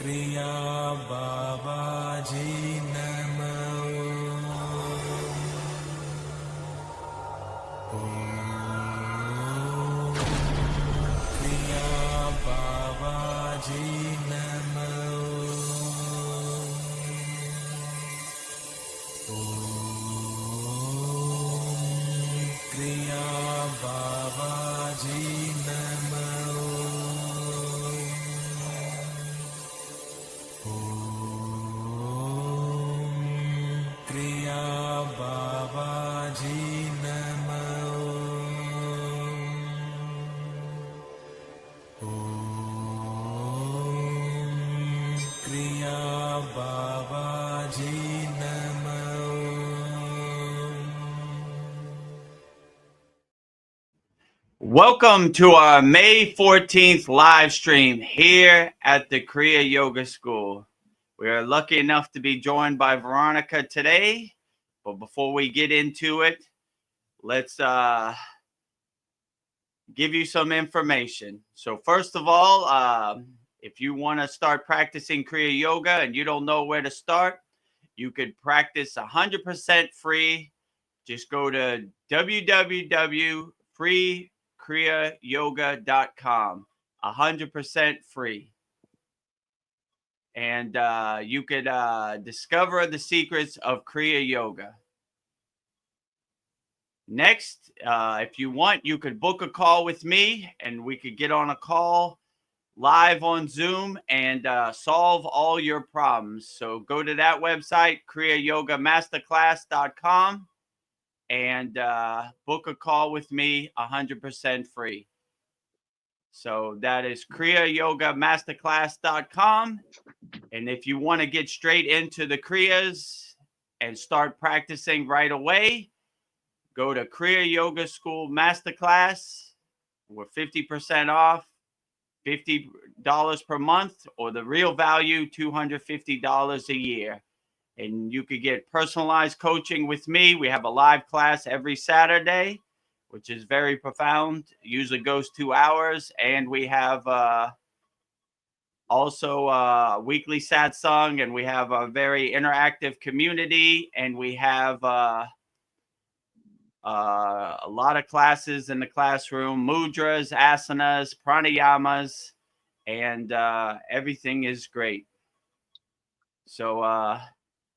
Kriya Babaji Namo. Kriya Babaji Namo. Kriya Babaji Namo. Kriya Babaji Namo. Kriya Babaji Namo. Welcome to our May 14th live stream here at the Kriya Yoga School. We are lucky enough to be joined by Veronica today, but before we get into it, let's give you some information. So first of all, if you want to start practicing Kriya Yoga and you don't know where to start, you could practice 100% free. Just go to www.freekriyayogamasterclass.com. 100% free. And you could discover the secrets of Kriya Yoga. Next, if you want, you could book a call with me and we could get on a call live on Zoom and solve all your problems. So go to that website, kriyayogamasterclass.com, and book a call with me 100% free. So that is kriyayogamasterclass.com. And if you want to get straight into the Kriyas and start practicing right away, go to Kriya Yoga School Masterclass. We're 50% off, $50 per month, or the real value, $250 a year. And you could get personalized coaching with me. We have a live class every Saturday, which is very profound. It usually goes 2 hours. And we have also weekly Satsang, and we have a very interactive community, and we have a lot of classes in the classroom, mudras, asanas, pranayamas, and everything is great. So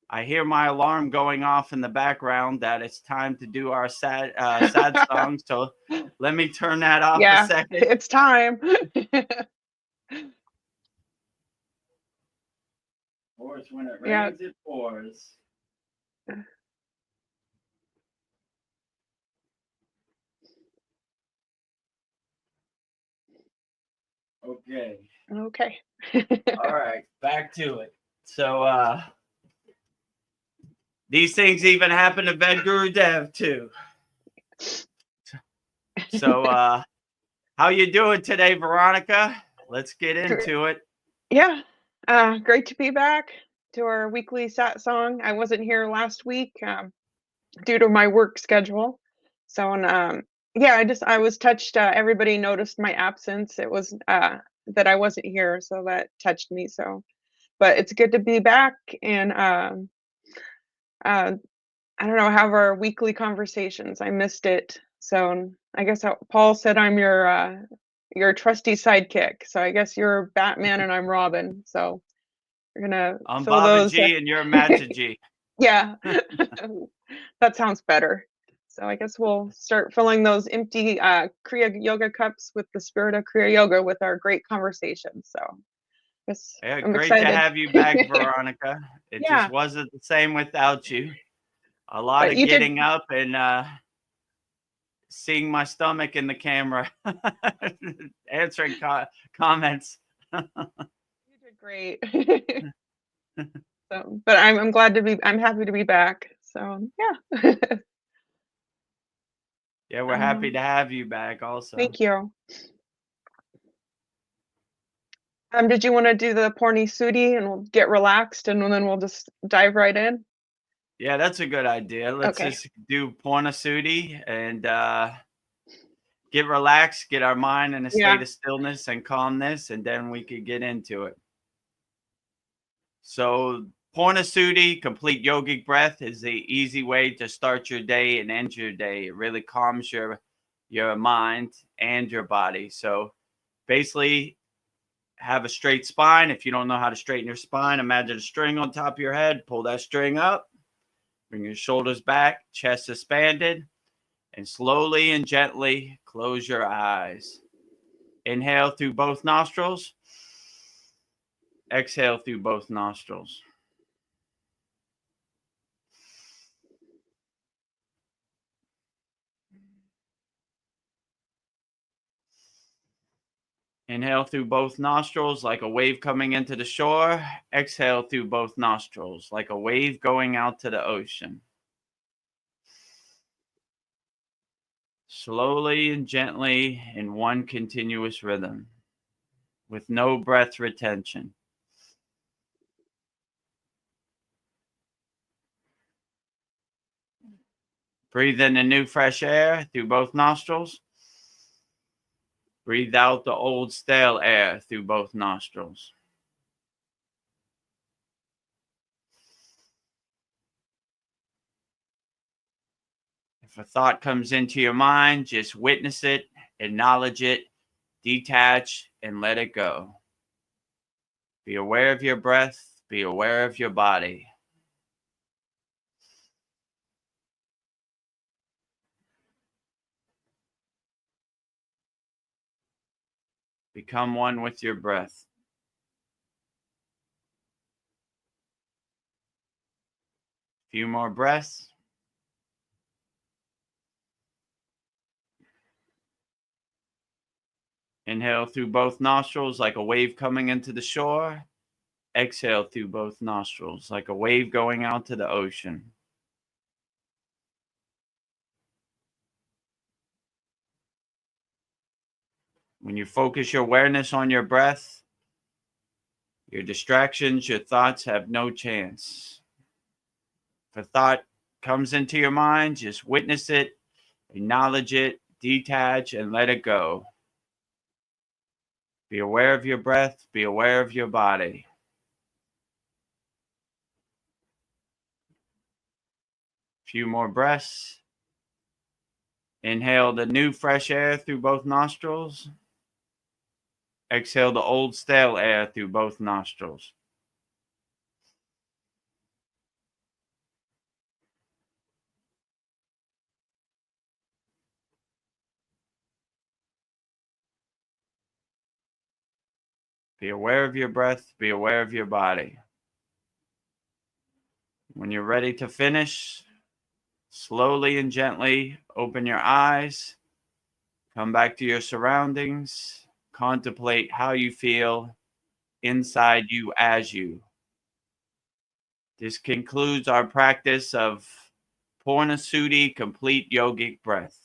I hear my alarm going off in the background that it's time to do our sad song. So let me turn that off a second. It's time. Pours when it rains, it pours. Okay. Okay. All right, back to it. So these things even happen to Vedagurudev too. So how you doing today, Veronica? Let's get into it. Yeah. Great to be back to our weekly Satsang. I wasn't here last week due to my work schedule. So I was touched. Everybody noticed my absence. It was that I wasn't here, so that touched me. So, but it's good to be back and I don't know, have our weekly conversations. I missed it. So I guess Paul said I'm your trusty sidekick. So I guess you're Batman and I'm Robin. So we're gonna I'm fill Baba those. G and you're Mata G. Yeah, that sounds better. So I guess we'll start filling those empty Kriya Yoga cups with the spirit of Kriya Yoga with our great conversations. So I'm great excited to have you back, Veronica. It just wasn't the same without you. A lot of getting up and seeing my stomach in the camera, answering comments. You did great. So, but I'm happy to be back. So yeah. Yeah, we're happy to have you back also. Thank you. Did you want to do the Porni Sudi and we'll get relaxed and then we'll just dive right in? Yeah, that's a good idea. Let's just do Porni Sudi and get relaxed, get our mind in a state of stillness and calmness, and then we could get into it. So Purnasudi, complete yogic breath, is the easy way to start your day and end your day. It really calms your mind and your body. So basically, have a straight spine. If you don't know how to straighten your spine, imagine a string on top of your head. Pull that string up, bring your shoulders back, chest expanded, and slowly and gently close your eyes. Inhale through both nostrils. Exhale through both nostrils. Inhale through both nostrils like a wave coming into the shore. Exhale through both nostrils like a wave going out to the ocean. Slowly and gently in one continuous rhythm with no breath retention. Breathe in the new fresh air through both nostrils. Breathe out the old stale air through both nostrils. If a thought comes into your mind, just witness it, acknowledge it, detach, and let it go. Be aware of your breath. Be aware of your body. Become one with your breath. A few more breaths. Inhale through both nostrils like a wave coming into the shore. Exhale through both nostrils like a wave going out to the ocean. When you focus your awareness on your breath, your distractions, your thoughts have no chance. If a thought comes into your mind, just witness it, acknowledge it, detach, and let it go. Be aware of your breath. Be aware of your body. A few more breaths. Inhale the new fresh air through both nostrils. Exhale the old stale air through both nostrils. Be aware of your breath. Be aware of your body. When you're ready to finish, slowly and gently open your eyes. Come back to your surroundings. Contemplate how you feel inside you as you. This concludes our practice of Purnasudi, complete yogic breath.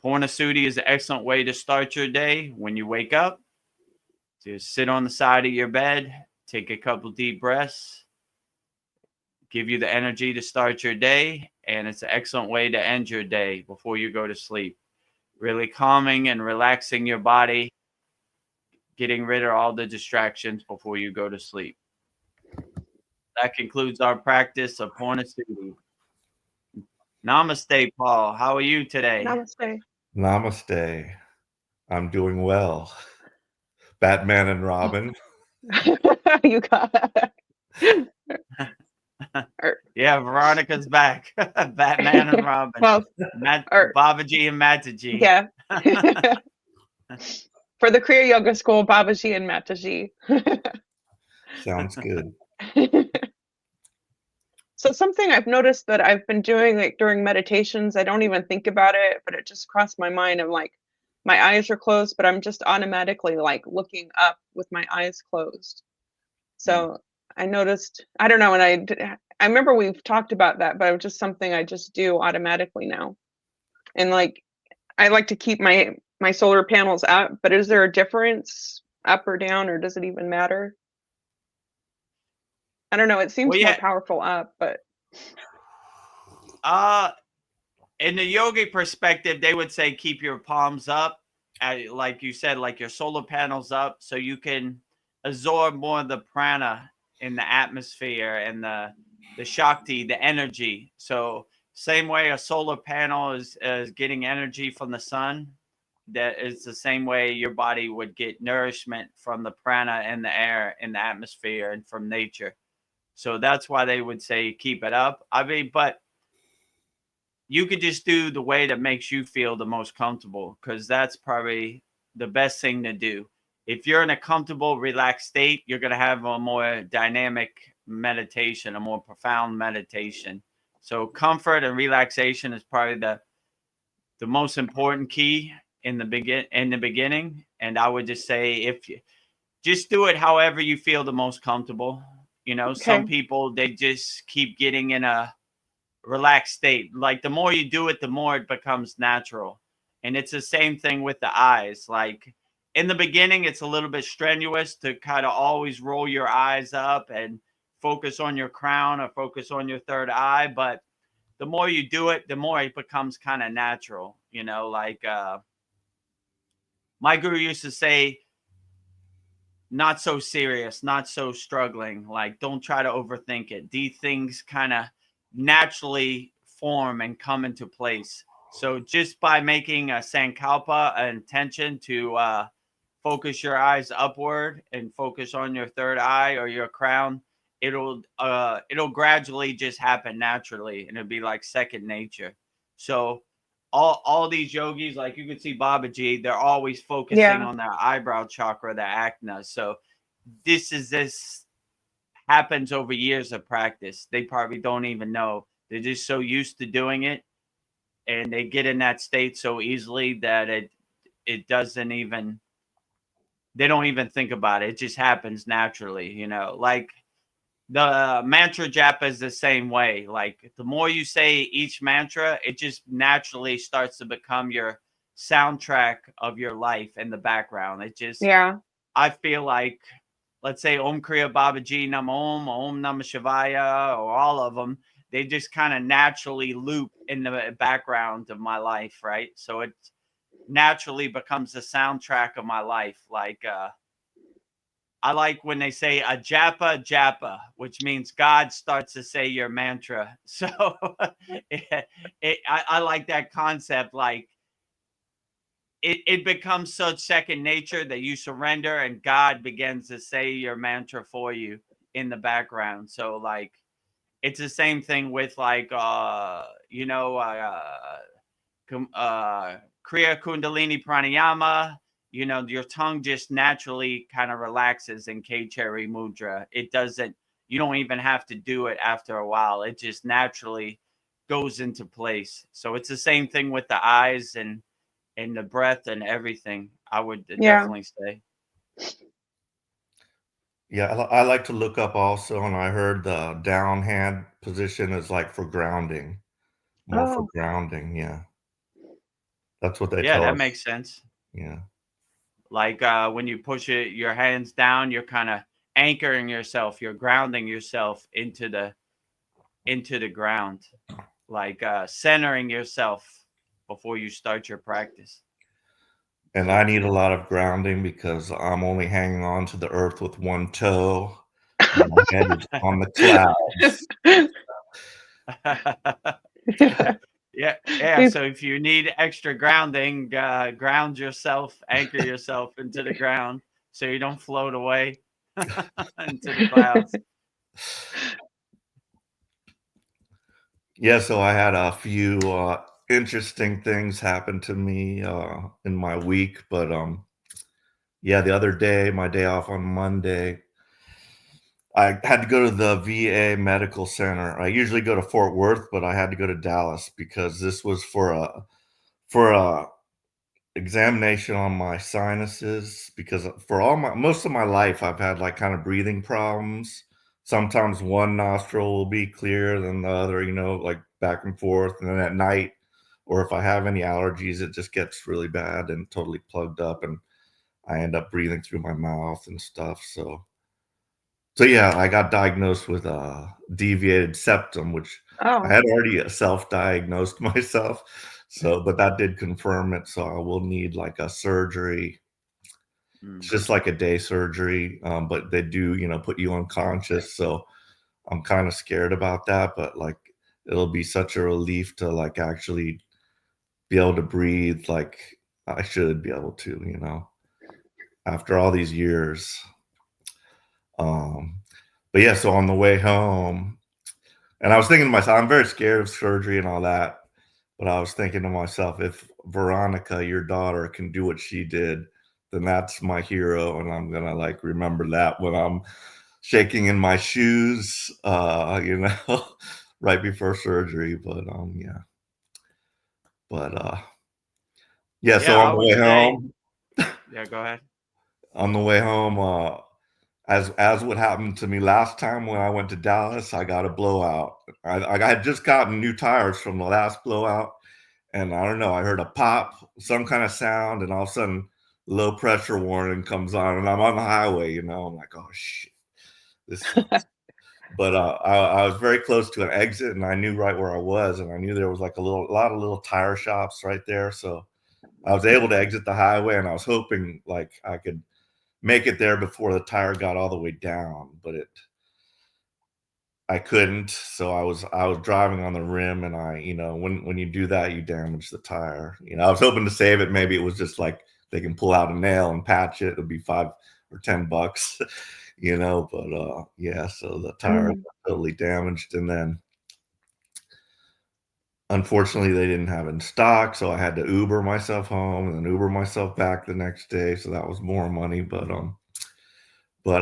Purnasudi is an excellent way to start your day. When you wake up, just sit on the side of your bed, take a couple deep breaths, give you the energy to start your day, and it's an excellent way to end your day before you go to sleep. Really calming and relaxing your body, getting rid of all the distractions before you go to sleep. That concludes our practice of Purnasudi. Namaste, Paul. How are you today? Namaste. Namaste. I'm doing well. Batman and Robin. You got it. Yeah, Veronica's back. Batman and Robin. Well, Babaji and Mataji. yeah. For the Kriya Yoga School, Babaji and Mataji. Sounds good. So something I've noticed that I've been doing, like during meditations, I don't even think about it, but it just crossed my mind. I'm like, my eyes are closed, but I'm just automatically like looking up with my eyes closed. So I noticed, I don't know, and I remember we've talked about that, but it was just something I just do automatically now. And like, I like to keep my solar panels up, but is there a difference up or down, or does it even matter? I don't know. It seems more powerful up, but in the yogic perspective, they would say keep your palms up, like you said, like your solar panels up, so you can absorb more of the prana in the atmosphere and the shakti, the energy. So same way a solar panel is getting energy from the sun, that is the same way your body would get nourishment from the prana in the air, in the atmosphere, and from nature. So that's why they would say keep it up. I mean, but you could just do the way that makes you feel the most comfortable, because that's probably the best thing to do. If you're in a comfortable, relaxed state, you're going to have a more dynamic meditation, a more profound meditation. So comfort and relaxation is probably the most important key in the beginning. And I would just say, if you just do it however you feel the most comfortable. You know, some Okay. people, they just keep getting in a relaxed state. Like the more you do it, the more it becomes natural. And it's the same thing with the eyes. Like in the beginning, it's a little bit strenuous to kind of always roll your eyes up and focus on your crown or focus on your third eye. But the more you do it, the more it becomes kind of natural. You know, like my guru used to say, not so serious, not so struggling. Like, don't try to overthink it. These things kind of naturally form and come into place. So just by making a sankalpa, an intention to focus your eyes upward and focus on your third eye or your crown, it'll gradually just happen naturally, and it'll be like second nature. So all these yogis, like you can see Babaji, they're always focusing Yeah. on their eyebrow chakra, their acna. So this happens over years of practice. They probably don't even know. They're just so used to doing it, and they get in that state so easily that it doesn't even, they don't even think about it. It just happens naturally, you know. Like the mantra japa is the same way. Like the more you say each mantra, it just naturally starts to become your soundtrack of your life in the background. It just, Yeah. I feel like, let's say Om Kriya Babaji Nam Om Namah Shivaya, or all of them, they just kind of naturally loop in the background of my life, right? So it naturally becomes the soundtrack of my life. Like I like when they say a japa, which means God starts to say your mantra. So I like that concept. Like it becomes such second nature that you surrender and God begins to say your mantra for you in the background. So like it's the same thing with like Kriya Kundalini Pranayama. You know, your tongue just naturally kind of relaxes in K-Cherry Mudra. It doesn't, you don't even have to do it after a while. It just naturally goes into place. So it's the same thing with the eyes and the breath and everything. I would Yeah. definitely say. Yeah, I like to look up also, and I heard the down hand position is like for grounding, more for Oh, grounding. Yeah, that's what they Yeah, tell that us. makes sense. Yeah, Like when you push it, your hands down, you're kind of anchoring yourself. You're grounding yourself into the ground, like centering yourself before you start your practice. and I need a lot of grounding because I'm only hanging on to the earth with one toe. My head is on the clouds. Yeah, yeah. These- So if you need extra grounding, ground yourself, anchor yourself into the ground so you don't float away into the clouds. Yeah, so I had a few interesting things happen to me in my week, but yeah, the other day, my day off on Monday, I had to go to the VA medical center. I usually go to Fort Worth, but I had to go to Dallas because this was for a examination on my sinuses, because for most of my life I've had like kind of breathing problems. Sometimes one nostril will be clear than the other, you know, like back and forth. And then at night, or if I have any allergies, it just gets really bad and totally plugged up, and I end up breathing through my mouth and stuff. So yeah, I got diagnosed with a deviated septum, which I oh, had already self-diagnosed myself. So, but that did confirm it. So I will need like a surgery It's just like a day surgery, but they do, put you unconscious. So I'm kind of scared about that, but like it'll be such a relief to like actually be able to breathe like I should be able to, after all these years. But yeah, so on the way home, and I was thinking to myself, I'm very scared of surgery and all that, but I was thinking to myself, if Veronica, your daughter, can do what she did, then that's my hero, and I'm gonna like remember that when I'm shaking in my shoes, right before surgery. But yeah. So Yeah, on I the would way say. home, Yeah, go ahead. as what happened to me last time when I went to Dallas, I got a blowout. I had just gotten new tires from the last blowout, and I don't know, I heard a pop, some kind of sound, and all of a sudden, low pressure warning comes on, and I'm on the highway. I'm like, oh shit, this sucks. But I was very close to an exit, and I knew right where I was, and I knew there was like a lot of little tire shops right there. So I was able to exit the highway, and I was hoping like I could make it there before the tire got all the way down, but I couldn't. So I was driving on the rim, and when you do that, you damage the tire. I was hoping to save it. Maybe it was just like they can pull out a nail and patch it. It'll be $5 or $10, but yeah, so the tire got totally damaged. And then unfortunately they didn't have it in stock, so I had to Uber myself home and then Uber myself back the next day. So that was more money, but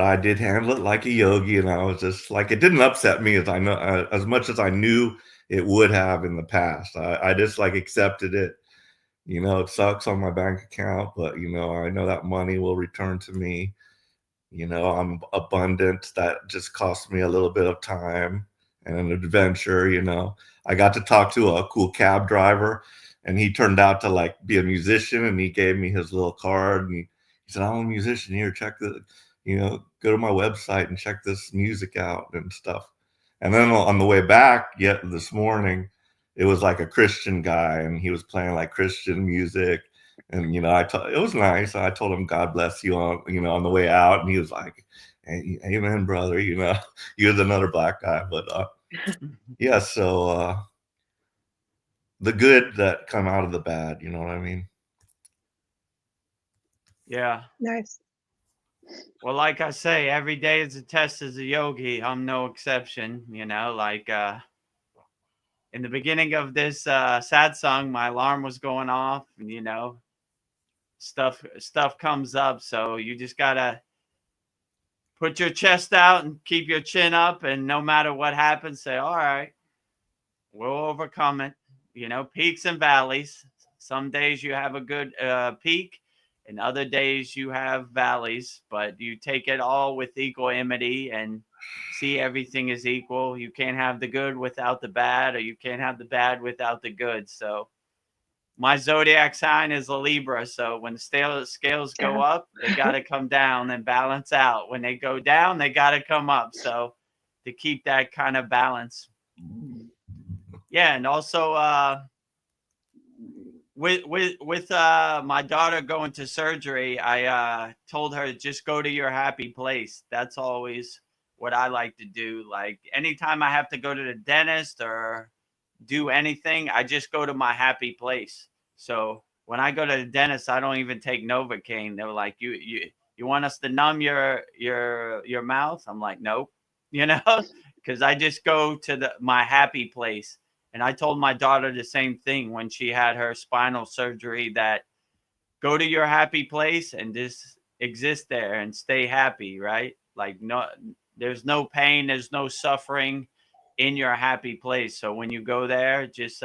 I did handle it like a yogi, and I was just like, it didn't upset me as much as I knew it would have in the past. I just like accepted it. It sucks on my bank account, but I know that money will return to me. I'm abundant. That just cost me a little bit of time and an adventure. I got to talk to a cool cab driver, and he turned out to like be a musician, and he gave me his little card, and he said, I'm a musician here. Check the, go to my website and check this music out and stuff. And then on the way back, yet this morning, it was like a Christian guy, and he was playing like Christian music. And it was nice. I told him God bless you on the way out, and he was like, hey, amen, brother. He was another black guy, but yeah. So the good that come out of the bad, you know what I mean? Yeah. Nice. Well, like I say, every day is a test as a yogi. I'm no exception. Like in the beginning of this satsang, my alarm was going off, and stuff comes up. So you just gotta put your chest out and keep your chin up, and no matter what happens, say, all right, we'll overcome it. Peaks and valleys. Some days you have a good peak, and other days you have valleys, but you take it all with equanimity and see everything is equal. You can't have the good without the bad, or you can't have the bad without the good. So my zodiac sign is a Libra. So when the scales go up, they got to come down and balance out. When they go down, they got to come up. So to keep that kind of balance. Yeah. And also, with my daughter going to surgery, I told her, just go to your happy place. That's always what I like to do. Like anytime I have to go to the dentist or do anything, I just go to my happy place. So when I go to the dentist, I don't even take Novocaine. They were like, you want us to numb your mouth? I'm like, nope, because I just go to my happy place. And I told my daughter the same thing when she had her spinal surgery, that go to your happy place and just exist there and stay happy, right? Like no, there's no pain, there's no suffering in your happy place. So when you go there, just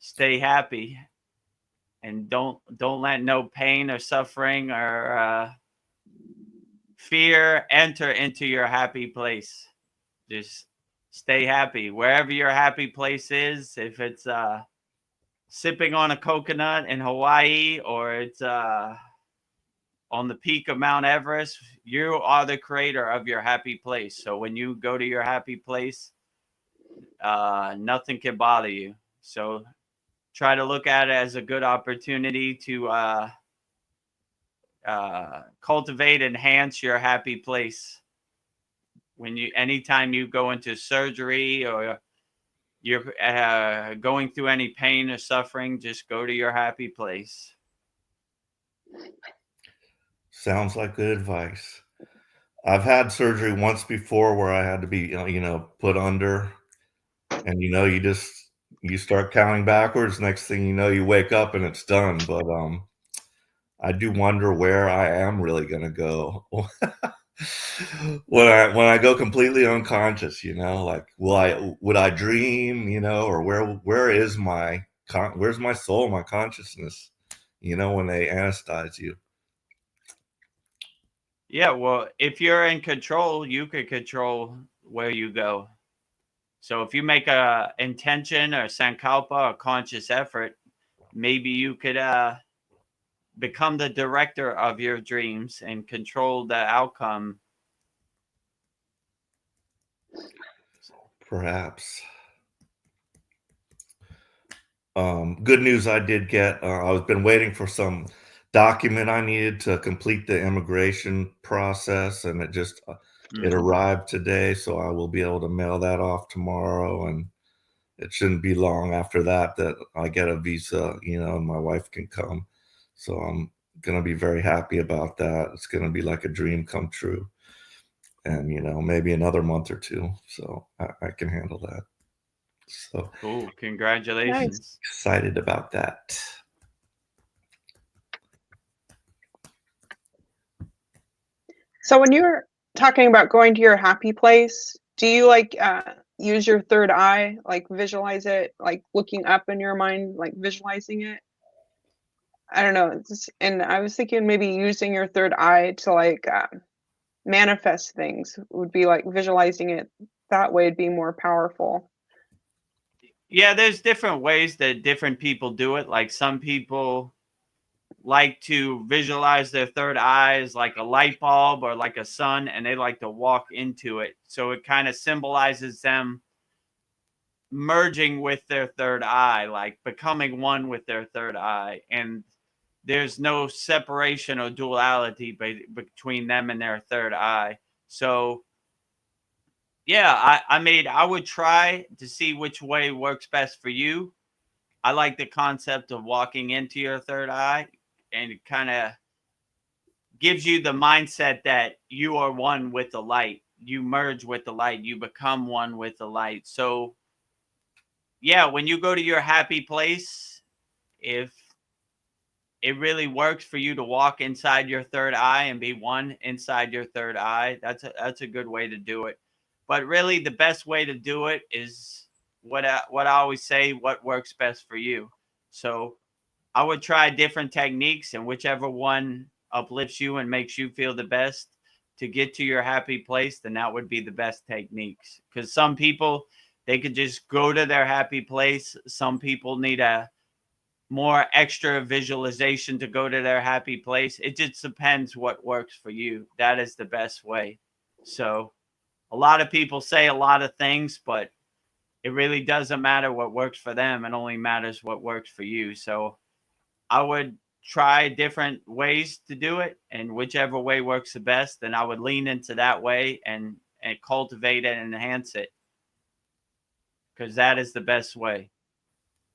stay happy and don't let no pain or suffering or fear enter into your happy place. Just stay happy wherever your happy place is. If it's sipping on a coconut in Hawaii, or it's on the peak of Mount Everest, you are the creator of your happy place. So when you go to your happy place, nothing can bother you. So try to look at it as a good opportunity to cultivate, enhance your happy place. Anytime you go into surgery or you're going through any pain or suffering, just go to your happy place. Sounds like good advice. I've had surgery once before where I had to be, put under, and you start counting backwards. Next thing you know, you wake up and it's done. But I do wonder where I am really gonna go when I go completely unconscious. Like would I dream? Or where's my soul, my consciousness? When they anesthetize you. Yeah, well, if you're in control, you could control where you go. So if you make a intention or sankalpa or conscious effort, maybe you could become the director of your dreams and control the outcome. Perhaps. Good news I did get. I've been waiting for some document I needed to complete the immigration process, and it arrived today, so I will be able to mail that off tomorrow, and it shouldn't be long after that I get a visa, and my wife can come. So I'm gonna be very happy about that. It's gonna be like a dream come true, and maybe another month or two, so I can handle that. So cool. Congratulations. Nice. Excited about that. So when you're talking about going to your happy place, do you use your third eye, like visualize it, like looking up in your mind, like visualizing it? I don't know. And I was thinking maybe using your third eye to manifest things would be like visualizing it that way would be more powerful. Yeah, there's different ways that different people do it. Like some people like to visualize their third eye as like a light bulb or like a sun, and they like to walk into it. So it kind of symbolizes them merging with their third eye, like becoming one with their third eye. And there's no separation or duality between them and their third eye. So yeah, I would try to see which way works best for you. I like the concept of walking into your third eye, and it kind of gives you the mindset that you are one with the light. You merge with the light. You become one with the light. So yeah, when you go to your happy place, if it really works for you to walk inside your third eye and be one inside your third eye, that's a good way to do it. But really, the best way to do it is what I always say: what works best for you. So I would try different techniques, and whichever one uplifts you and makes you feel the best to get to your happy place, then that would be the best techniques. Because some people, they could just go to their happy place. Some people need a more extra visualization to go to their happy place. It just depends what works for you. That is the best way. So a lot of people say a lot of things, but it really doesn't matter what works for them. It only matters what works for you. So I would try different ways to do it, and whichever way works the best, then I would lean into that way and cultivate it and enhance it, because that is the best way.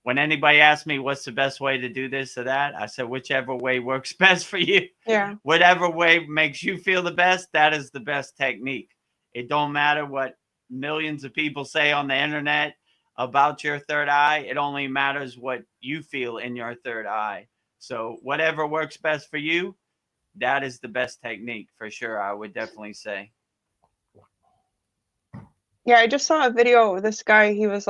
When anybody asks me what's the best way to do this or that, I said whichever way works best for you. Yeah. Whatever way makes you feel the best, that is the best technique. It don't matter what millions of people say on the internet about your third eye. It only matters what you feel in your third eye. So whatever works best for you, that is the best technique for sure. I would definitely say. Yeah, I just saw a video of this guy. He was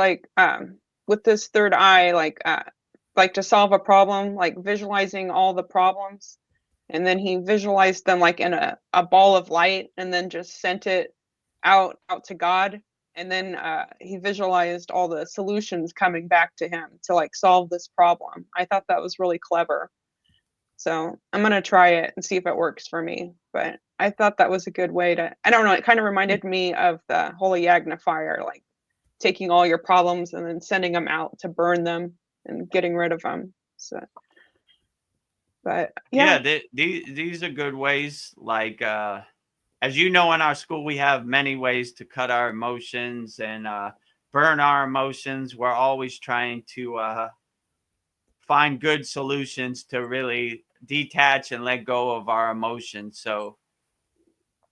with this third eye, like to solve a problem, like visualizing all the problems. And then he visualized them like in a ball of light and then just sent it out to God. And then he visualized all the solutions coming back to him to like solve this problem. I thought that was really clever. So I'm going to try it and see if it works for me. But I thought that was a good way I don't know, it kind of reminded me of the Holy Yagna fire, like taking all your problems and then sending them out to burn them and getting rid of them. So, But Yeah, yeah, these are good ways. Like, as you know, in our school, we have many ways to cut our emotions and burn our emotions. We're always trying to find good solutions to really detach and let go of our emotions. So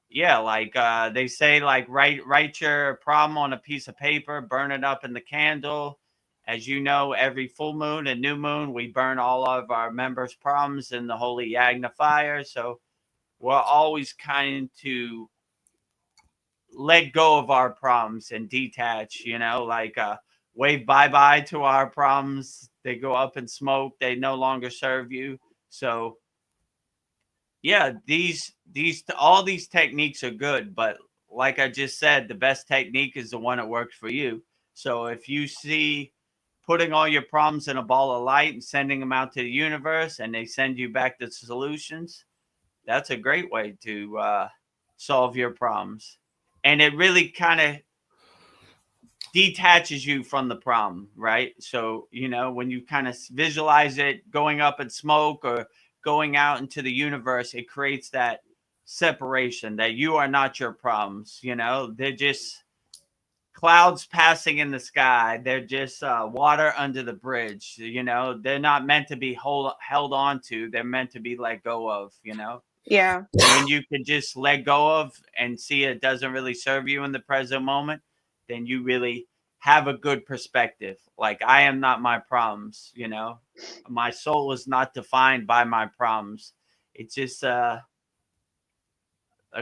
yeah, like they say, like write your problem on a piece of paper, burn it up in the candle. As you know, every full moon and new moon, we burn all of our members' problems in the holy Yagna fire. So we're always kind to let go of our problems and detach, like wave bye-bye to our problems. They go up in smoke. They no longer serve you. So yeah, these all these techniques are good, but like I just said, the best technique is the one that works for you. So if you see putting all your problems in a ball of light and sending them out to the universe and they send you back the solutions, that's a great way to solve your problems. And it really kind of detaches you from the problem, right? So, when you kind of visualize it going up in smoke or going out into the universe, it creates that separation that you are not your problems. They're just clouds passing in the sky. They're just water under the bridge. They're not meant to be held on to. They're meant to be let go of. yeah, When you can just let go of and see it doesn't really serve you in the present moment, then you really have a good perspective. Like, I am not my problems. My soul is not defined by my problems. It's just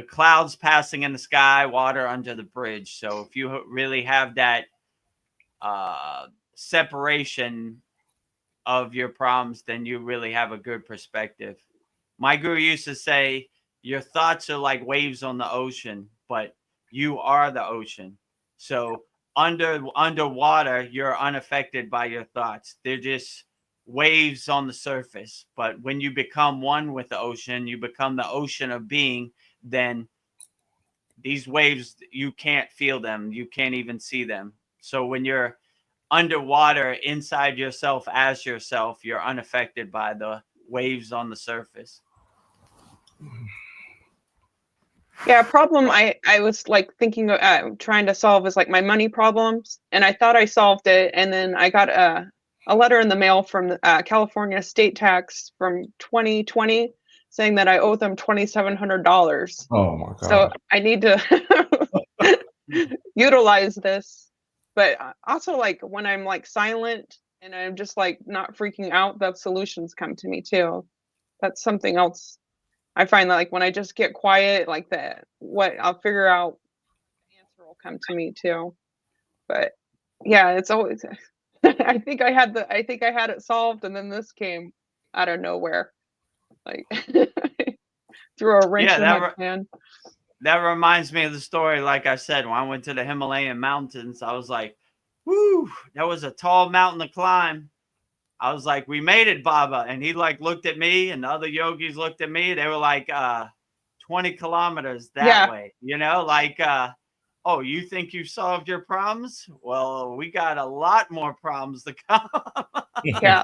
clouds passing in the sky, water under the bridge. So if you really have that separation of your problems, then you really have a good perspective. My guru used to say, your thoughts are like waves on the ocean, but you are the ocean. So underwater, you're unaffected by your thoughts. They're just waves on the surface. But when you become one with the ocean, you become the ocean of being, then these waves, you can't feel them. You can't even see them. So when you're underwater inside yourself as yourself, you're unaffected by the waves on the surface. yeah. A problem I was like thinking trying to solve is like my money problems, and I thought I solved it, and then I got a letter in the mail from California state tax from 2020 saying that I owe them $2,700. Oh my So God. I need to utilize this. But also, like when I'm like silent and I'm just like not freaking out, the solutions come to me too. That's something else. I find that like when I just get quiet, like what I'll figure out, the answer will come to me too. But yeah, it's always. I think I had it solved, and then this came out of nowhere, like threw a wrench Yeah, in my plan. that reminds me of the story. Like I said, when I went to the Himalayan mountains, I was like, whoo, that was a tall mountain to climb. I was like, we made it, Baba. And he like looked at me and the other yogis looked at me. They were like 20 kilometers that Yeah, way, like, oh, you think you solved your problems? Well, we got a lot more problems to come. yeah,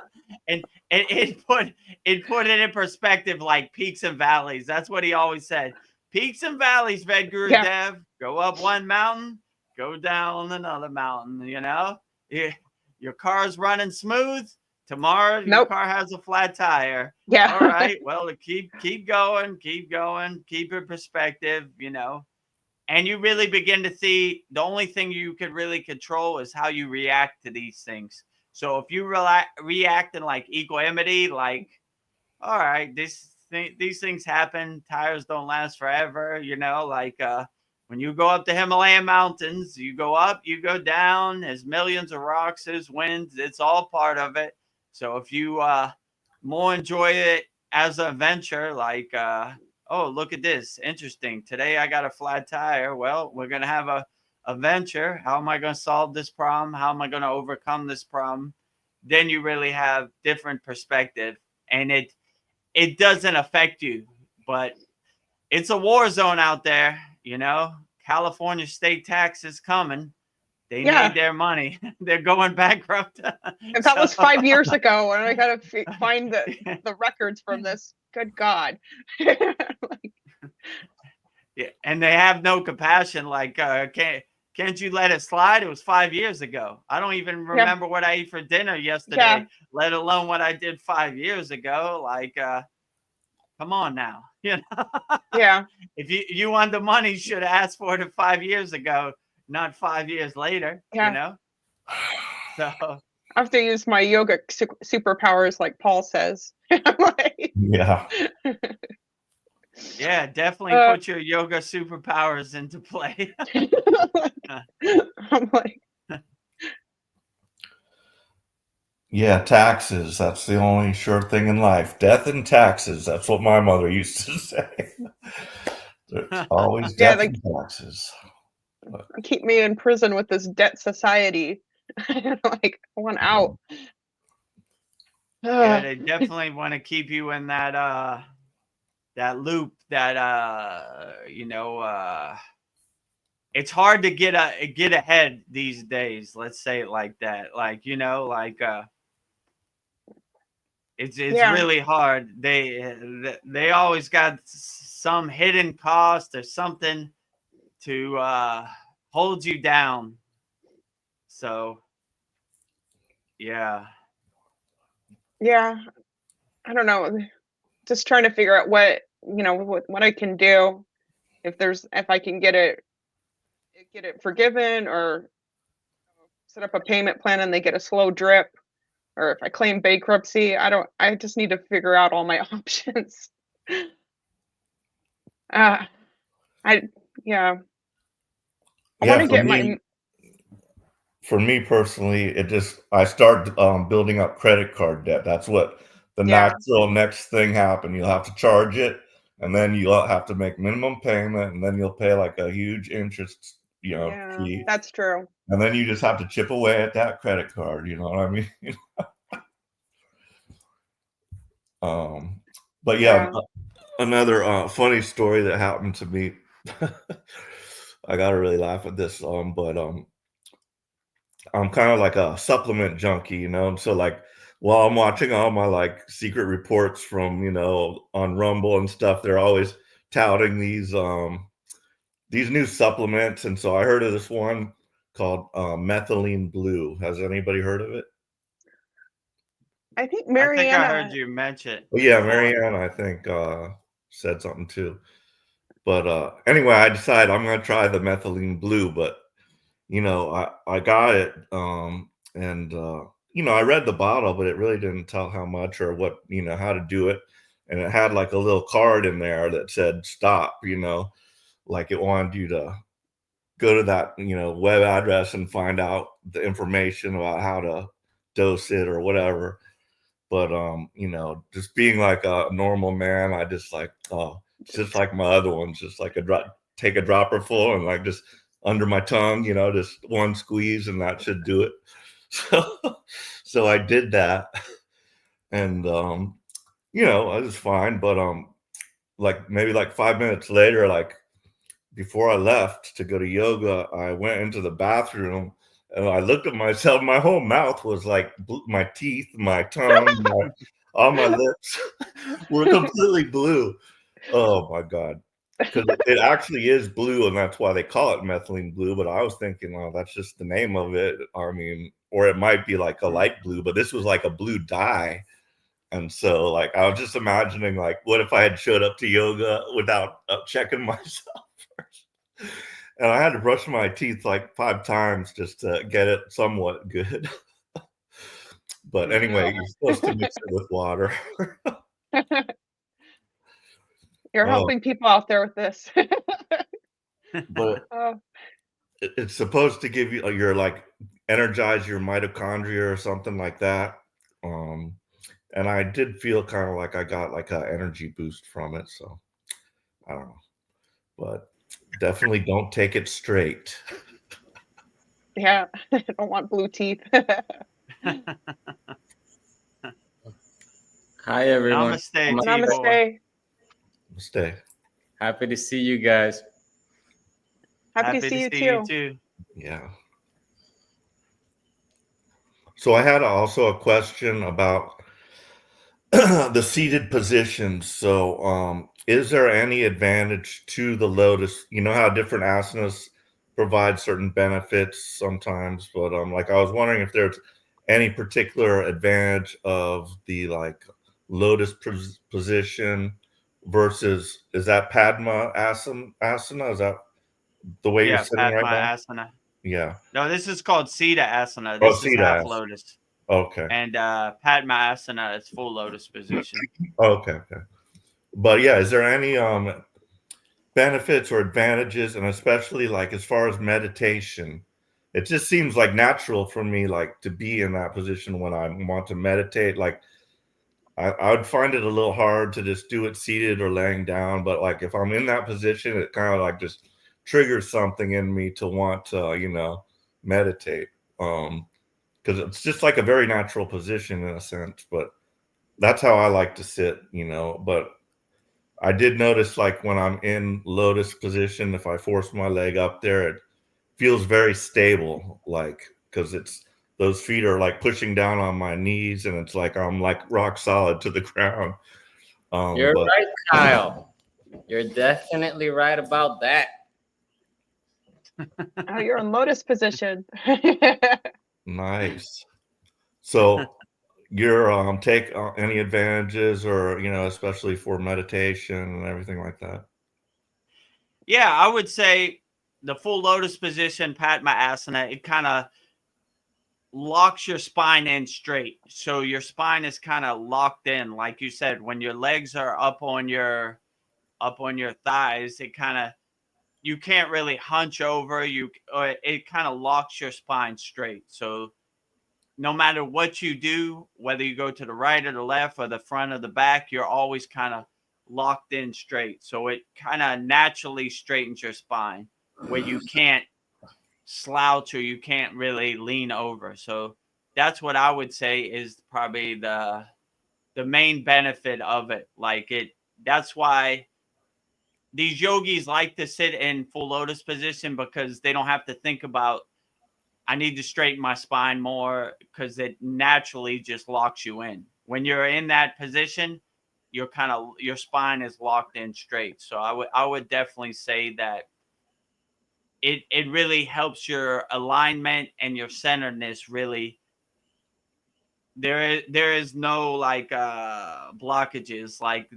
and it put it in perspective, like peaks and valleys. That's what he always said. Peaks and valleys, yeah, Vedagurudev. Go up one mountain, go down another mountain. Your car's running smooth. Tomorrow your nope, car has a flat tire. All yeah, right. Well, keep going, keep your perspective. And you really begin to see the only thing you could really control is how you react to these things. So if you react in like equanimity, like, all right, these things happen. Tires don't last forever. Like when you go up the Himalayan mountains, you go up, you go down. There's millions of rocks, there's winds. It's all part of it. So if you more enjoy it as an adventure, like, oh, look at this, interesting. Today I got a flat tire. Well, we're gonna have a adventure. How am I going to solve this problem? How am I going to overcome this problem? Then you really have different perspective, and it doesn't affect you, but it's a war zone out there. California state tax is coming. They Yeah. need their money. They're going bankrupt. If that was So- 5 years ago, and I gotta find the records from this. Good God. Yeah, and they have no compassion. Like, can't you let it slide? It was 5 years ago. I don't even remember what I ate for dinner yesterday, let alone what I did 5 years ago. Like, come on now, you know. Yeah. If you want the money, you should have asked for it 5 years ago, not 5 years later. Yeah. You know. So I have to use my yoga superpowers, like Paul says. Like, Yeah. yeah, definitely put your yoga superpowers into play. I'm like, Yeah, taxes. That's the only sure thing in life. Death and taxes. That's what my mother used to say. There's always Yeah, death and taxes. keep me in prison with this debt society. Like, I want out. Yeah, they definitely want to keep you in that that loop that you know, it's hard to get ahead these days. Let's say it like that. Like, you know, like it's Yeah. really hard. They always got some hidden cost or something to hold you down. So yeah. Yeah. I don't know. Just trying to figure out what, you know, what I can do, if I can get it forgiven, or set up a payment plan and they get a slow drip, or if I claim bankruptcy. I just need to figure out all my options. I yeah. I want to get for me personally, I start building up credit card debt. That's what the natural next thing happen. You'll have to charge it, and then you'll have to make minimum payment, and then you'll pay like a huge interest, fee. That's true. And then you just have to chip away at that credit card. You know what I mean? But yeah, another funny story that happened to me. I gotta really laugh at this, but I'm kind of like a supplement junkie, you know. So like while I'm watching all my like secret reports from, on Rumble and stuff, they're always touting these new supplements. And so I heard of this one called methylene blue. Has anybody heard of it? I think I Mariana. heard you mention it. Well, yeah, Mariana, I think said something too. But anyway, I decided I'm gonna try the methylene blue, but I got it, and I read the bottle, but it really didn't tell how much or what, how to do it. And it had like a little card in there that said stop, like it wanted you to go to that, web address and find out the information about how to dose it or whatever. But just being like a normal man, I just like, it's just like my other ones, just like take a dropper full and like just under my tongue, just one squeeze and that should do it. So I did that, and I was fine. But like maybe like 5 minutes later, like before I left to go to yoga, I went into the bathroom and I looked at myself. My whole mouth was like my teeth, my tongue, all my lips were completely blue. Oh my God. Because it actually is blue, and that's why they call it methylene blue. But I was thinking, well, that's just the name of it. I mean, or it might be like a light blue, but this was like a blue dye. And so, like, I was just imagining, like, what if I had showed up to yoga without checking myself first? And I had to brush my teeth like 5 times just to get it somewhat good. But anyway, you're supposed to mix it with water. You're helping people out there with this. But it's supposed to give you like energize your mitochondria or something like that. And I did feel kind of like I got like an energy boost from it. So I don't know, but definitely don't take it straight. Yeah, I don't want blue teeth. Hi, everyone. Namaste. Namaste. Stay. Happy to see you guys. Happy to see you too. Yeah. So I had also a question about the seated positions. So, is there any advantage to the lotus? You know how different asanas provide certain benefits sometimes, but like I was wondering if there's any particular advantage of the like lotus position versus, is that Padma asana? Is that the way you're Yeah, sitting right Padma now? Asana. Yeah. No, this is called Sita Asana. Oh, This is Sita half asana. lotus. Okay. And Padma Asana is full lotus position. Okay. Okay. But yeah, is there any benefits or advantages, and especially like as far as meditation? It just seems like natural for me, like to be in that position when I want to meditate. Like I would find it a little hard to just do it seated or laying down, but like if I'm in that position, it kind of like just triggers something in me to want to, meditate. Because it's just like a very natural position in a sense, but that's how I like to sit, but I did notice like when I'm in lotus position, if I force my leg up there, it feels very stable, like because it's those feet are like pushing down on my knees, and it's like I'm like rock solid to the ground. You're But right, Kyle. You're definitely right about that. Oh, you're in lotus position. nice. So your take any advantages, or especially for meditation and everything like that? Yeah, I would say the full lotus position, Padma Asana, it kind of locks your spine in straight. So your spine is kind of locked in. Like you said, when your legs are up on your thighs, it kind of, you can't really hunch over. It kind of locks your spine straight. So no matter what you do, whether you go to the right or the left or the front or the back, you're always kind of locked in straight. So it kind of naturally straightens your spine where you can't slouch or you can't really lean over. So that's what I would say is probably the main benefit of it. That's why these yogis like to sit in full lotus position, because they don't have to think about, I need to straighten my spine more, because it naturally just locks you in. When you're in that position, your spine is locked in straight. So I would definitely say that it really helps your alignment and your centeredness. Really, there is no like blockages. Like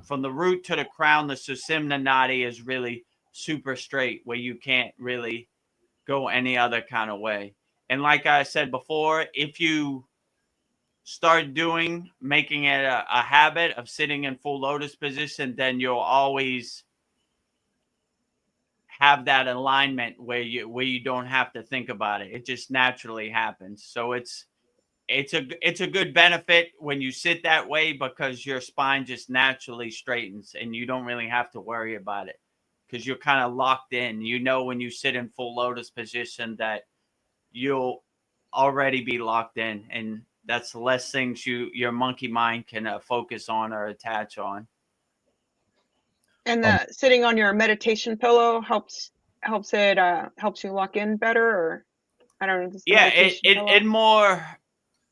from the root to the crown, the Susimna Nadi is really super straight, where you can't really go any other kind of way. And like I said before, if you start making it a habit of sitting in full lotus position, then you'll always have that alignment where you don't have to think about it. It just naturally happens. So it's a good benefit when you sit that way, because your spine just naturally straightens and you don't really have to worry about it, because you're kind of locked in. When you sit in full lotus position that you'll already be locked in, and that's less things your monkey mind can focus on or attach on. And the sitting on your meditation pillow helps you lock in better, or I don't know, just the Yeah, meditation pillow. it more,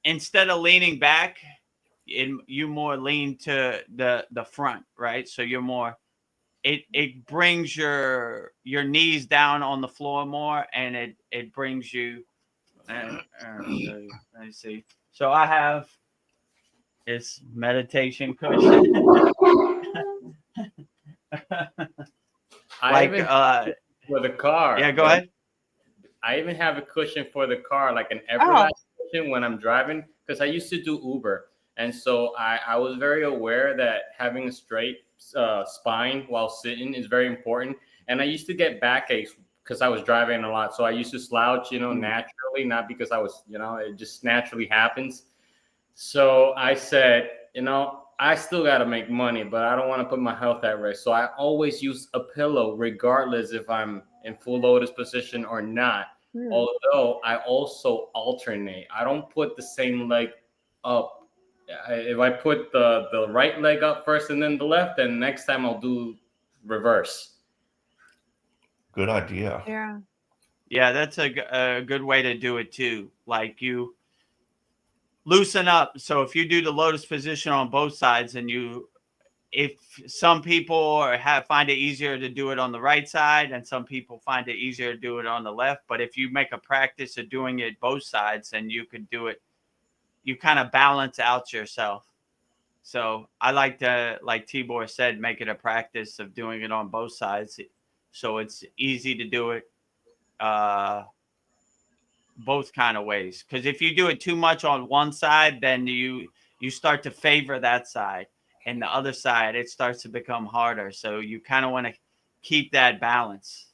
instead of leaning back, you more lean to the front, right? So you're more, it brings your knees down on the floor more, and it brings you let me see. So I have this meditation cushion. I even for the car. Yeah, go ahead. I even have a cushion for the car, like an Oh. Everlast cushion when I'm driving, because I used to do Uber. And so I was very aware that having a straight spine while sitting is very important. And I used to get backaches because I was driving a lot. So I used to slouch, naturally, not because I was, it just naturally happens. So I said, I still got to make money, but I don't want to put my health at risk. So I always use a pillow, regardless if I'm in full lotus position or not. Although I also alternate. I don't put the same leg up. If I put the right leg up first and then the left, then next time I'll do reverse. Good idea. Yeah. Yeah, that's a good way to do it too. Like you loosen up. So if you do the lotus position on both sides, and if some people find it easier to do it on the right side, and some people find it easier to do it on the left, but if you make a practice of doing it both sides, then you could do it. You kind of balance out yourself. So I like to, like Tibor said, make it a practice of doing it on both sides, so it's easy to do it both kind of ways. Because if you do it too much on one side, then you start to favor that side, and the other side it starts to become harder. So you kind of want to keep that balance.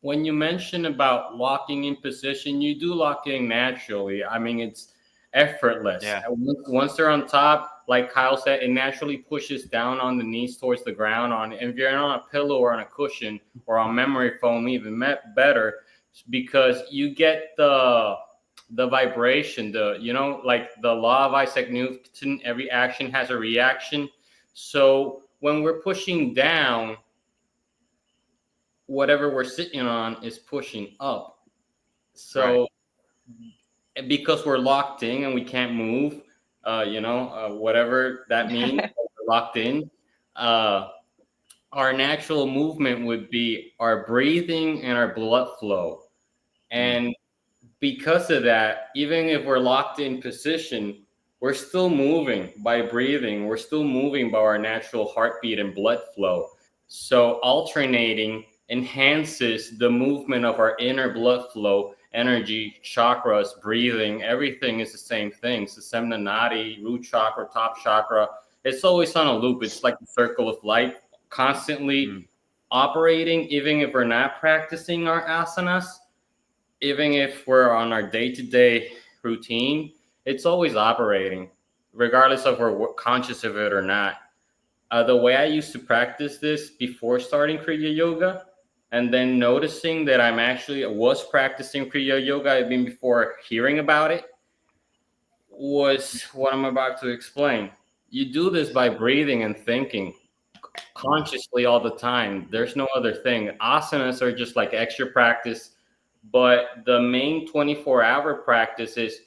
When you mention about locking in position, you do lock in naturally. I mean, it's effortless. Yeah. Once they're on top, like Kyle said, it naturally pushes down on the knees towards the ground. If you're on a pillow or on a cushion or on memory foam, even better, because you get the vibration, like the law of Isaac Newton, every action has a reaction. So when we're pushing down, whatever we're sitting on is pushing up. So because we're locked in and we can't move, whatever that means, we're locked in. Our natural movement would be our breathing and our blood flow. And because of that, even if we're locked in position, we're still moving by breathing. We're still moving by our natural heartbeat and blood flow. So alternating enhances the movement of our inner blood flow, energy, chakras, breathing. Everything is the same thing. Susemna Nadi, root chakra, top chakra. It's always on a loop. It's like the circle of life, constantly operating, even if we're not practicing our asanas. Even if we're on our day-to-day routine, it's always operating, regardless of we're conscious of it or not. The way I used to practice this before starting Kriya Yoga, and then noticing that was practicing Kriya Yoga even before hearing about it, was what I'm about to explain. You do this by breathing and thinking consciously all the time. There's no other thing. Asanas are just like extra practice, but the main 24-hour practice is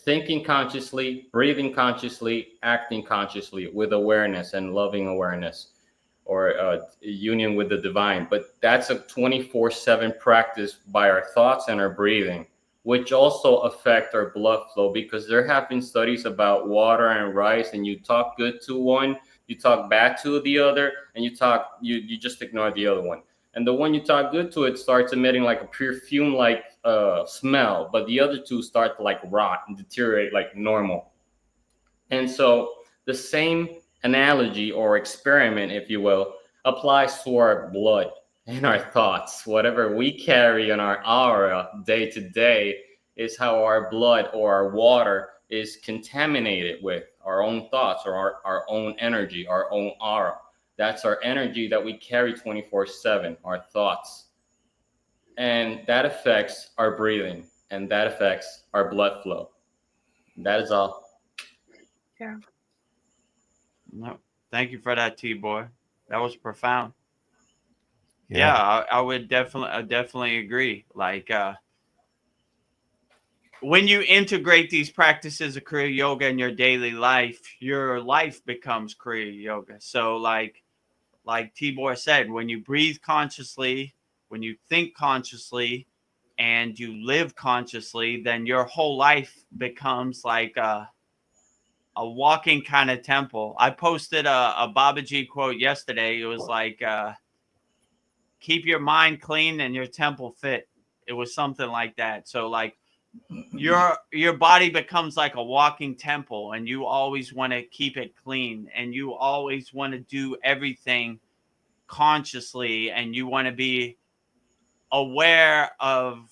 thinking consciously, breathing consciously, acting consciously with awareness and loving awareness, or union with the divine. But that's a 24/7 practice by our thoughts and our breathing, which also affect our blood flow, because there have been studies about water and rice, and you talk good to one, you talk bad to the other, and you just ignore the other one. And the one you talk good to, it starts emitting like a perfume like smell, but the other two start to like rot and deteriorate like normal. And so the same analogy or experiment, if you will, applies to our blood and our thoughts. Whatever we carry in our aura day to day is how our blood or our water is contaminated with our own thoughts or our own energy, our own aura. That's our energy that we carry 24/7, our thoughts. And that affects our breathing, and that affects our blood flow. That is all. Yeah. No, thank you for that, T-Boy. That was profound. Yeah, I would definitely agree. Like when you integrate these practices of Kriya Yoga in your daily life, your life becomes Kriya Yoga. So like Tibor said, when you breathe consciously, when you think consciously, and you live consciously, then your whole life becomes like a walking kind of temple. I posted a Babaji quote yesterday. It was like, keep your mind clean and your temple fit. It was something like that. So like your body becomes like a walking temple, and you always want to keep it clean, and you always want to do everything consciously, and you want to be aware of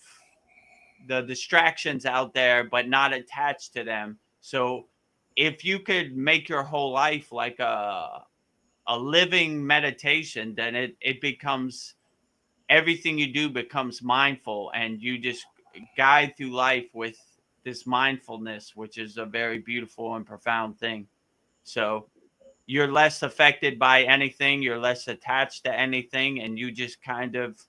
the distractions out there but not attached to them. So if you could make your whole life like a living meditation, then it becomes, everything you do becomes mindful, and you just guide through life with this mindfulness, which is a very beautiful and profound thing. So you're less affected by anything, you're less attached to anything, and you just kind of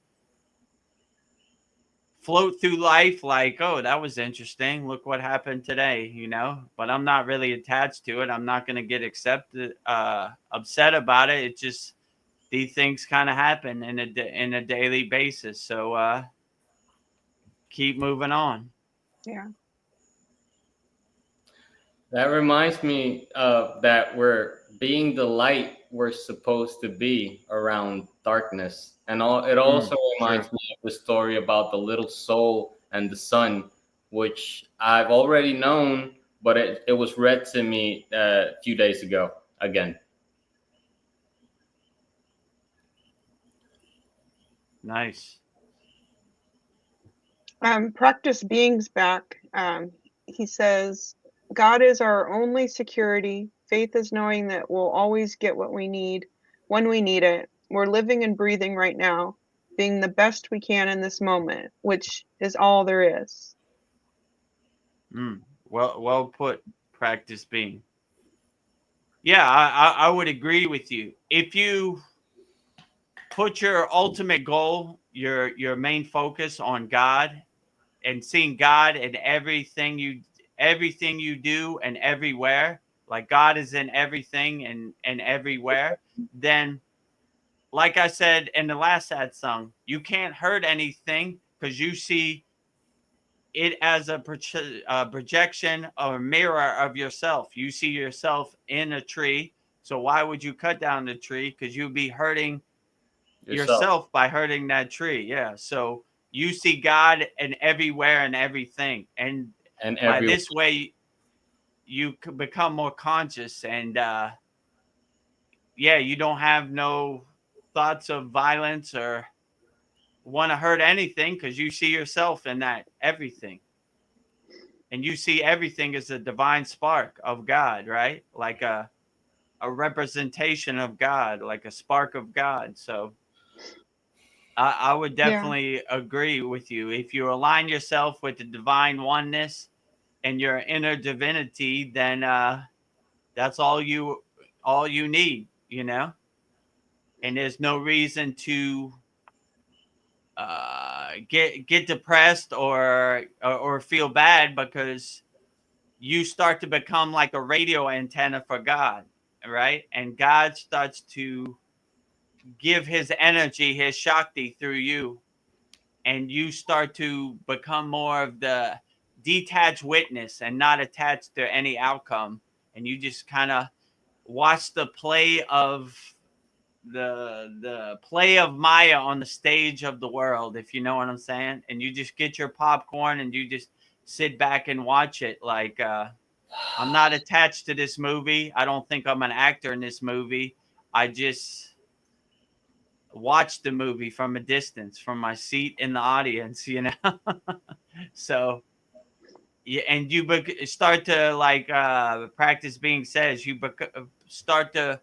float through life like, oh, that was interesting. Look what happened today, but I'm not really attached to it. I'm not going to get upset about it. It just, these things kind of happen in a daily basis. So keep moving on. Yeah. That reminds me of that we're being the light we're supposed to be around darkness. And it also reminds Sure. me of the story about the little soul and the sun, which I've already known, but it was read to me a few days ago again. Nice. Practice Being's back. He says, God is our only security. Faith is knowing that we'll always get what we need when we need it. We're living and breathing right now, being the best we can in this moment, which is all there is. Well put, Practice Being. Yeah, I would agree with you. If you put your ultimate goal, your main focus on God, and seeing God in everything you do and everywhere, like God is in everything and everywhere, then, like I said in the last Satsang, you can't hurt anything because you see it as a projection or a mirror of yourself. You see yourself in a tree. So why would you cut down the tree? Because you'd be hurting yourself by hurting that tree. Yeah. So you see God in everywhere and everything. And by this way, you could become more conscious. And you don't have no thoughts of violence or want to hurt anything because you see yourself in that everything. And you see everything as a divine spark of God, right? Like a representation of God, like a spark of God. So I would definitely agree with you. If you align yourself with the divine oneness and your inner divinity, then that's all you need, And there's no reason to get depressed or feel bad, because you start to become like a radio antenna for God, right? And God starts to give his energy, his Shakti through you. And you start to become more of the detached witness and not attached to any outcome. And you just kind of watch the play of the play of Maya on the stage of the world, if you know what I'm saying. And you just get your popcorn and you just sit back and watch it. Like, I'm not attached to this movie. I don't think I'm an actor in this movie. I just watch the movie from a distance, from my seat in the audience, So, yeah, and you start to, like Practice Being says, you start to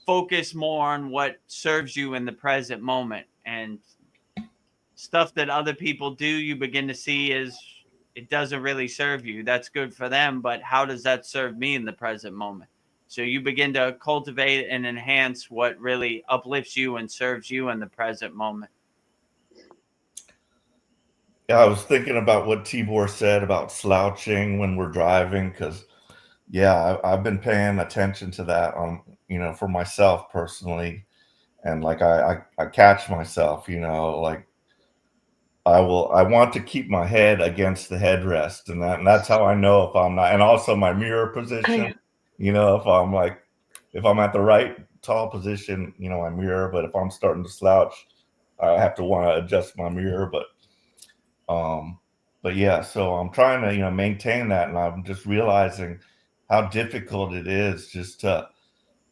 focus more on what serves you in the present moment, and stuff that other people do, you begin to see is it doesn't really serve you. That's good for them, but how does that serve me in the present moment? So you begin to cultivate and enhance what really uplifts you and serves you in the present moment. Yeah, I was thinking about what Tibor said about slouching when we're driving, because I've been paying attention to that for myself personally. And like I catch myself, like I want to keep my head against the headrest, and that's how I know if I'm not. And also my mirror position, if I'm at the right tall position, my mirror. But if I'm starting to slouch, I have to want to adjust my mirror. But yeah, so I'm trying to maintain that, and I'm just realizing how difficult it is just to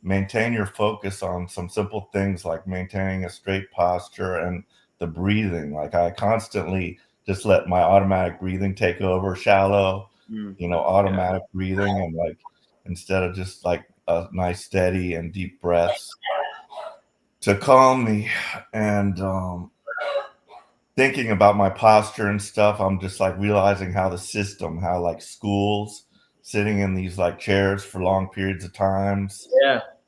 maintain your focus on some simple things like maintaining a straight posture and the breathing. Like I constantly just let my automatic breathing take over, shallow, automatic breathing, and like instead of just like a nice steady and deep breaths to calm me. And thinking about my posture and stuff, I'm just like realizing how like schools sitting in these like chairs for long periods of times.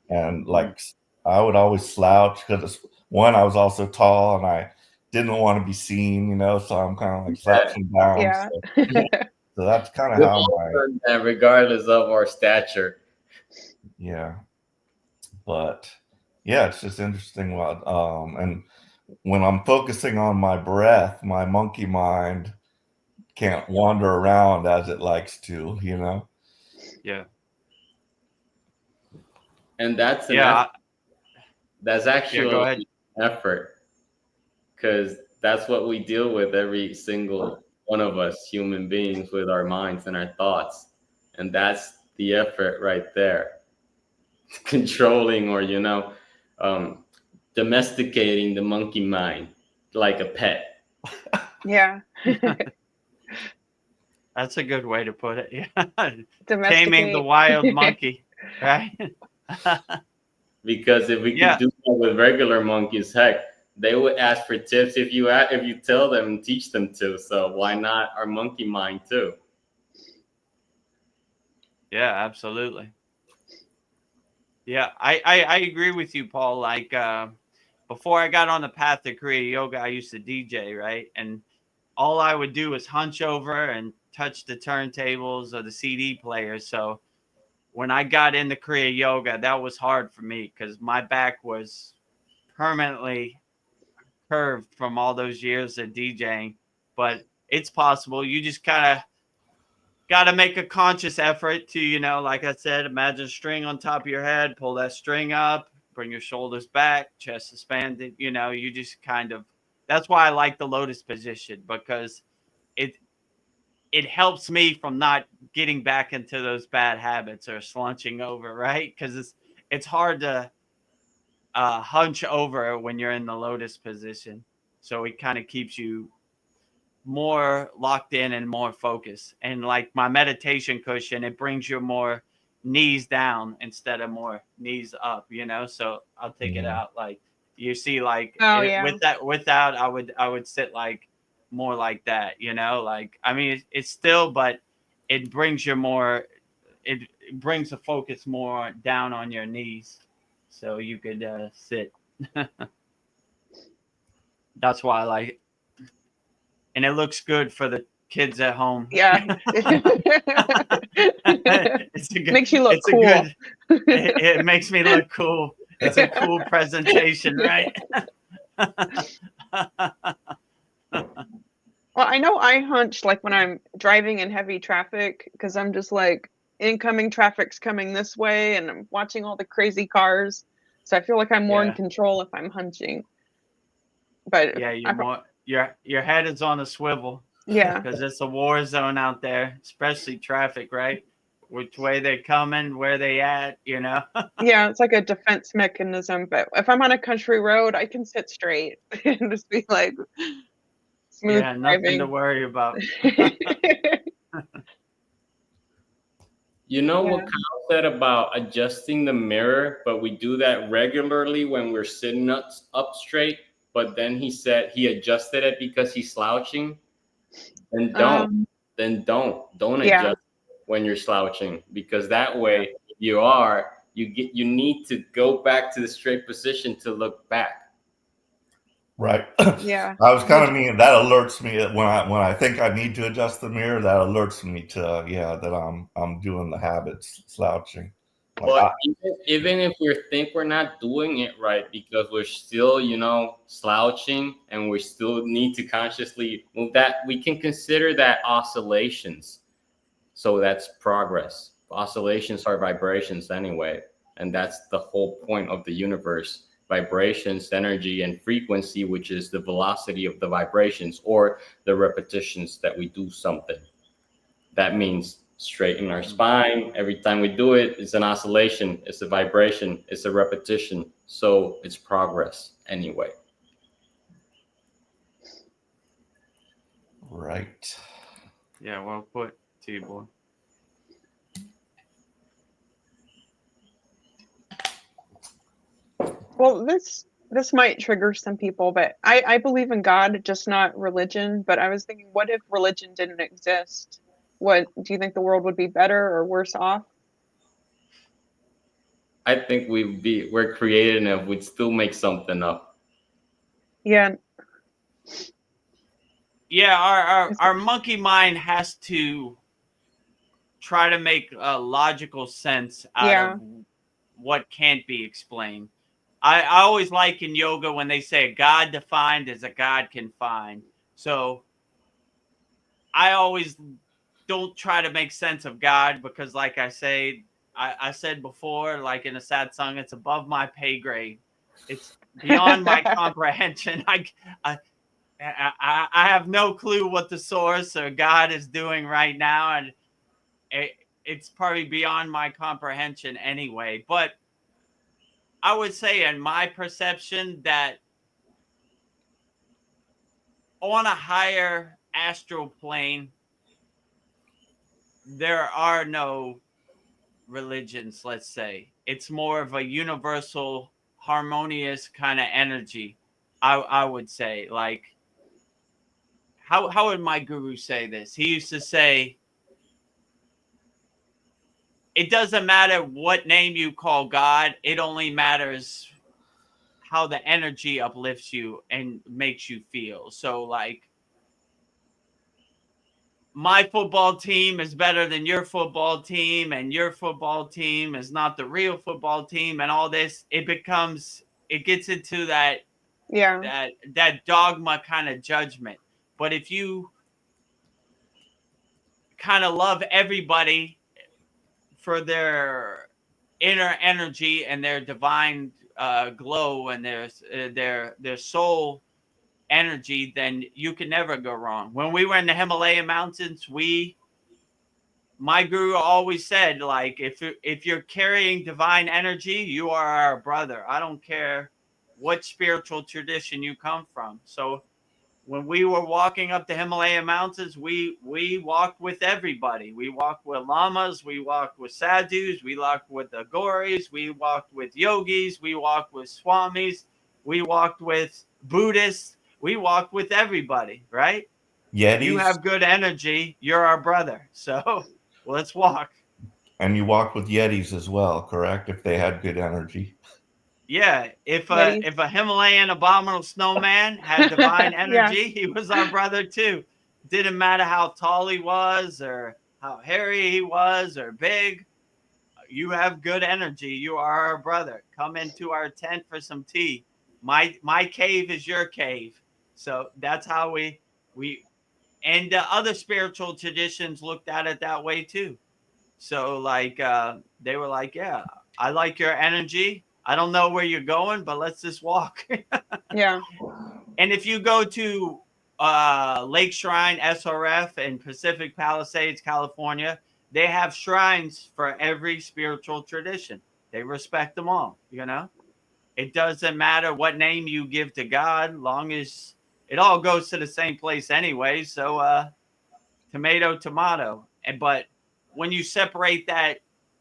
And like I would always slouch because one, I was also tall, and didn't want to be seen, you know, so I'm kind of like slouching down. Yeah. So that's kind of We've how all my, learned that regardless of our stature. yeah. But yeah, it's just interesting what and when I'm focusing on my breath, my monkey mind can't wander around as it likes to, you know. Yeah. And that's an Yeah. effort. That's Yeah. actually Go ahead. effort, because that's what we deal with, every single one of us human beings, with our minds and our thoughts. And that's the effort right there. Controlling, or domesticating the monkey mind like a pet. Yeah. That's a good way to put it. Yeah. Taming the Domesticate. wild monkey, right? Because if we Yeah. could do that with regular monkeys, heck, they would ask for tips if you tell them and teach them to. So why not our monkey mind too? Yeah, absolutely. Yeah, I agree with you, Paul. Like before I got on the path to Kriya yoga, I used to DJ, right? And all I would do was hunch over and touch the turntables or the CD players. So when I got into Kriya yoga, that was hard for me because my back was permanently curved from all those years of DJing. But it's possible. You just kind of got to make a conscious effort to, like I said, imagine a string on top of your head, pull that string up, bring your shoulders back, chest expanded. You just kind of, that's why I like the lotus position, because it it helps me from not getting back into those bad habits or slunching over, right? Because it's hard to hunch over when you're in the lotus position. So it kind of keeps you more locked in and more focused. And like my meditation cushion, it brings your more knees down instead of more knees up, So I'll take it out. Like you see, like Oh yeah. without I would sit like more like that, Like I mean it's still, but it brings your more it brings the focus more down on your knees, so you could sit. That's why I like it. And it looks good for the kids at home. Yeah. It's a good, Makes you look it's cool. a good, it makes me look cool. It's a cool presentation, right? Well, I know I hunch like when I'm driving in heavy traffic because I'm just like incoming traffic's coming this way and I'm watching all the crazy cars. So I feel like I'm more in Yeah. control if I'm hunching. But Yeah, your head is on a swivel yeah. because it's a war zone out there, especially traffic, right? Which way they're coming, where they at, Yeah, it's like a defense mechanism. But if I'm on a country road, I can sit straight and just be like smooth Yeah, nothing to driving. worry about. You know what Yeah. Kyle said about adjusting the mirror, but we do that regularly when we're sitting up straight. But then he said he adjusted it because he's slouching. Then don't Yeah. adjust when you're slouching, because that way you need to go back to the straight position to look back. Right. Yeah. I was kind of mean that alerts me when I think I need to adjust the mirror. That alerts me to that I'm doing the habits slouching. Like, But even if we think we're not doing it right because we're still, slouching, and we still need to consciously move that, we can consider that oscillations. So that's progress. Oscillations are vibrations anyway. And that's the whole point of the universe. Vibrations, energy, and frequency, which is the velocity of the vibrations or the repetitions that we do something. That means straighten our spine. Every time we do it, it's an oscillation, it's a vibration, it's a repetition. So it's progress anyway. right. Yeah, well put, T-boy. Well, this might trigger some people, but I believe in God, just not religion. But I was thinking, what if religion didn't exist? What do you think the world would be better or worse off? I think we're creative enough, we'd still make something up. Yeah. Yeah, our monkey mind has to try to make a logical sense out Yeah. of what can't be explained. I always like in yoga when they say God defined as a God can find. So I always don't try to make sense of God because, like I said before, like in a satsang, it's above my pay grade. It's beyond my comprehension. I, I have no clue what the source or God is doing right now, and it's probably beyond my comprehension anyway. But I would say, in my perception, that on a higher astral plane, there are no religions, let's say. It's more of a universal, harmonious kind of energy. I would say, like, how would my guru say this? He used to say, it doesn't matter what name you call God, it only matters how the energy uplifts you and makes you feel. So, like, my football team is better than your football team, and your football team is not the real football team, and all this, it gets into that Yeah. dogma kind of judgment. But if you kind of love everybody for their inner energy and their divine glow and their soul energy, then you can never go wrong. When we were in the Himalayan mountains, my guru always said, like, if you're carrying divine energy, you are our brother. I don't care what spiritual tradition you come from. So when we were walking up the Himalayan mountains, we walked with everybody. We walked with lamas, we walked with sadhus, we walked with the gauris, we walked with yogis, we walked with swamis, we walked with Buddhists, we walked with everybody, right? You Yetis, have good energy, you're our brother. So let's walk. and you walked with Yetis as well, correct? If they had good energy. Yeah, Yetis. if a Himalayan abominable snowman had divine Yeah. energy, he was our brother too. Didn't matter how tall he was or how hairy he was or big. You have good energy. You are our brother. Come into our tent for some tea. My cave is your cave. So that's how we and other spiritual traditions looked at it that way too. So, like, they were like, yeah, I like your energy. I don't know where you're going, but let's just walk. Yeah. And if you go to Lake Shrine SRF in Pacific Palisades, California, they have shrines for every spiritual tradition. They respect them all, you know? It doesn't matter what name you give to God, long as it all goes to the same place anyway. So, tomato, tomato. But when you separate that,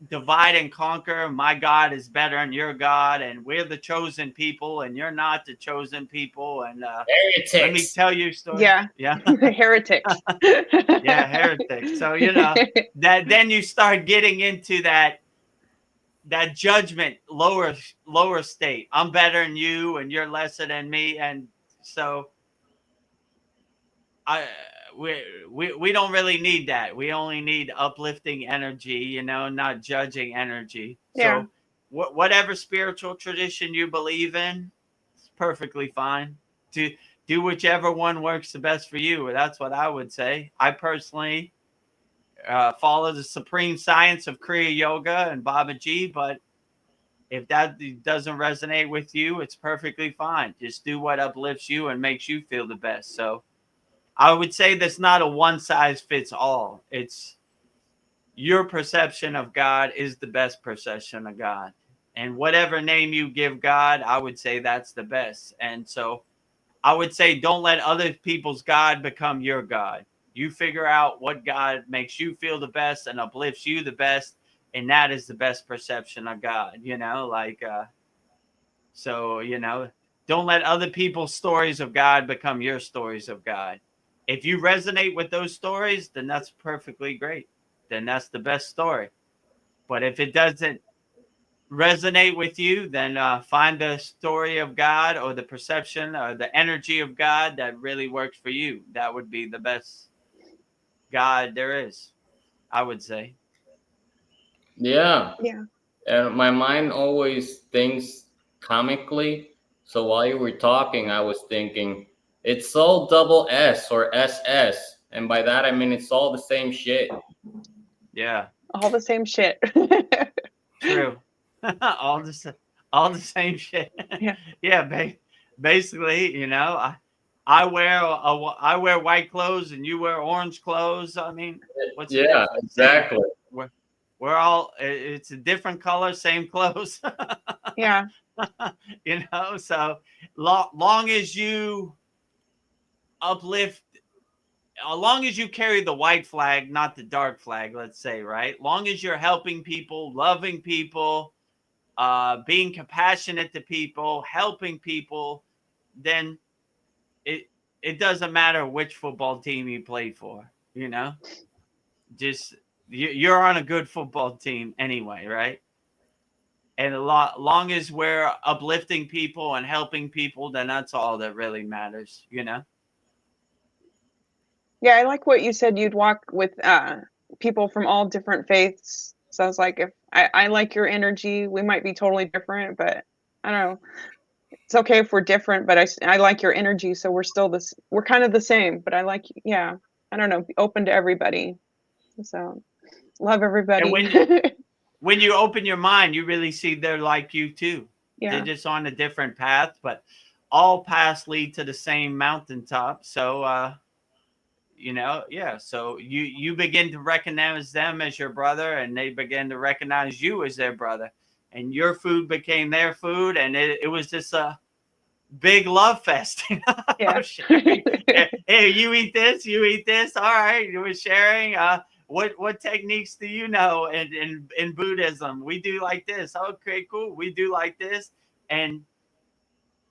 divide and conquer, my God is better than your God, and we're the chosen people, and you're not the chosen people. And let me Heretics. tell you a story. Yeah. Yeah. Heretics. Yeah, heretics. So, that then you start getting into that judgment, lower state. I'm better than you, and you're lesser than me. And so I we don't really need that. We only need uplifting energy, not judging energy. Yeah. So whatever spiritual tradition you believe in, it's perfectly fine. To do whichever one works the best for you. That's what I would say. I personally follow the supreme science of Kriya yoga and Babaji, but if that doesn't resonate with you, it's perfectly fine. Just do what uplifts you and makes you feel the best. So I would say that's not a one size fits all. It's your perception of God is the best perception of God. And whatever name you give God, I would say that's the best. And so I would say don't let other people's God become your God. You figure out what God makes you feel the best and uplifts you the best. And that is the best perception of God, so, don't let other people's stories of God become your stories of God. If you resonate with those stories, then that's perfectly great. Then that's the best story. But if it doesn't, resonate with you, then find the story of God or the perception or the energy of God that really works for you. That would be the best God there is, I would say. Yeah. Yeah. And my mind always thinks comically. So while you were talking, I was thinking it's all double S or SS. And by that, I mean it's all the same shit. Yeah, All the same shit. true. all the sa- all the same shit. Yeah. Yeah, basically, I wear white clothes and you wear orange clothes. I mean, what's the Yeah, difference? exactly. We're all it's a different color, same clothes. Yeah. So long as you uplift, as long as you carry the white flag, not the dark flag, let's say, right? Long as you're helping people, loving people, being compassionate to people, helping people, then it it doesn't matter which football team you play for, just you're on a good football team anyway, right? And long as we're uplifting people and helping people, then that's all that really matters. Yeah, I like what you said. You'd walk with people from all different faiths. So I was like, if I like your energy, we might be totally different, but I don't know. It's okay if we're different, but I like your energy, so we're still this. We're kind of the same, but I like, yeah. I don't know, be open to everybody. So love And everybody. when you open your mind, you really see they're like you too. They're Yeah, just on a different path, but all paths lead to the same mountaintop. So yeah, so you begin to recognize them as your brother, and they begin to recognize you as their brother, and your food became their food, and it was just a big love fest. yeah. Sharing. Hey, you eat this, you eat this, all right, you were sharing. What techniques do you know in Buddhism? We do like this. Okay, cool, we do like this. And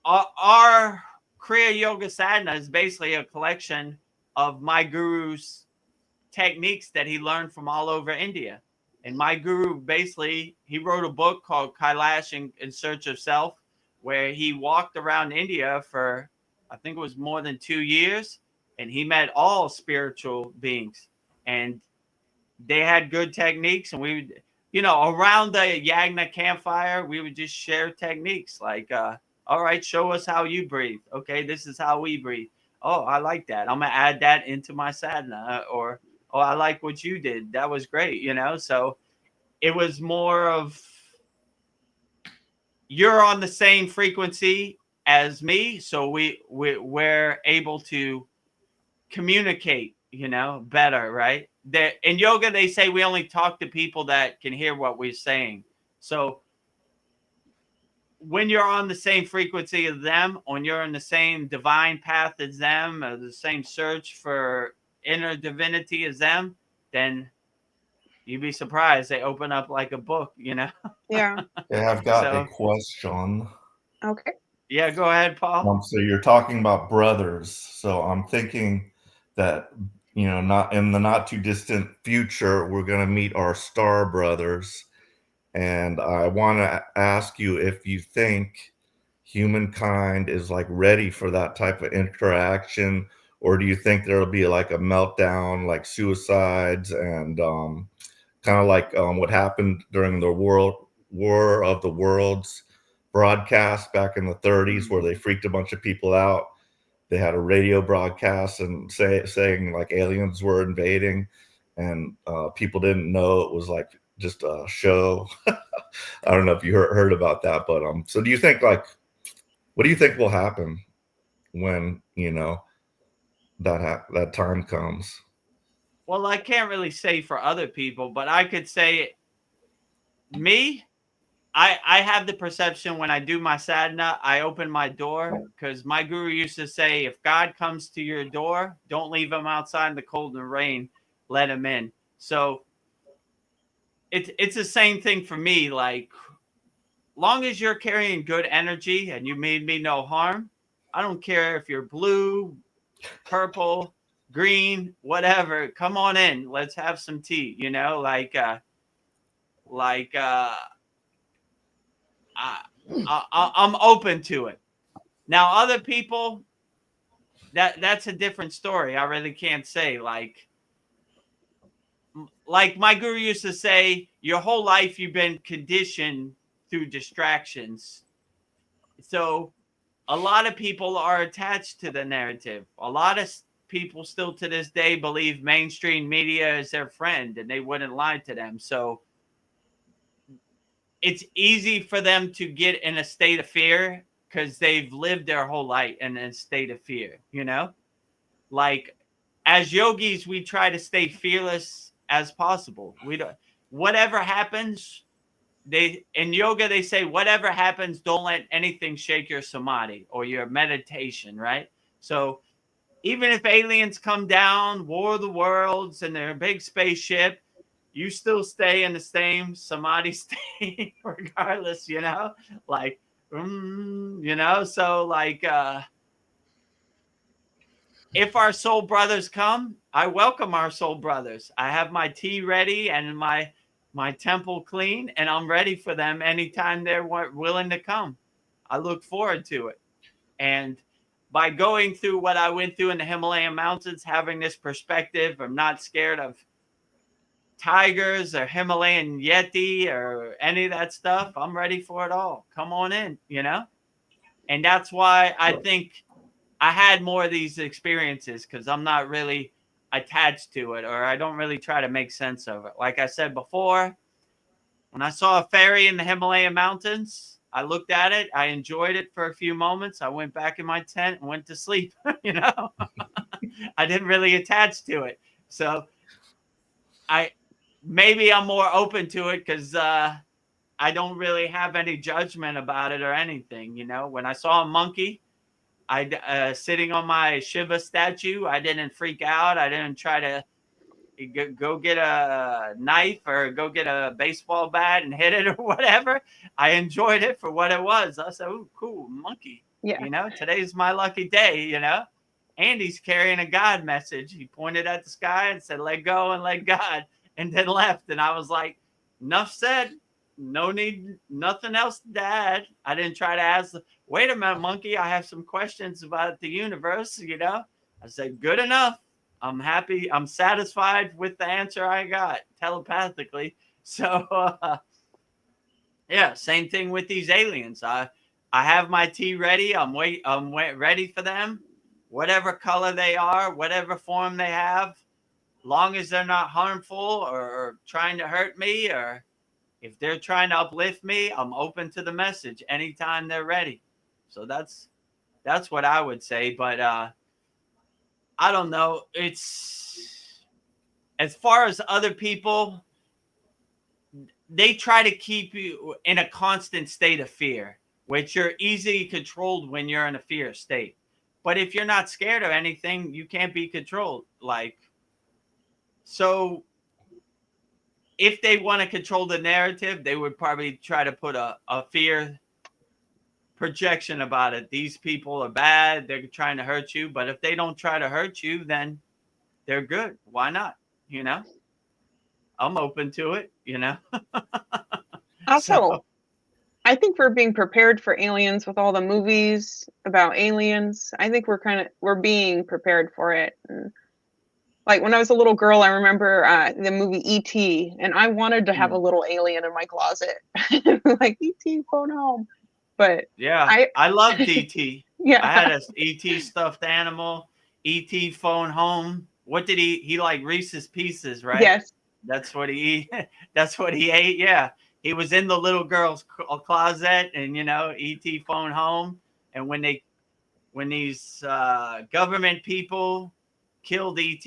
our Kriya Yoga Sadhana is basically a collection of my guru's techniques that he learned from all over India. And my guru basically, he wrote a book called Kailash in Search of Self, where he walked around India for, I think it was more than 2 years, and he met all spiritual beings. And they had good techniques, and we would, around the Yagna campfire, we would just share techniques like, all right, show us how you breathe. Okay, this is how we breathe. Oh, I like that. I'm gonna add that into my sadhana. Or, oh, I like what you did. That was great. So it was more of, you're on the same frequency as me, so we're able to communicate, better, right? That in yoga they say we only talk to people that can hear what we're saying. So when you're on the same frequency as them, when you're in the same divine path as them, or the same search for inner divinity as them, then you'd be surprised they open up like a book. Yeah. Yeah, I've got a So question. Okay. yeah, go ahead, Paul. So you're talking about brothers. So I'm thinking that, not in the not too distant future, we're going to meet our star brothers. And I want to ask you if you think humankind is like ready for that type of interaction, or do you think there'll be like a meltdown, like suicides and kind of like what happened during the War of the Worlds broadcast back in the 30s, where they freaked a bunch of people out. They had a radio broadcast and saying like aliens were invading, and people didn't know it was like just a show. I don't know if you heard about that, but so do you think what do you think will happen when that time comes? Well, I can't really say for other people, but I could say me. I have the perception when I do my sadhana, I open my door, because my guru used to say, if God comes to your door, don't leave him outside in the cold and rain, let him in. So it's the same thing for me. Like, long as you're carrying good energy and you made me no harm, I don't care if you're blue, purple, green, whatever. Come on in. Let's have some tea. Like I'm open to it. Now, other people, that's a different story. I really can't say. Like my guru used to say, your whole life you've been conditioned through distractions. So a lot of people are attached to the narrative. A lot of people still to this day believe mainstream media is their friend and they wouldn't lie to them. So it's easy for them to get in a state of fear because they've lived their whole life in a state of fear, you know? Like as yogis, we try to stay fearless as possible. We don't, whatever happens, in yoga they say whatever happens, don't let anything shake your samadhi or your meditation, right? So even if aliens come down, war of the worlds, and they're a big spaceship, you still stay in the same samadhi state regardless, you know? Like, you know, so like if our soul brothers come, I welcome our soul brothers. I have my tea ready and my temple clean, and I'm ready for them anytime they're willing to come. I look forward to it. And by going through what I went through in the Himalayan mountains, having this perspective, I'm not scared of tigers or Himalayan Yeti or any of that stuff. I'm ready for it all. Come on in, you know? And that's why I think I had more of these experiences, because I'm not really attached to it, or I don't really try to make sense of it. Like I said before, when I saw a fairy in the Himalayan mountains, I looked at it. I enjoyed it for a few moments. I went back in my tent and went to sleep, you know? I didn't really attach to it. So maybe I'm more open to it because I don't really have any judgment about it or anything, you know? When I saw a monkey, sitting on my Shiva statue, I didn't freak out. I didn't try to go get a knife or go get a baseball bat and hit it or whatever. I enjoyed it for what it was. I said, "Ooh, cool, monkey." Yeah. You know, today's my lucky day, you know? And he's carrying a God message. He pointed at the sky and said, "Let go and let God," and then left. And I was like, enough said. No need, nothing else to add. I didn't try to ask, wait a minute, monkey, I have some questions about the universe, you know? I said, good enough. I'm happy. I'm satisfied with the answer I got telepathically. So, yeah, same thing with these aliens. I have my tea ready. I'm ready for them. Whatever color they are, whatever form they have, long as they're not harmful or trying to hurt me, or if they're trying to uplift me, I'm open to the message anytime they're ready. So that's what I would say. But I don't know. It's, as far as other people, they try to keep you in a constant state of fear, which you're easily controlled when you're in a fear state. But if you're not scared of anything, you can't be controlled. Like, so if they want to control the narrative, they would probably try to put a fear projection about it. These people are bad. They're trying to hurt you. But if they don't try to hurt you, then they're good. Why not? You know, I'm open to it, you know? Also, So, I think we're being prepared for aliens with all the movies about aliens. I think we're being prepared for it. And like when I was a little girl, I remember the movie E.T. and I wanted to have a little alien in my closet, like E.T. phone home. But yeah, I loved E.T. yeah, I had a E.T. stuffed animal, E.T. phone home. What did he like Reese's Pieces, right? yes, That's what he that's what he ate. Yeah. He was in the little girl's closet, and you know, ET phone home. And when these government people killed ET,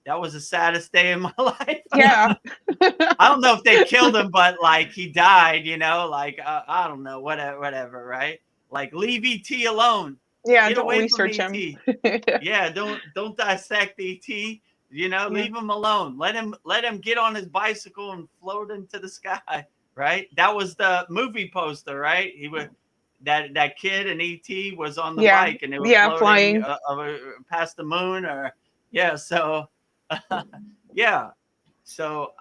that was the saddest day in my life. yeah, I don't know if they killed him, but like he died, you know, like I don't know, whatever, right? Like leave ET alone. yeah. Get Don't away from research him. ET. Yeah, don't dissect ET. You know, Yeah. leave him alone. Let him get on his bicycle and float into the sky. Right? That was the movie poster, right? He was that kid and ET was on the Yeah, bike and they were yeah, floating flying. past the moon, or yeah. So yeah. So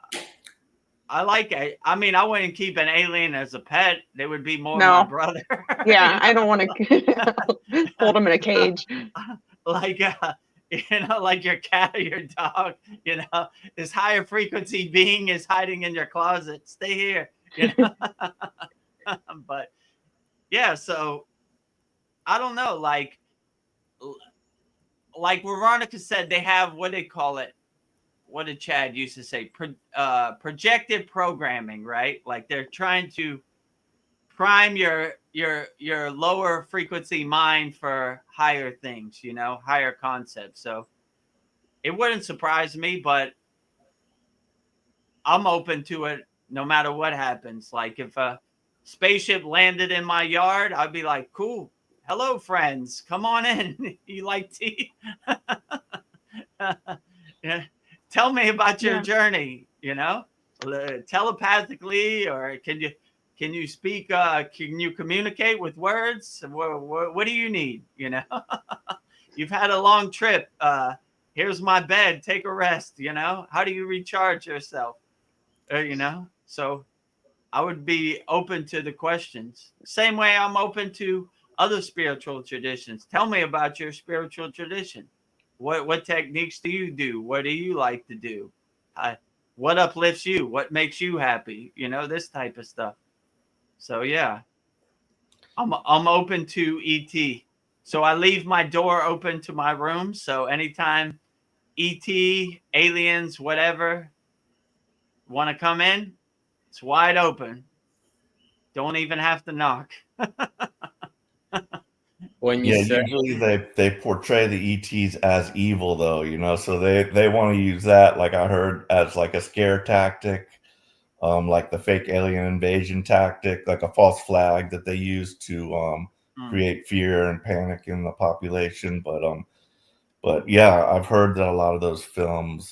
I like it. I mean, I wouldn't keep an alien as a pet. They would be more No. my brother. Yeah, I don't want to hold them in a cage. Like like your cat or your dog, this higher frequency being is hiding in your closet. Stay here, But yeah, so I don't know, like Veronica said, they have, what they call it. What did Chad used to say? Projected programming, right? Like they're trying to prime your lower frequency mind for higher things, higher concepts. So it wouldn't surprise me, but I'm open to it no matter what happens. Like if a spaceship landed in my yard, I'd be like, cool. Hello, friends. Come on in. You like tea? Yeah. Tell me about your journey, telepathically, or can you speak? Can you communicate with words? What do you need? You've had a long trip. Here's my bed. Take a rest. How do you recharge yourself? So I would be open to the questions. Same way I'm open to other spiritual traditions. Tell me about your spiritual tradition. What techniques do you do? What do you like to do? What uplifts you? What makes you happy? This type of stuff. So yeah, I'm open to ET. So I leave my door open to my room. So anytime ET, aliens, whatever, want to come in, it's wide open. Don't even have to knock. When you said usually they portray the ETs as evil, though, so they want to use that, like I heard, as like a scare tactic, like the fake alien invasion tactic, like a false flag that they use to create fear and panic in the population. But yeah, I've heard that a lot of those films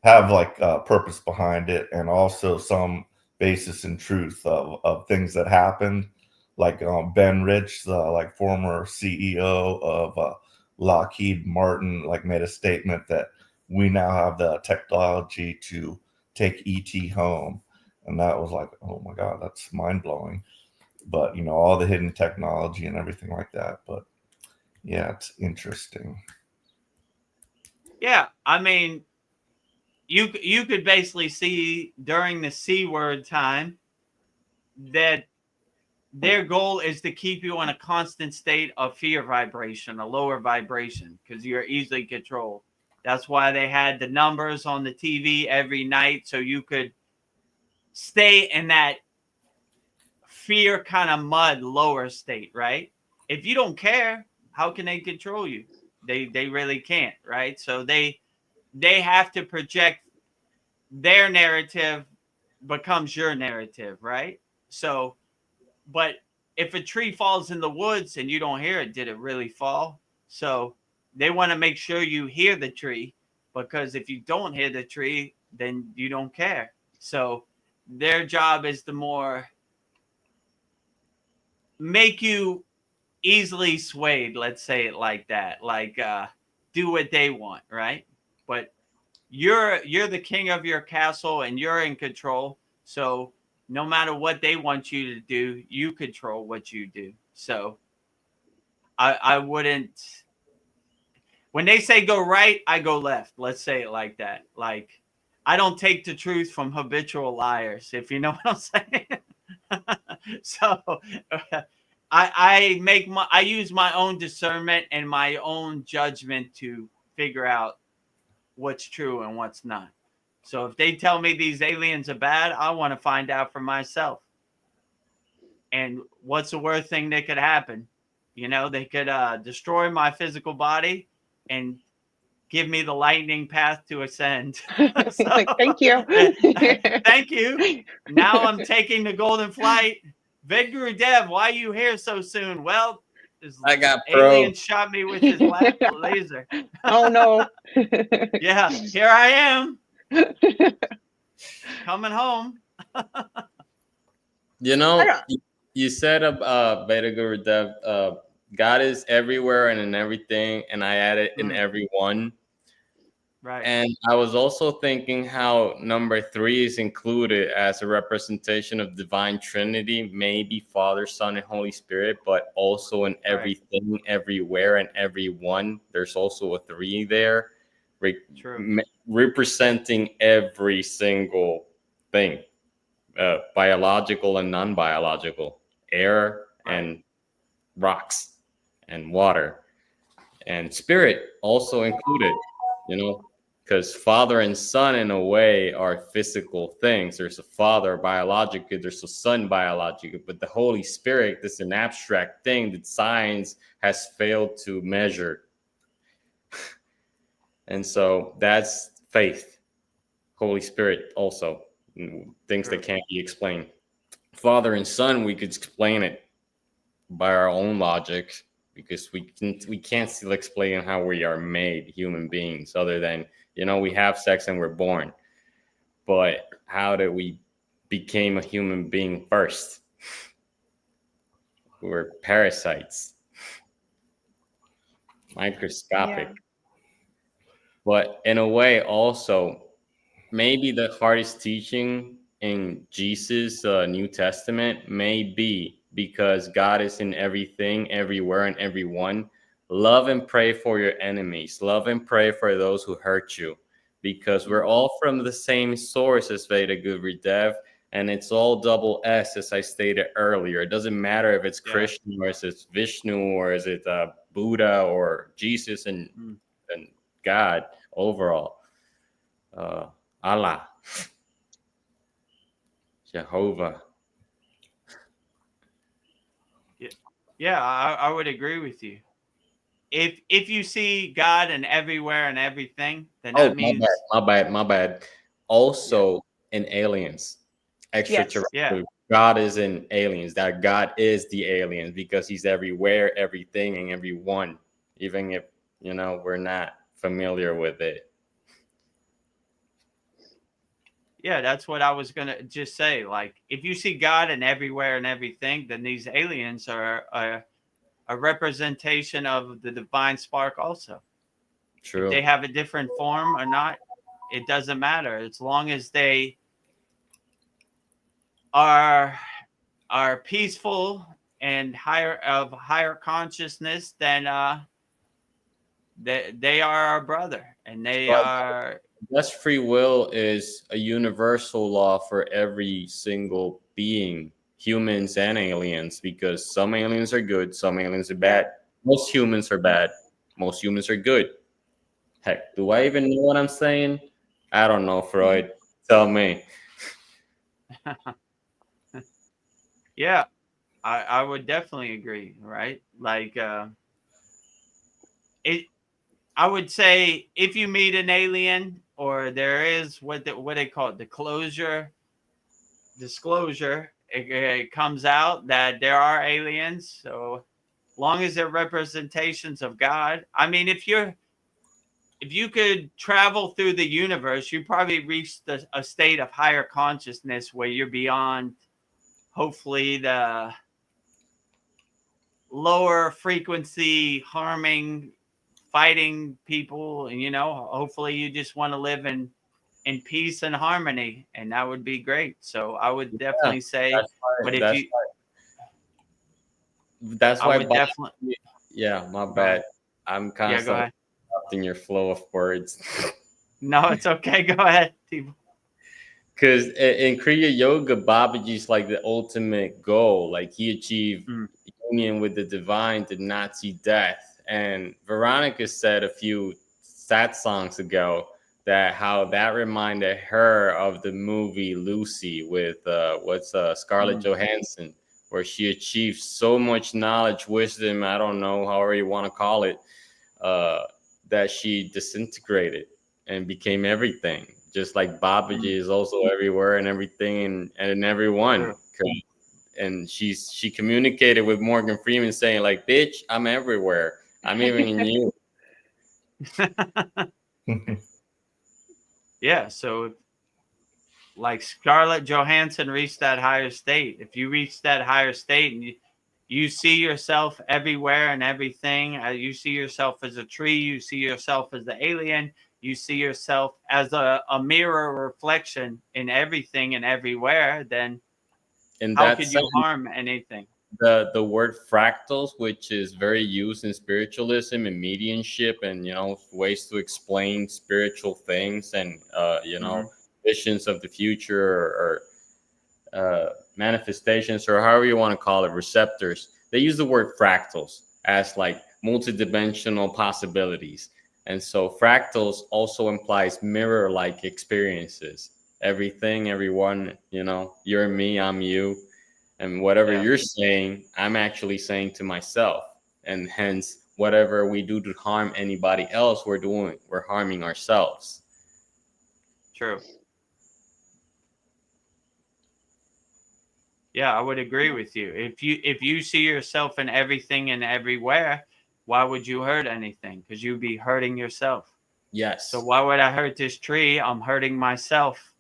have like purpose behind it, and also some basis in truth of things that happened. Like Ben Rich, the like former CEO of Lockheed Martin, like made a statement that we now have the technology to take ET home, and that was like, oh my God, that's mind blowing. But all the hidden technology and everything like that. But yeah, it's interesting. Yeah, I mean, you could basically see during the C word time that their goal is to keep you in a constant state of fear vibration, a lower vibration, because you're easily controlled. That's why they had the numbers on the TV every night, so you could stay in that fear kind of mud lower state, right? If you don't care, how can they control you? They really can't, right? So they have to project their narrative becomes your narrative, right? So, but if a tree falls in the woods and you don't hear it, did it really fall? So they want to make sure you hear the tree, because if you don't hear the tree, then you don't care. So their job is to more make you easily swayed, let's say it like that, like do what they want, right? But you're the king of your castle and you're in control. So no matter what they want you to do, you control what you do. So I wouldn't, when they say go right, I go left. Let's say it like that. Like I don't take the truth from habitual liars, if you know what I'm saying. So I use my own discernment and my own judgment to figure out what's true and what's not. So if they tell me these aliens are bad, I want to find out for myself. And what's the worst thing that could happen? They could destroy my physical body and give me the lightning path to ascend. So, like, thank you. Thank you. Now I'm taking the golden flight. Vedagurudev, why are you here so soon? Well, this I got alien probed. shot me with his laser. Oh no. Yeah, here I am. Coming home. You said Vedagurudev, God is everywhere and in everything, and I added in everyone. Right. And I was also thinking how number 3 is included as a representation of divine Trinity, maybe Father, Son, and Holy Spirit, but also in everything, everywhere, and everyone. There's also a 3 there, True. representing every single thing, biological and non-biological, air and rocks and water and spirit also included, because father and son in a way are physical things. There's a father biologically, there's a son biologically, but the Holy Spirit is an abstract thing that science has failed to measure. And so that's faith. Holy Spirit also, things that can't be explained. Father and son, we could explain it by our own logic, because we can't still explain how we are made human beings, other than we have sex and we're born. But how did we became a human being first? We were parasites, microscopic. Yeah. But in a way, also, maybe the hardest teaching in Jesus' New Testament may be, because God is in everything, everywhere, and everyone. Love and pray for your enemies. Love and pray for those who hurt you, because we're all from the same source as Vedagurudev, and it's all double S, as I stated earlier. It doesn't matter if it's Krishna or is it Vishnu or is it Buddha or Jesus and God overall. Allah, Jehovah. Yeah, I would agree with you. If you see God and everywhere and everything, then that means my bad. Also in aliens, extraterrestrial. Yeah. God is in aliens. That God is the aliens, because he's everywhere, everything, and everyone, even if we're not familiar with it. Yeah, that's what I was gonna just say. Like, if you see God and everywhere and everything, then these aliens are a representation of the divine spark also. True. If they have a different form or not, it doesn't matter. As long as they are peaceful and higher consciousness, then they are our brother, and they are. Yes, free will is a universal law for every single being, humans and aliens, because some aliens are good, some aliens are bad. Most humans are bad, most humans are good. Heck, do I even know what I'm saying? I don't know, Freud. Tell me. Yeah, I would definitely agree, right? Like, I would say, if you meet an alien, or there is what they call it, disclosure, it comes out that there are aliens. So long as they're representations of God. I mean, if you could travel through the universe, you probably reach a state of higher consciousness where you're beyond, hopefully, the lower frequency harming, fighting people, and hopefully you just want to live in peace and harmony, and that would be great. So I would definitely say, but if you that's I why would definitely. Yeah, my bad. I'm Yeah, go constantly ahead. interrupting your flow of words. No, it's okay. Go ahead, Timo. Because in Kriya Yoga, Babaji's like the ultimate goal. Like, he achieved union with the divine, did not see death. And Veronica said a few Satsangs ago that how that reminded her of the movie Lucy with Scarlett Johansson, where she achieved so much knowledge, wisdom, I don't know, however you want to call it, that she disintegrated and became everything. Just like Babaji is also everywhere and everything and everyone. And she communicated with Morgan Freeman saying, like, bitch, I'm everywhere. I'm even in you. Yeah, so like Scarlett Johansson reached that higher state. If you reach that higher state and you see yourself everywhere and everything, you see yourself as a tree, you see yourself as the alien, you see yourself as a mirror reflection in everything and everywhere, then In how that could sense, you harm anything? the word fractals, which is very used in spiritualism and mediumship, and ways to explain spiritual things, and visions of the future, or manifestations, or however you want to call it, receptors. They use the word fractals as like multidimensional possibilities. And so fractals also implies mirror-like experiences. Everything, everyone, you're me, I'm you. And whatever Yeah. you're saying, I'm actually saying to myself. And hence, whatever we do to harm anybody else, we're harming ourselves. True. Yeah, I would agree with you. If you see yourself in everything and everywhere, why would you hurt anything? Because you'd be hurting yourself. Yes. So why would I hurt this tree? I'm hurting myself.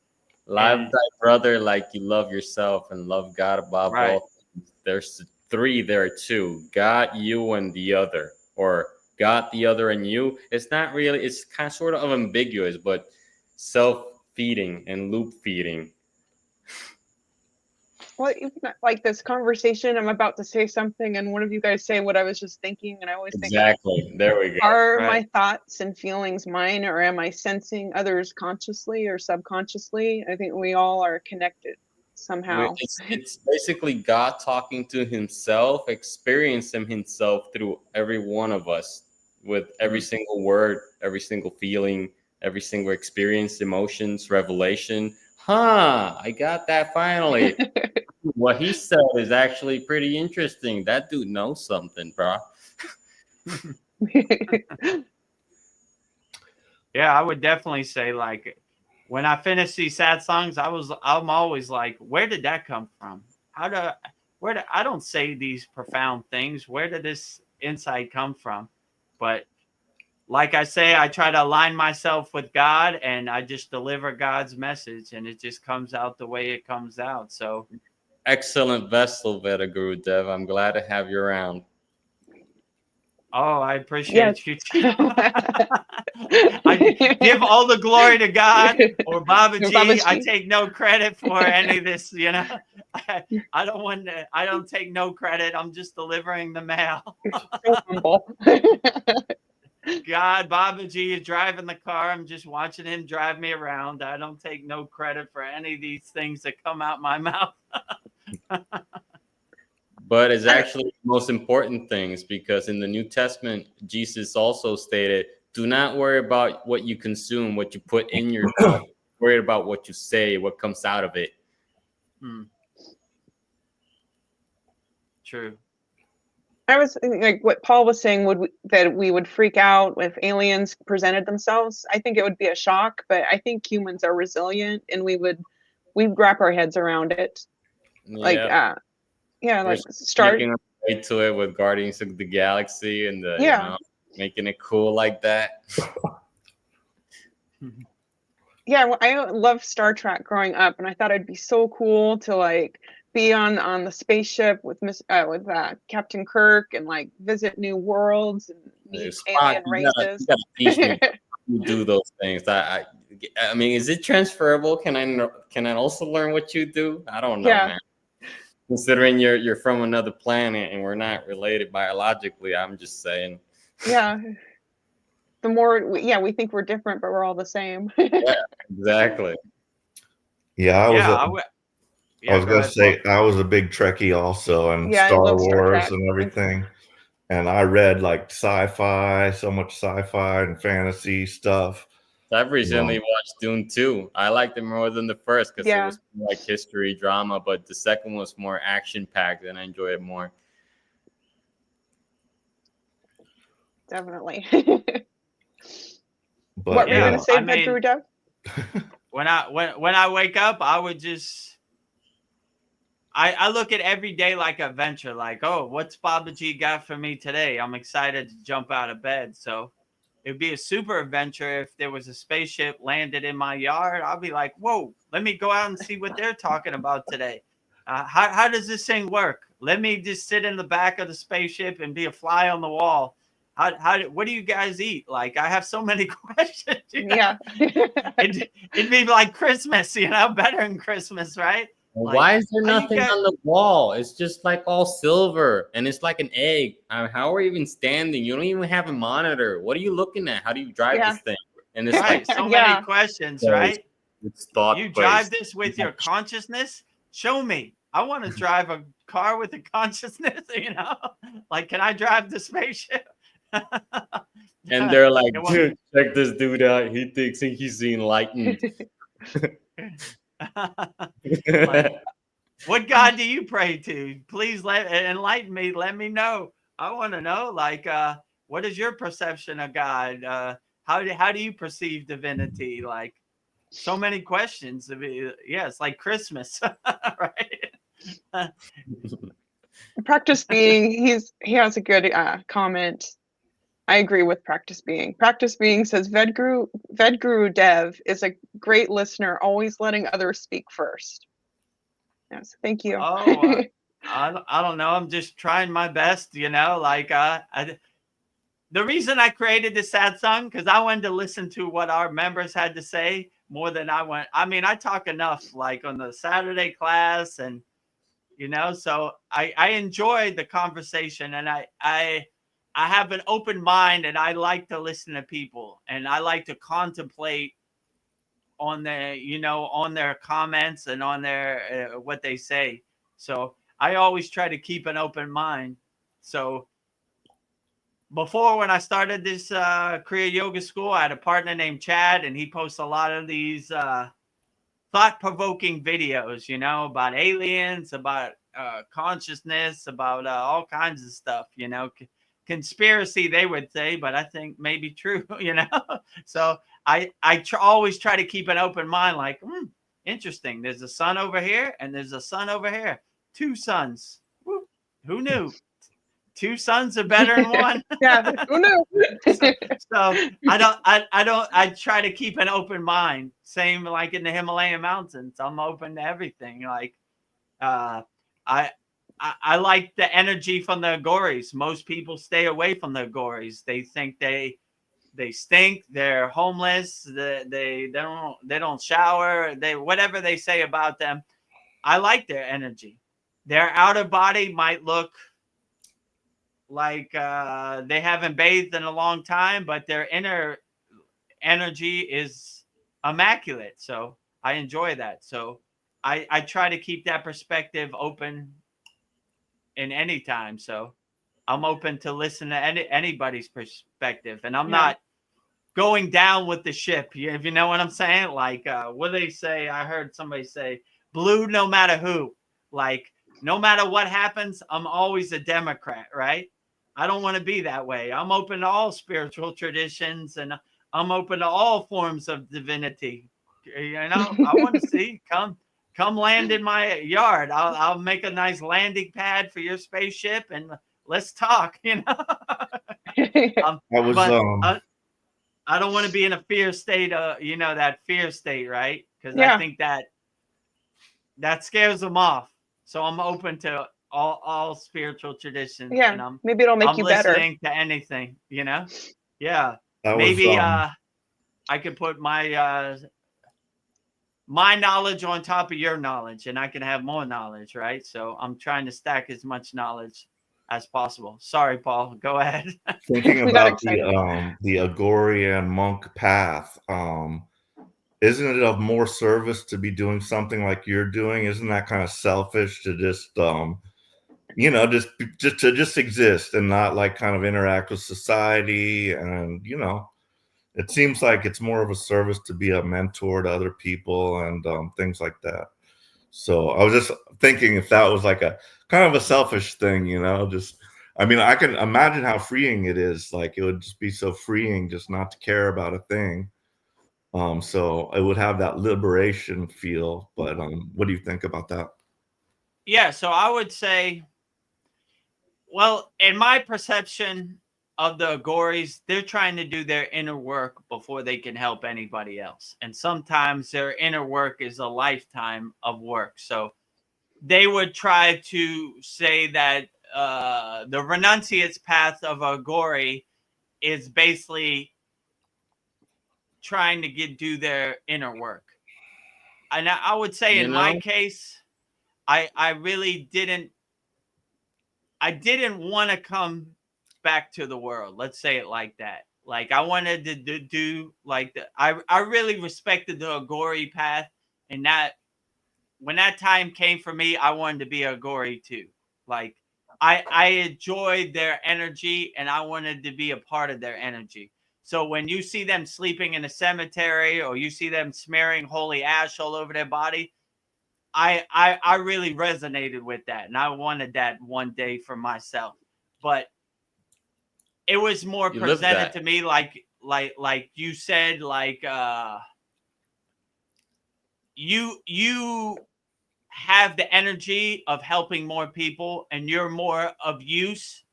Love And- thy brother like you love yourself, and love God above Right. all things. There's three there too: God, you, and the other, or God, the other, and you. It's not really. It's kind of sort of ambiguous, but self-feeding and loop feeding. Well, even like this conversation, I'm about to say something, and one of you guys say what I was just thinking, and I always think, Exactly. There we go. are Right. my thoughts and feelings mine, or am I sensing others consciously or subconsciously? I think we all are connected somehow. It's basically God talking to himself, experiencing himself through every one of us, with every single word, every single feeling, every single experience, emotions, revelation. I got that finally. What he said is actually pretty interesting. That dude knows something, bro. Yeah, I would definitely say, like, when I finish these sad songs, I'm always like, where did that come from? I don't say these profound things. Where did this insight come from? But like I say, I try to align myself with God, and I just deliver God's message, and it just comes out the way it comes out. So Excellent vessel, Vedagurudev. I'm glad to have you around. oh, I Yes. appreciate you too. I give all the glory to God or Babaji. Babaji. I take no credit for any of this, I don't take no credit. I'm just delivering the mail. So humble. God, Babaji is driving the car. I'm just watching him drive me around. I don't take no credit for any of these things that come out my mouth. But it's actually the most important things, because in the New Testament, Jesus also stated, do not worry about what you consume, what you put in your mouth. Worry about what you say, what comes out of it. True. I was thinking, like what Paul was saying, that we would freak out if aliens presented themselves. I think it would be a shock, but I think humans are resilient, and we'd wrap our heads around it. Like, We're like start. making our way to it with Guardians of the Galaxy, and making it cool like that. Yeah, well, I loved Star Trek growing up, and I thought it'd be so cool to like be on the spaceship with Captain Kirk, and like visit new worlds and meet alien races. You gotta teach me how to do those things. I mean, is it transferable? Can I also learn what you do? I don't know, man. Considering you're from another planet and we're not related biologically, I'm just saying. Yeah. The more, we think we're different, but we're all the same. Yeah, exactly. Yeah, I was go gonna ahead, say Paul. I was a big Trekkie also, and Yeah, I Star love Star Wars Trek. and everything. And I read like sci-fi, so much sci-fi and fantasy stuff. I've recently watched Dune 2. I liked it more than the first because it was like history drama, but the second was more action-packed, and I enjoyed it more. Definitely. But what were you going to say, Vedagurudev? When I wake up, I would just I look at every day like a venture. Like, oh, what's Babaji got for me today? I'm excited to jump out of bed. So it'd be a super adventure if there was a spaceship landed in my yard. I'll be like, whoa, let me go out and see what they're talking about today. How does this thing work? Let me just sit in the back of the spaceship and be a fly on the wall what do you guys eat? Like, I have so many questions. Yeah. It'd be like Christmas, better than Christmas, right? Like, Why is there how you nothing get- on the wall? It's just like all silver and it's like an egg. How are you even standing? You don't even have a monitor. What are you looking at? How do you drive Yeah. this thing? And it's Right, like so Yeah. many questions, Yes. right? It's thought You based. drive this with your consciousness? Show me. I want to drive a car with a consciousness, Like, can I drive the spaceship? And they're like, It wa- check this dude out. He thinks he's enlightened. Like, what God do you pray to? Please enlighten me. Let me know. I want to know, like, what is your perception of God? How do you perceive divinity? Like, so many questions. I mean, yeah, it's like Christmas, right? Practice being, he has a good comment. I agree with practice being. Practice being says Vedagurudev is a great listener, always letting others speak first. Yes, thank you. Oh, I don't know. I'm just trying my best, like the reason I created the Satsang, because I wanted to listen to what our members had to say more than I mean, I talk enough like on the Saturday class and, so I enjoy the conversation, and I have an open mind, and I like to listen to people, and I like to contemplate on on their comments and on their what they say. So I always try to keep an open mind. So before, when I started this Kriya Yoga School, I had a partner named Chad, and he posts a lot of these thought-provoking videos, about aliens, about consciousness, about all kinds of stuff, conspiracy, they would say, but I think maybe true, So I always try to keep an open mind, like, interesting. There's a sun over here, and there's a sun over here. Two suns. Woo. Who knew? Two suns are better than one. Yeah, who knew? So I try to keep an open mind. Same like in the Himalayan mountains. I'm open to everything. Like I like the energy from the Agoris. Most people stay away from the Agoris. They think they stink, they're homeless, they don't shower, whatever they say about them. I like their energy. Their outer body might look like they haven't bathed in a long time, but their inner energy is immaculate. So I enjoy that. So I try to keep that perspective open in any time. So I'm open to listen to anybody's perspective, and I'm not going down with the ship. If you know what I'm saying? Like, what do they say? I heard somebody say, blue no matter who. Like, no matter what happens, I'm always a Democrat, right? I don't want to be that way. I'm open to all spiritual traditions, and I'm open to all forms of divinity. I want to see, come land in my yard. I'll make a nice landing pad for your spaceship, and let's talk, I was but I don't want to be in a fear state, that fear state, right? Because I think that scares them off. So I'm open to all spiritual traditions, Yeah, and maybe it'll make I'm you better. listening to anything, Yeah. that Maybe was I could put my knowledge on top of your knowledge, and I can have more knowledge, right? So I'm trying to stack as much knowledge as possible. Sorry, Paul. Go ahead. thinking We got about excited. the Agorian monk path. Isn't it of more service to be doing something like you're doing? Isn't that kind of selfish to just just exist and not like kind of interact with society? And it seems like it's more of a service to be a mentor to other people and things like that. So I was just thinking if that was like a kind of a selfish thing, just, I mean, I can imagine how freeing it is. Like, it would just be so freeing just not to care about a thing. So it would have that liberation feel. But what do you think about that? Yeah. So I would say, well, in my perception of the Agoris, they're trying to do their inner work before they can help anybody else. And sometimes their inner work is a lifetime of work. So they would try to say that the renunciate's path of Agori is basically trying to do their inner work. And I would say in my case, I really didn't want to come back to the world. Let's say it like that. Like I wanted to do like I really respected the Agori path, and that when that time came for me, I wanted to be a Agori too. Like I enjoyed their energy, and I wanted to be a part of their energy. So when you see them sleeping in a cemetery, or you see them smearing holy ash all over their body, I really resonated with that, and I wanted that one day for myself. But it was more presented to me like you said, like you have the energy of helping more people, and you're more of use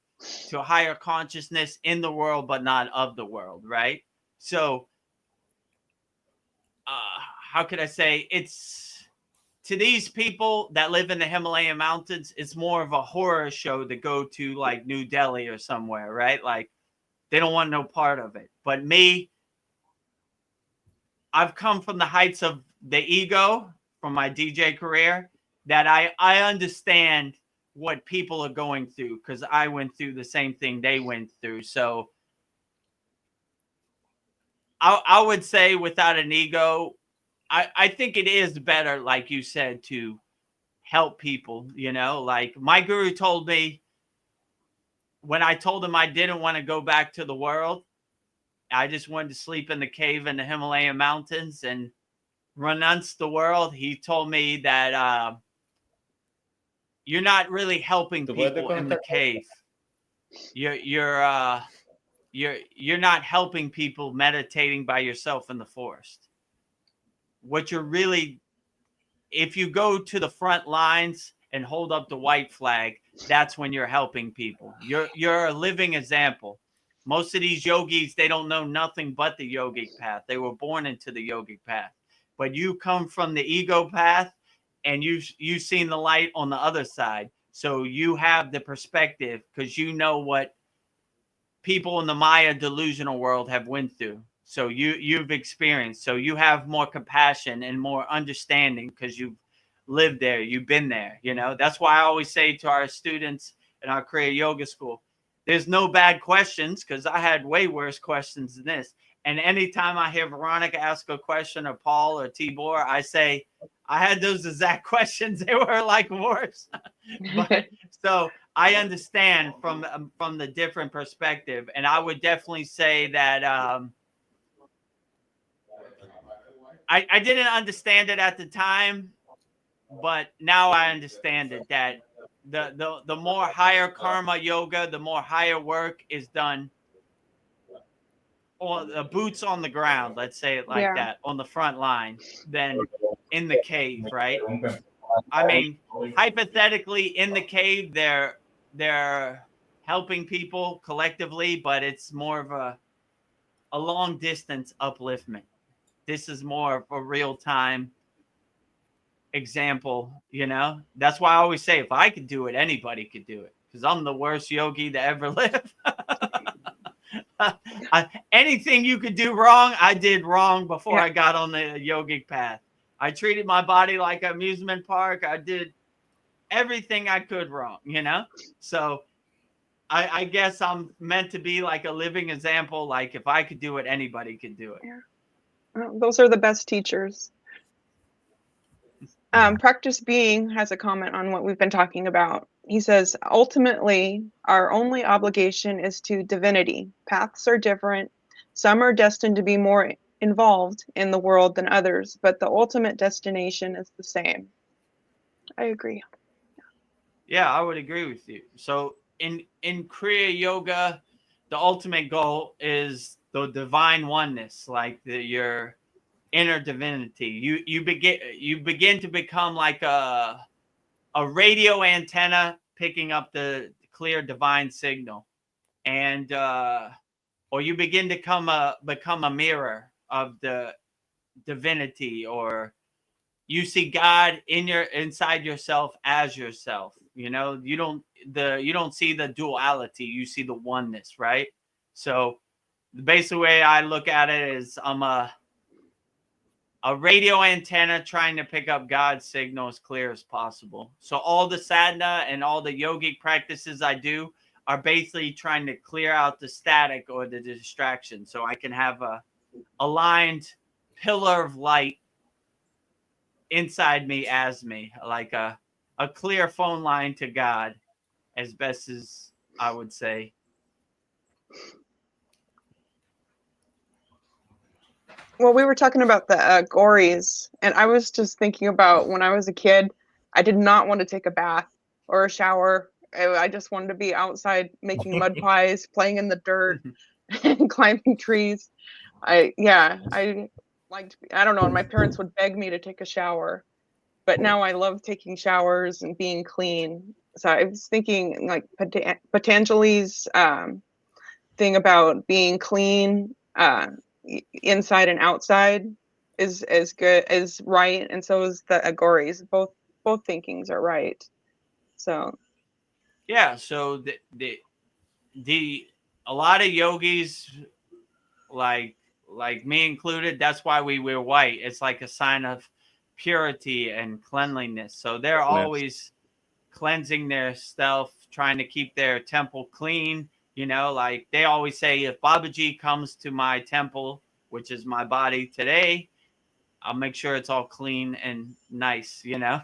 to higher consciousness in the world, but not of the world, right? So how could I say, it's to these people that live in the Himalayan mountains, it's more of a horror show to go to like New Delhi or somewhere, right? Like they don't want no part of it. But me, I've come from the heights of the ego from my DJ career, that I understand what people are going through, because I went through the same thing they went through. So I would say, without an ego, I think it is better, like you said, to help people. You know, like my guru told me, when I told him I didn't want to go back to the world, I just wanted to sleep in the cave in the Himalayan mountains and renounce the world. He told me that you're not really helping people in the cave. You're not helping people meditating by yourself in the forest. What you're really, if you go to the front lines and hold up the white flag, that's when you're helping people. You're a living example. Most of these yogis, they don't know nothing but the yogic path. They were born into the yogic path. But you come from the ego path, and you've seen the light on the other side. So you have the perspective, because you know what people in the Maya delusional world have went through. So you've experienced. So you have more compassion and more understanding, because you've lived there. You've been there. You know, that's why I always say to our students in our Kriya Yoga School, there's no bad questions, because I had way worse questions than this. And anytime I hear Veronica ask a question, or Paul or Tibor, I say, I had those exact questions. They were like worse. But so I understand from the different perspective. And I would definitely say that I didn't understand it at the time, but now I understand it, that the more higher karma yoga, the more higher work is done, or the boots on the ground, let's say it like that, on the front line, than in the cave, right? I mean, hypothetically, in the cave, they're helping people collectively, but it's more of a long distance upliftment. This is more of a real time example, you know? That's why I always say, if I could do it, anybody could do it, because I'm the worst yogi to ever live. Anything you could do wrong, I did wrong before I got on the yogic path. I treated my body like an amusement park. I did everything I could wrong, you know? So I guess I'm meant to be like a living example. Like if I could do it, anybody could do it. Yeah. Well, those are the best teachers. Practice Being has a comment on what we've been talking about. He says, ultimately, our only obligation is to divinity. Paths are different. Some are destined to be more involved in the world than others, but the ultimate destination is the same. I agree. Yeah, I would agree with you. So in Kriya Yoga, the ultimate goal is the divine oneness, like your inner divinity. You begin to become like a radio antenna picking up the clear divine signal, and or you begin to become a mirror of the divinity, or you see God inside yourself as yourself. You know, you don't see the duality, you see the oneness, right? So the basic way I look at it is I'm a radio antenna trying to pick up God's signal as clear as possible. So all the sadhana and all the yogic practices I do are basically trying to clear out the static or the distraction, so I can have a aligned pillar of light inside me as me, like a clear phone line to God, as best as I would say. Well, we were talking about the gories, and I was just thinking about when I was a kid, I did not want to take a bath or a shower. I just wanted to be outside making mud pies, playing in the dirt, and climbing trees. I liked, I don't know, and my parents would beg me to take a shower, but now I love taking showers and being clean. So I was thinking like Patanjali's thing about being clean, inside and outside, is as good as right, and so is the Agoris. Both thinkings are right. So yeah, so the a lot of yogis, like me included, that's why we wear white. It's like a sign of purity and cleanliness. So they're always cleansing their self, trying to keep their temple clean. Like they always say, if Babaji comes to my temple, which is my body today, I'll make sure it's all clean and nice. The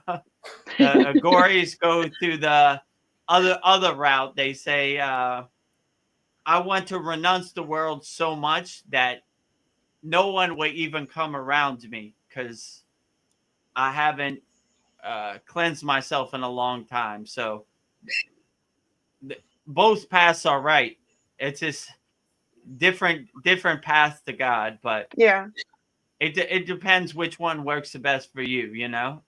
Agoris go through the other route. They say, I want to renounce the world so much that no one will even come around me, because I haven't cleansed myself in a long time. So both paths are right. It's just different paths to God, but yeah, it depends which one works the best for you.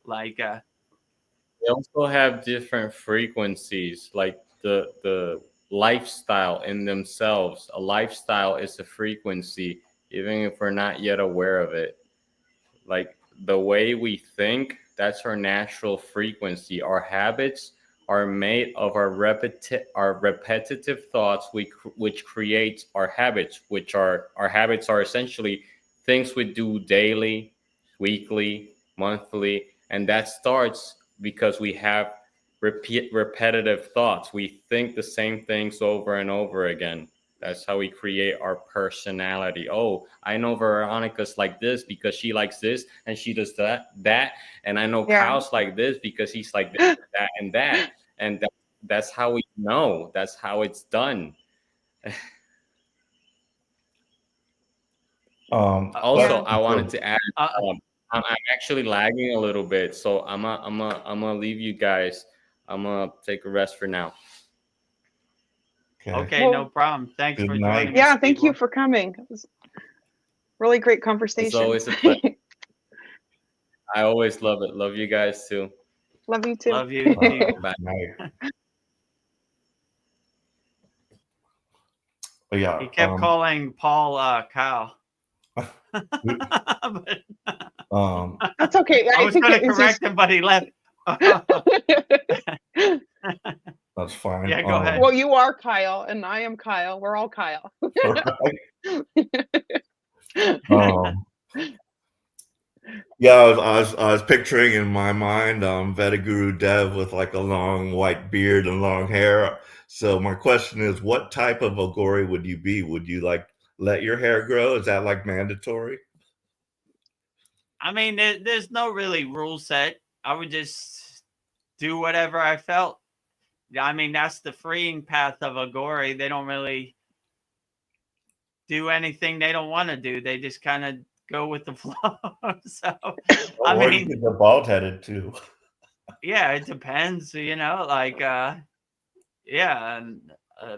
Like They also have different frequencies, like the lifestyle in themselves. A lifestyle is a frequency, even if we're not yet aware of it. Like the way we think, that's our natural frequency. Our habits are made of our repetitive thoughts, which creates our habits, our habits are essentially things we do daily, weekly, monthly, and that starts because we have repetitive thoughts. We think the same things over and over again. That's how we create our personality. Oh, I know Veronica's like this because she likes this and she does that. And I know Kyle's like this because he's like this, that, and that. And that's how we know. That's how it's done. Also, I wanted to add, I'm actually lagging a little bit, so I'm gonna leave you guys. I'm gonna take a rest for now. Okay, well, no problem. Thanks good for night. joining. Yeah, thank you for coming. It was really great conversation. It's always a pleasure. I always love it. Love you guys too. Love you too. Love you too. Bye. But yeah, He kept calling Paul Kyle. But That's okay. I was going to correct him, but he left. that's fine. Yeah, go ahead. Well, you are Kyle, and I am Kyle. We're all Kyle. Yeah, I was picturing in my mind Vedagurudev with like a long white beard and long hair. So my question is, what type of Agori would you be? Would you like let your hair grow? Is that like mandatory? I mean, there's no really rule set. I would just do whatever I felt. I mean, that's the freeing path of Agori. They don't really do anything they don't want to do. They just kind of go with the flow. So, I mean, they're bald headed too. Yeah, it depends. Like, yeah, and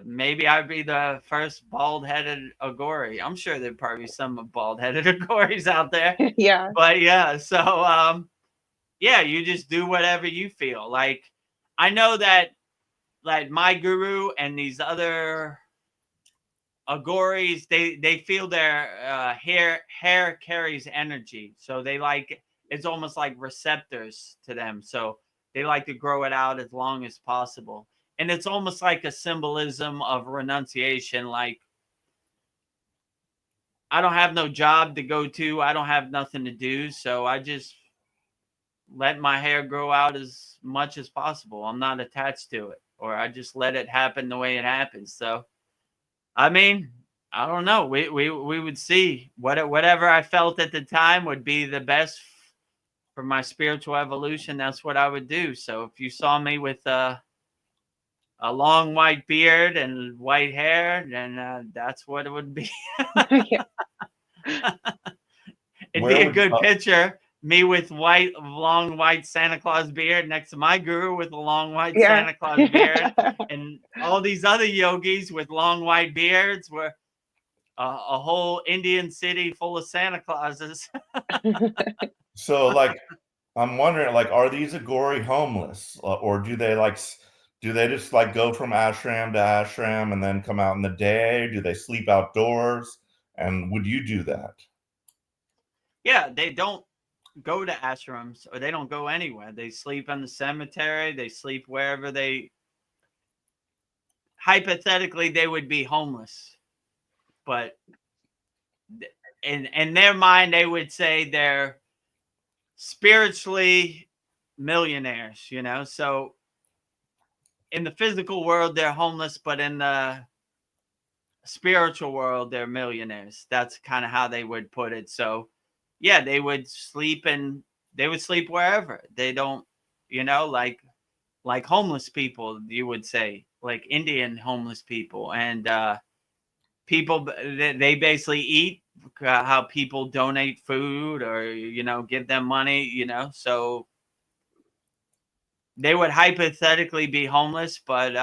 maybe I'd be the first bald-headed Agori. I'm sure there'd probably be some bald-headed Agoris out there. Yeah. But yeah, so yeah, you just do whatever you feel. Like, I know that, like, my guru and these other Agoris, they feel their hair carries energy, so they like, it's almost like receptors to them. So they like to grow it out as long as possible. And it's almost like a symbolism of renunciation. Like, I don't have no job to go to. I don't have nothing to do. So I just let my hair grow out as much as possible. I'm not attached to it, or I just let it happen the way it happens. So, I mean, I don't know. We would see whatever I felt at the time would be the best for my spiritual evolution. That's what I would do. So if you saw me with a long white beard and white hair, then that's what it would be. Yeah. It'd Where be a would good picture. Me with long white Santa Claus beard next to my guru with a long white Yeah. Santa Claus beard, and all these other yogis with long white beards were a whole Indian city full of Santa Clauses. so like I'm wondering, like, are these Agori homeless, or do they do they just like go from ashram to ashram and then come out in the day? Do they sleep outdoors? And would you do that? Yeah, they don't go to ashrams, or they don't go anywhere. They sleep in the cemetery. They sleep wherever they. Hypothetically, they would be homeless, but in their mind, they would say they're spiritually millionaires. So in the physical world, they're homeless, but in the spiritual world, they're millionaires. That's kind of how they would put it. So yeah, they would sleep wherever. They don't, like homeless people, you would say, like Indian homeless people, and people, they basically eat how people donate food, or give them money. So they would hypothetically be homeless, but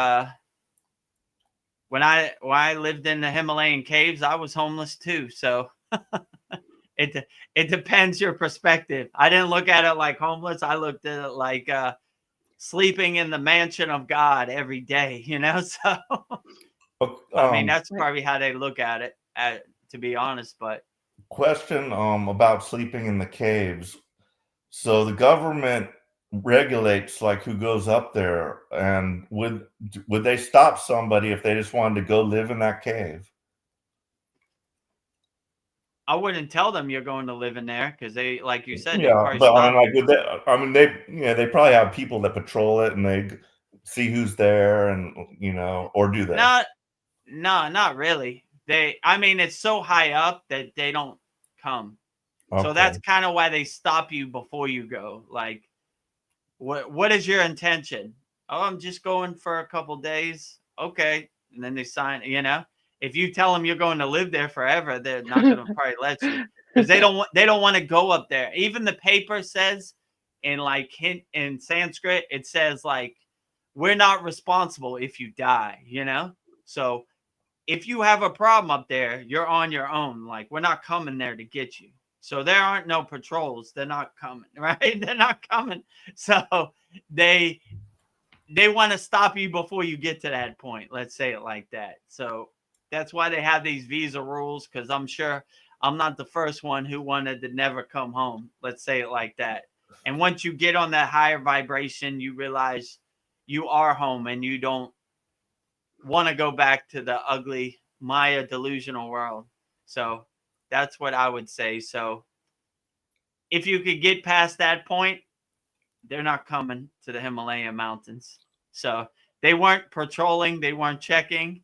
when I lived in the Himalayan caves, I was homeless too. So it depends your perspective. I didn't look at it like homeless. I looked at it like sleeping in the mansion of God every day. So I mean, that's probably how they look at it, to be honest. But Question about sleeping in the caves. So the government regulates like who goes up there, and would they stop somebody if they just wanted to go live in that cave? I wouldn't tell them you're going to live in there, because they, like you said, they Yeah, probably but I mean, stop like, you. would they? I mean, they probably have people that patrol it and they see who's there, and or do they? No, not really. I mean, it's so high up that they don't come. So Okay. that's kind of why they stop you before you go. Like, what is your intention? Oh, I'm just going for a couple days. Okay. And then they sign, if you tell them you're going to live there forever, they're not going to probably let you, because they don't want to go up there. Even the paper says in Sanskrit, it says like, we're not responsible if you die, So if you have a problem up there, you're on your own. Like, we're not coming there to get you. So there aren't no patrols. They're not coming, right? They're not coming. So they want to stop you before you get to that point. Let's say it like that. So that's why they have these visa rules, because I'm sure I'm not the first one who wanted to never come home. Let's say it like that. And once you get on that higher vibration, you realize you are home, and you don't want to go back to the ugly Maya delusional world. So that's what I would say. So if you could get past that point, they're not coming to the Himalayan mountains. So they weren't patrolling, they weren't checking.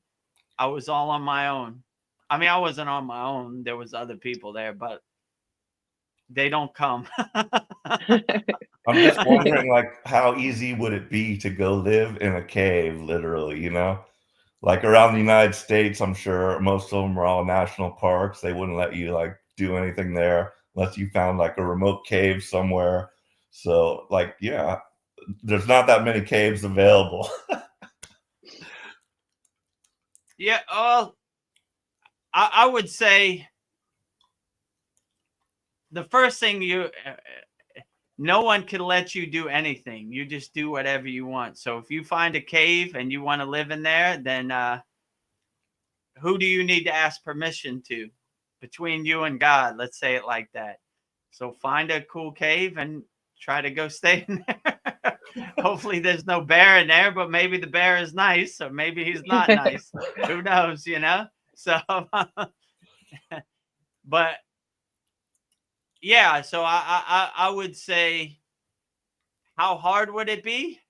I was all on my own. I mean, I wasn't on my own. There was other people there, but they don't come. I'm just wondering, like, how easy would it be to go live in a cave, literally, Like around the United States, I'm sure most of them are all national parks. They wouldn't let you like do anything there unless you found like a remote cave somewhere. So like, yeah, there's not that many caves available. Yeah, I would say the first thing no one can let you do anything. You just do whatever you want. So if you find a cave and you want to live in there, then who do you need to ask permission to? Between you and God, let's say it like that. So find a cool cave and try to go stay in there. Hopefully there's no bear in there, but maybe the bear is nice, or maybe he's not nice. Who knows, So But yeah, so I would say, how hard would it be?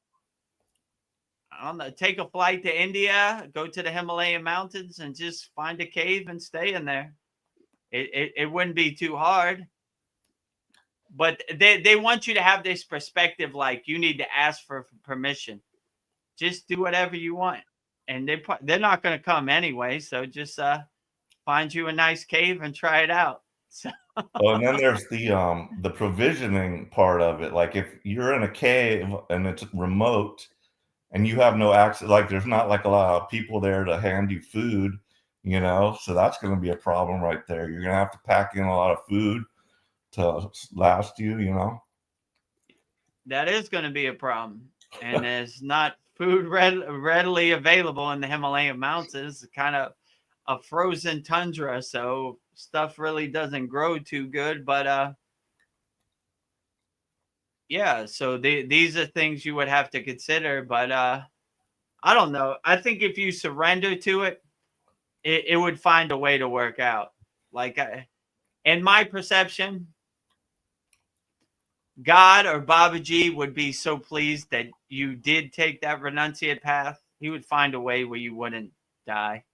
I don't know. Take a flight to India, go to the Himalayan mountains, and just find a cave and stay in there. It wouldn't be too hard. But they want you to have this perspective, like you need to ask for permission. Just do whatever you want, and they're not going to come anyway. So just find you a nice cave and try it out. So Oh, and then there's the provisioning part of it. Like if you're in a cave and it's remote and you have no access, like there's not like a lot of people there to hand you food, so that's going to be a problem right there. You're going to have to pack in a lot of food to last you. that is going to be a problem, and there's not food readily available in the Himalayan mountains. It's kind of a frozen tundra, so stuff really doesn't grow too good. But yeah, so these are things you would have to consider. But I don't know. I think if you surrender to it, it would find a way to work out. Like in my perception, God or Babaji would be so pleased that you did take that renunciate path. He would find a way where you wouldn't die.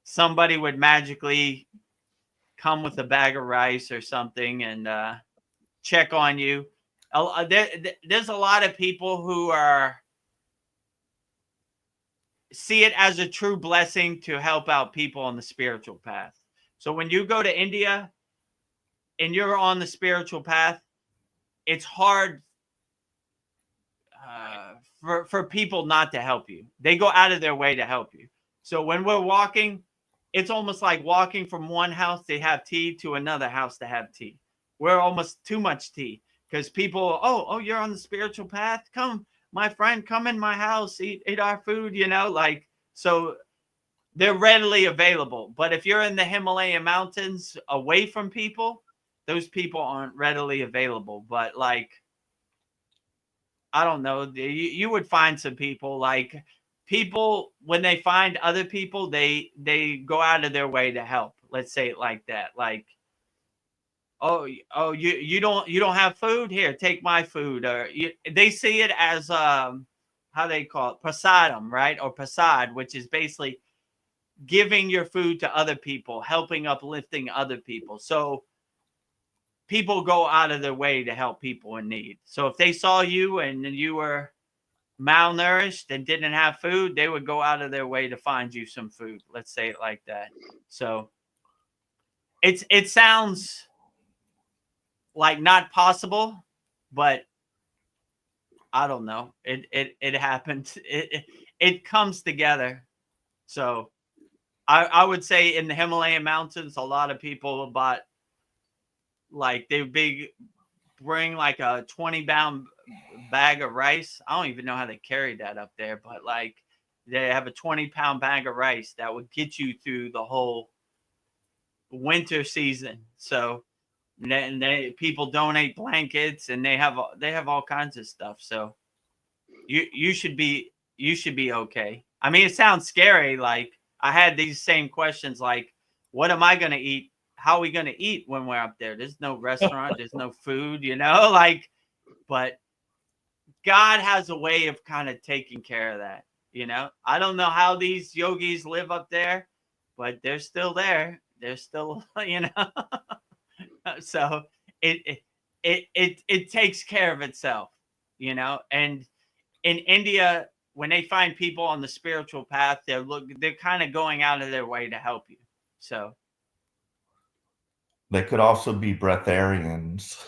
Somebody would magically come with a bag of rice or something and check on you. There's a lot of people who see it as a true blessing to help out people on the spiritual path. So when you go to India and you're on the spiritual path, it's hard for people not to help you. They go out of their way to help you. So when we're walking, it's almost like walking from one house to have tea to another house to have tea. We're almost too much tea because people, oh, you're on the spiritual path. Come, my friend, come in my house, eat our food, so they're readily available. But if you're in the Himalayan mountains away from people, those people aren't readily available. But like, I don't know, you would find some people, like people, when they find other people, they go out of their way to help. Let's say it like that. Like, oh, you don't have food? Here, take my food. Or they see it as how they call it, prasadam, right? Or prasad, which is basically giving your food to other people, helping uplifting other people. So people go out of their way to help people in need. So if they saw you and you were malnourished and didn't have food, they would go out of their way to find you some food. Let's say it like that. So it sounds like not possible, but I don't know. It happens. It comes together. So I would say in the Himalayan mountains, a lot of people bought, like, they bring like a 20-pound bag of rice. I don't even know how they carry that up there, but like they have a 20-pound bag of rice that would get you through the whole winter season. So people donate blankets and they have all kinds of stuff. So you should be okay. I mean, it sounds scary. Like I had these same questions, like, what am I going to eat? How are we going to eat when we're up there? There's no restaurant. There's no food, like, but God has a way of kind of taking care of that. I don't know how these yogis live up there, but they're still there. They're still, so it takes care of itself, and in India, when they find people on the spiritual path, they're kind of going out of their way to help you. So They could also be breatharians.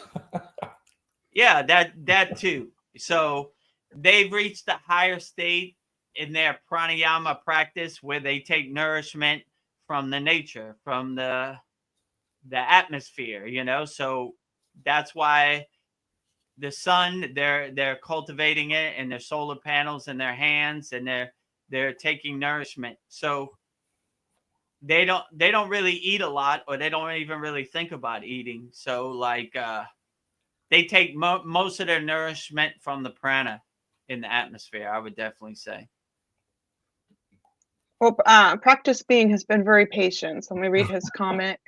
yeah, that too. So they've reached a higher state in their pranayama practice where they take nourishment from the nature, from the atmosphere, So that's why the sun, they're cultivating it in their solar panels in their hands, and they're taking nourishment. So they don't really eat a lot, or they don't even really think about eating. So like they take most of their nourishment from the prana in the atmosphere, I would definitely say. Well, Practice Being has been very patient. So let me read his comment.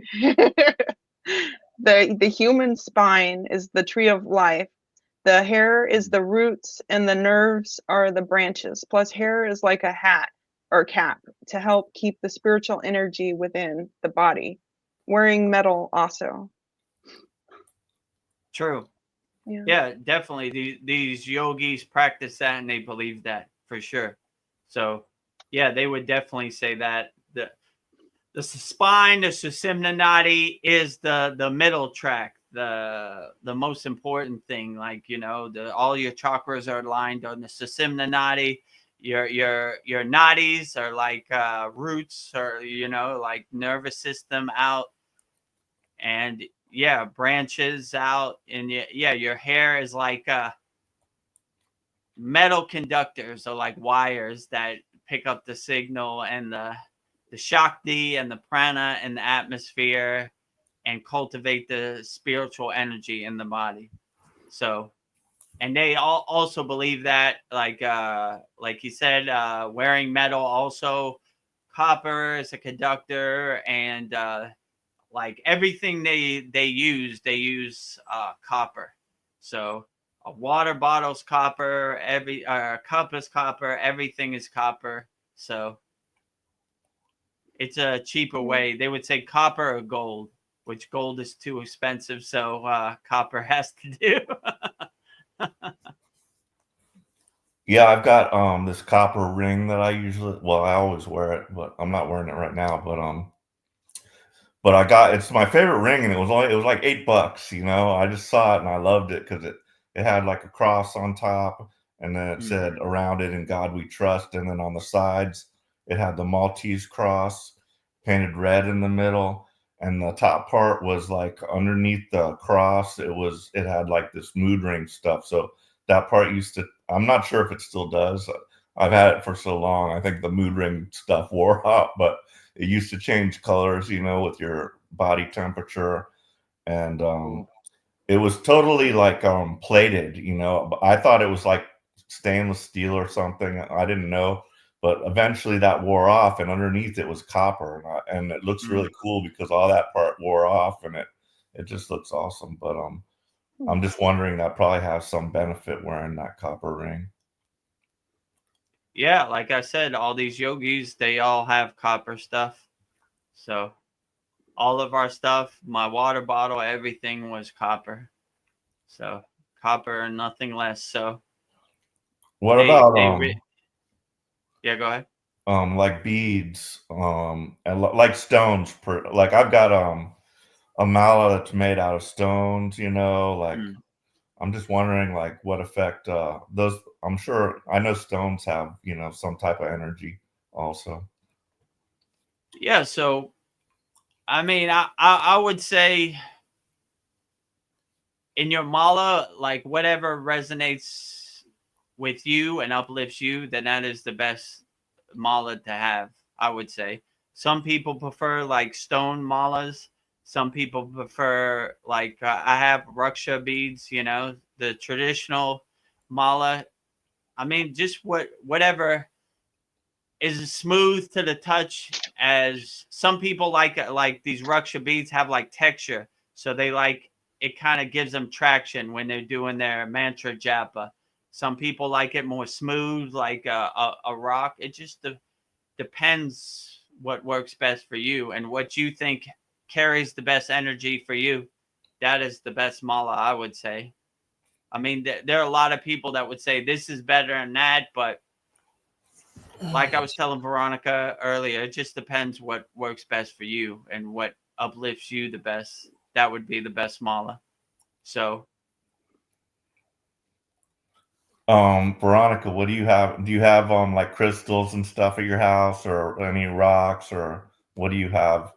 The human spine is the tree of life. The hair is the roots, and the nerves are the branches. Plus, hair is like a hat or cap to help keep the spiritual energy within the body. Wearing metal also. True. Yeah. Yeah, definitely. These yogis practice that and they believe that for sure. So, yeah, they would definitely say that the spine, the Sushumna Nadi is the middle track, the most important thing. Like, you know, all your chakras are aligned on the Sushumna Nadi. Your nadis are like roots, or you know, like nervous system out, and yeah, branches out, and yeah, your hair is like metal conductors, or like wires that pick up the signal, and the Shakti and the prana and the atmosphere, and cultivate the spiritual energy in the body. So, and they all also believe that, like he said, wearing metal also, copper is a conductor, and like everything they use copper. So a water bottle's copper, every cup is copper, everything is copper. So it's a cheaper way. They would say copper or gold, which gold is too expensive, so copper has to do. Yeah, I've got this copper ring that I usually, well, I always wear it, but I'm not wearing it right now. But I got, it's my favorite ring, and it was like $8. You know, I just saw it and I loved it because it had like a cross on top, and then it said around it, "In God We Trust," and then on the sides it had the Maltese cross painted red in the middle, and the top part was like underneath the cross. It had like this mood ring stuff. So that part used to. I'm not sure if it still does. I've had it for so long. I think the mood ring stuff wore out, but it used to change colors, you know, with your body temperature, and it was totally like plated, you know. I thought it was like stainless steel or something. I didn't know, but eventually that wore off, and underneath it was copper, and it looks really cool because all that part wore off, and it just looks awesome. But I'm just wondering, that probably has some benefit wearing that copper ring. Yeah, like I said, all these yogis, they all have copper stuff. So all of our stuff, my water bottle, everything was copper. So copper and nothing less. So What about yeah, go ahead. like beads, and like stones, like I've got a mala that's made out of stones, you know, like I'm just wondering like what effect those, I'm sure, I know stones have, you know, some type of energy also. Yeah, so I mean, I would say in your mala, like whatever resonates with you and uplifts you, then that is the best mala to have, I would say. Some people prefer like stone malas. Some people prefer like I have Raksha beads, you know, the traditional mala. I mean, just whatever is as smooth to the touch. As some people like these Raksha beads have like texture, so they like it, kind of gives them traction when they're doing their mantra japa. Some people like it more smooth, like a rock. It just depends what works best for you and what you think carries the best energy for you. That is the best mala, I would say. I mean, there are a lot of people that would say this is better than that, but like I was telling Veronica earlier, it just depends what works best for you and what uplifts you the best. That would be the best mala. So, Veronica, what do you have? Do you have like crystals and stuff at your house, or any rocks, or what do you have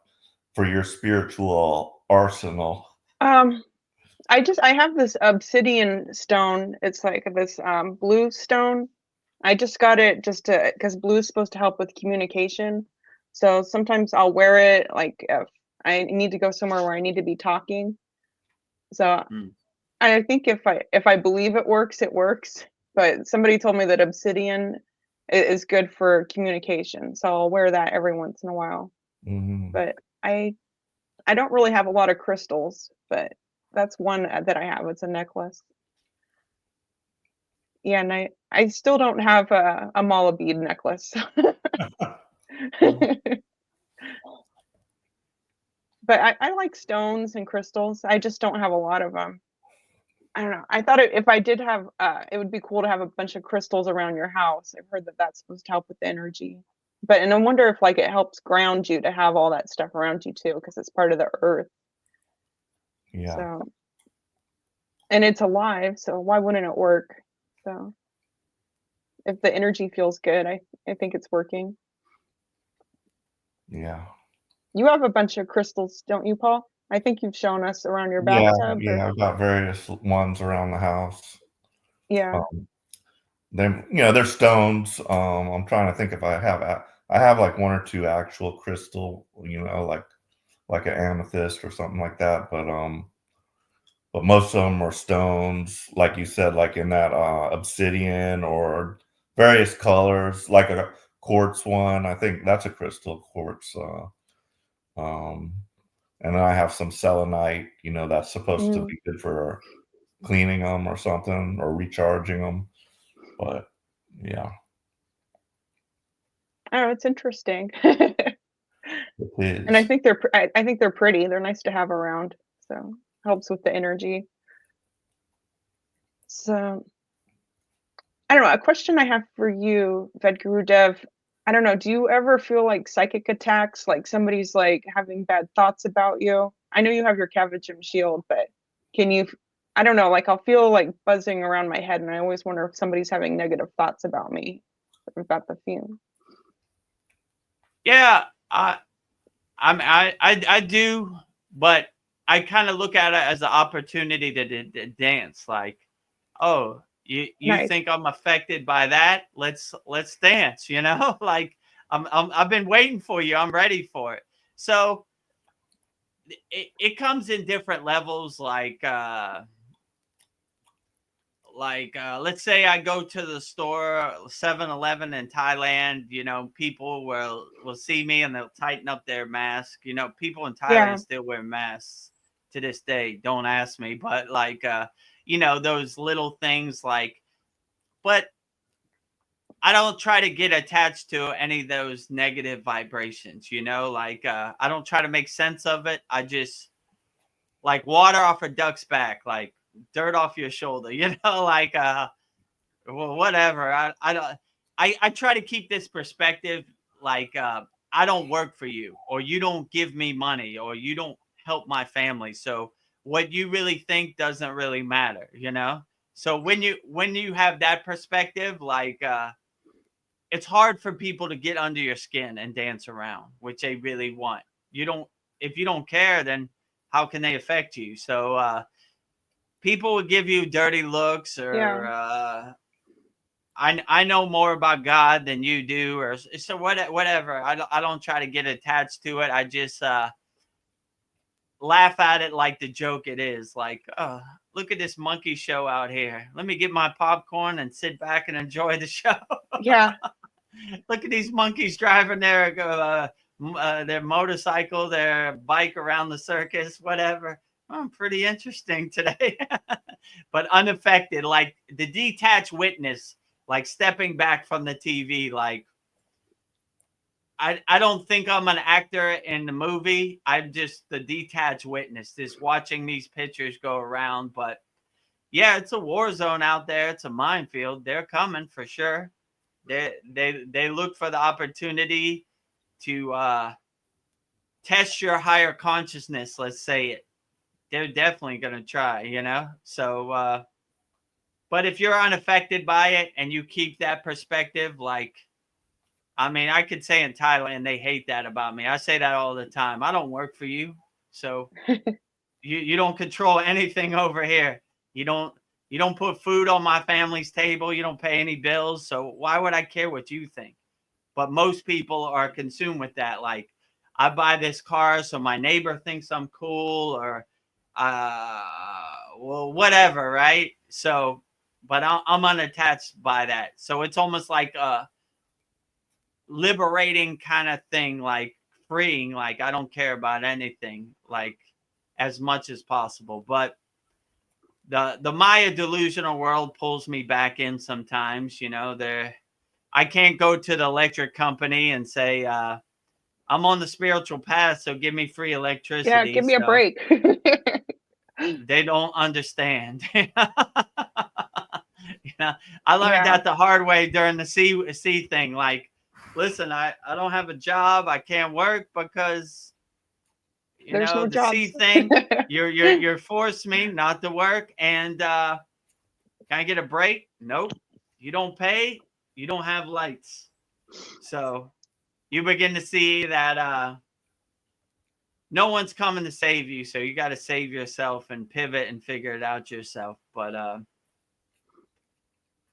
for your spiritual arsenal? I have this obsidian stone. It's like this blue stone. I just got it just to, because blue is supposed to help with communication. So sometimes I'll wear it like if I need to go somewhere where I need to be talking. So I think if I believe it works, it works. But somebody told me that obsidian is good for communication. So I'll wear that every once in a while. Hmm. But I don't really have a lot of crystals, but that's one that I have. It's a necklace. Yeah, and I still don't have a mala bead necklace. But I like stones and crystals. I just don't have a lot of them. I don't know. I thought if I did have, it would be cool to have a bunch of crystals around your house. I've heard that that's supposed to help with the energy. But and I wonder if like it helps ground you to have all that stuff around you too, because it's part of the earth. Yeah. So, and it's alive, so why wouldn't it work? So, if the energy feels good, I think it's working. Yeah. You have a bunch of crystals, don't you, Paul? I think you've shown us around your Yeah. bathtub. Yeah. I've got various ones around the house. Yeah. They're stones. I'm trying to think if I have like one or two actual crystal, like an amethyst or something like that. But most of them are stones, like you said, like in that obsidian or various colors, like a quartz one. I think that's a crystal quartz. Um, and then I have some selenite, that's supposed to Mm. be good for cleaning them or something or recharging them. But yeah, Oh, it's interesting. it And I is. think I think they're pretty. They're nice to have around. So helps with the energy. So I don't know. A question I have for you, Vedagurudev. I don't know. Do you ever feel like psychic attacks, like somebody's like having bad thoughts about you? I know you have your Kavachum shield, but can you? I don't know. Like I'll feel like buzzing around my head, and I always wonder if somebody's having negative thoughts about me, about the fume. Yeah, I do, but I kind of look at it as an opportunity to dance. Like, oh, you Nice. think I'm affected by that? Let's dance. Like I've been waiting for you. I'm ready for it. So it comes in different levels. Let's say I go to the store 7-Eleven in Thailand, people will see me and they'll tighten up their mask. People in Yeah. Thailand still wear masks to this day. Don't ask me, but those little things but I don't try to get attached to any of those negative vibrations, I don't try to make sense of it. I just like water off a duck's back, like dirt off your shoulder, well, whatever. I don't. I try to keep this perspective, I don't work for you, or you don't give me money, or you don't help my family. So what you really think doesn't really matter. So when you have that perspective, it's hard for people to get under your skin and dance around, which they really want. You don't. If you don't care, then how can they affect you? So people will give you dirty looks, Yeah. or I know more about God than you do, or so whatever. I don't try to get attached to it. I just laugh at it like the joke it is. Like, oh, look at this monkey show out here. Let me get my popcorn and sit back and enjoy the show. Yeah. Look at these monkeys driving their motorcycle, their bike around the circus, whatever. Oh, pretty interesting today. But unaffected, like the detached witness, like stepping back from the TV. Like, I don't think I'm an actor in the movie. I'm just the detached witness, just watching these pictures go around. But yeah, it's a war zone out there. It's a minefield. They're coming for sure. They look for the opportunity to test your higher consciousness. Let's say it. They're definitely gonna try. So, but if you're unaffected by it and you keep that perspective, I could say in Thailand they hate that about me. I say that all the time. I don't work for you, so you don't control anything over here. You don't put food on my family's table. You don't pay any bills. So why would I care what you think? But most people are consumed with that. Like, I buy this car so my neighbor thinks I'm cool, or well, whatever, right? So, but I'm unattached by that. So it's almost like liberating kind of thing, like freeing, like I don't care about anything, like as much as possible. But the Maya delusional world pulls me back in sometimes, you know. I can't go to the electric company and say, I'm on the spiritual path, so give me free electricity. Yeah, give me a So break. they don't understand. You know, I learned Yeah. that the hard way during the sea thing. Like, listen, I don't have a job. I can't work because, you There's know, no the sea jobs. thing, you're forced me not to work. And can I get a break? Nope. You don't pay, you don't have lights. So you begin to see that no one's coming to save you. So you got to save yourself and pivot and figure it out yourself. But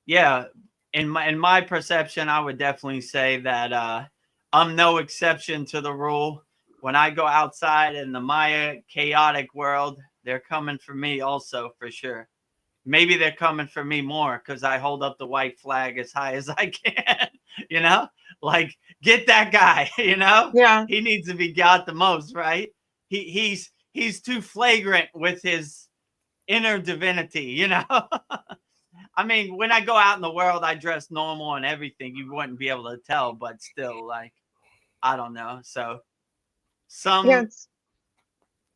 yeah, in my perception, I would definitely say that I'm no exception to the rule. When I go outside in the Maya chaotic world, they're coming for me also, for sure. Maybe they're coming for me more because I hold up the white flag as high as I can, you know, like get that guy, you know, Yeah. he needs to be got the most, right? He's too flagrant with his inner divinity, you know. I mean, when I go out in the world, I dress normal and everything. You wouldn't be able to tell, but still, like, I don't know. So Yeah.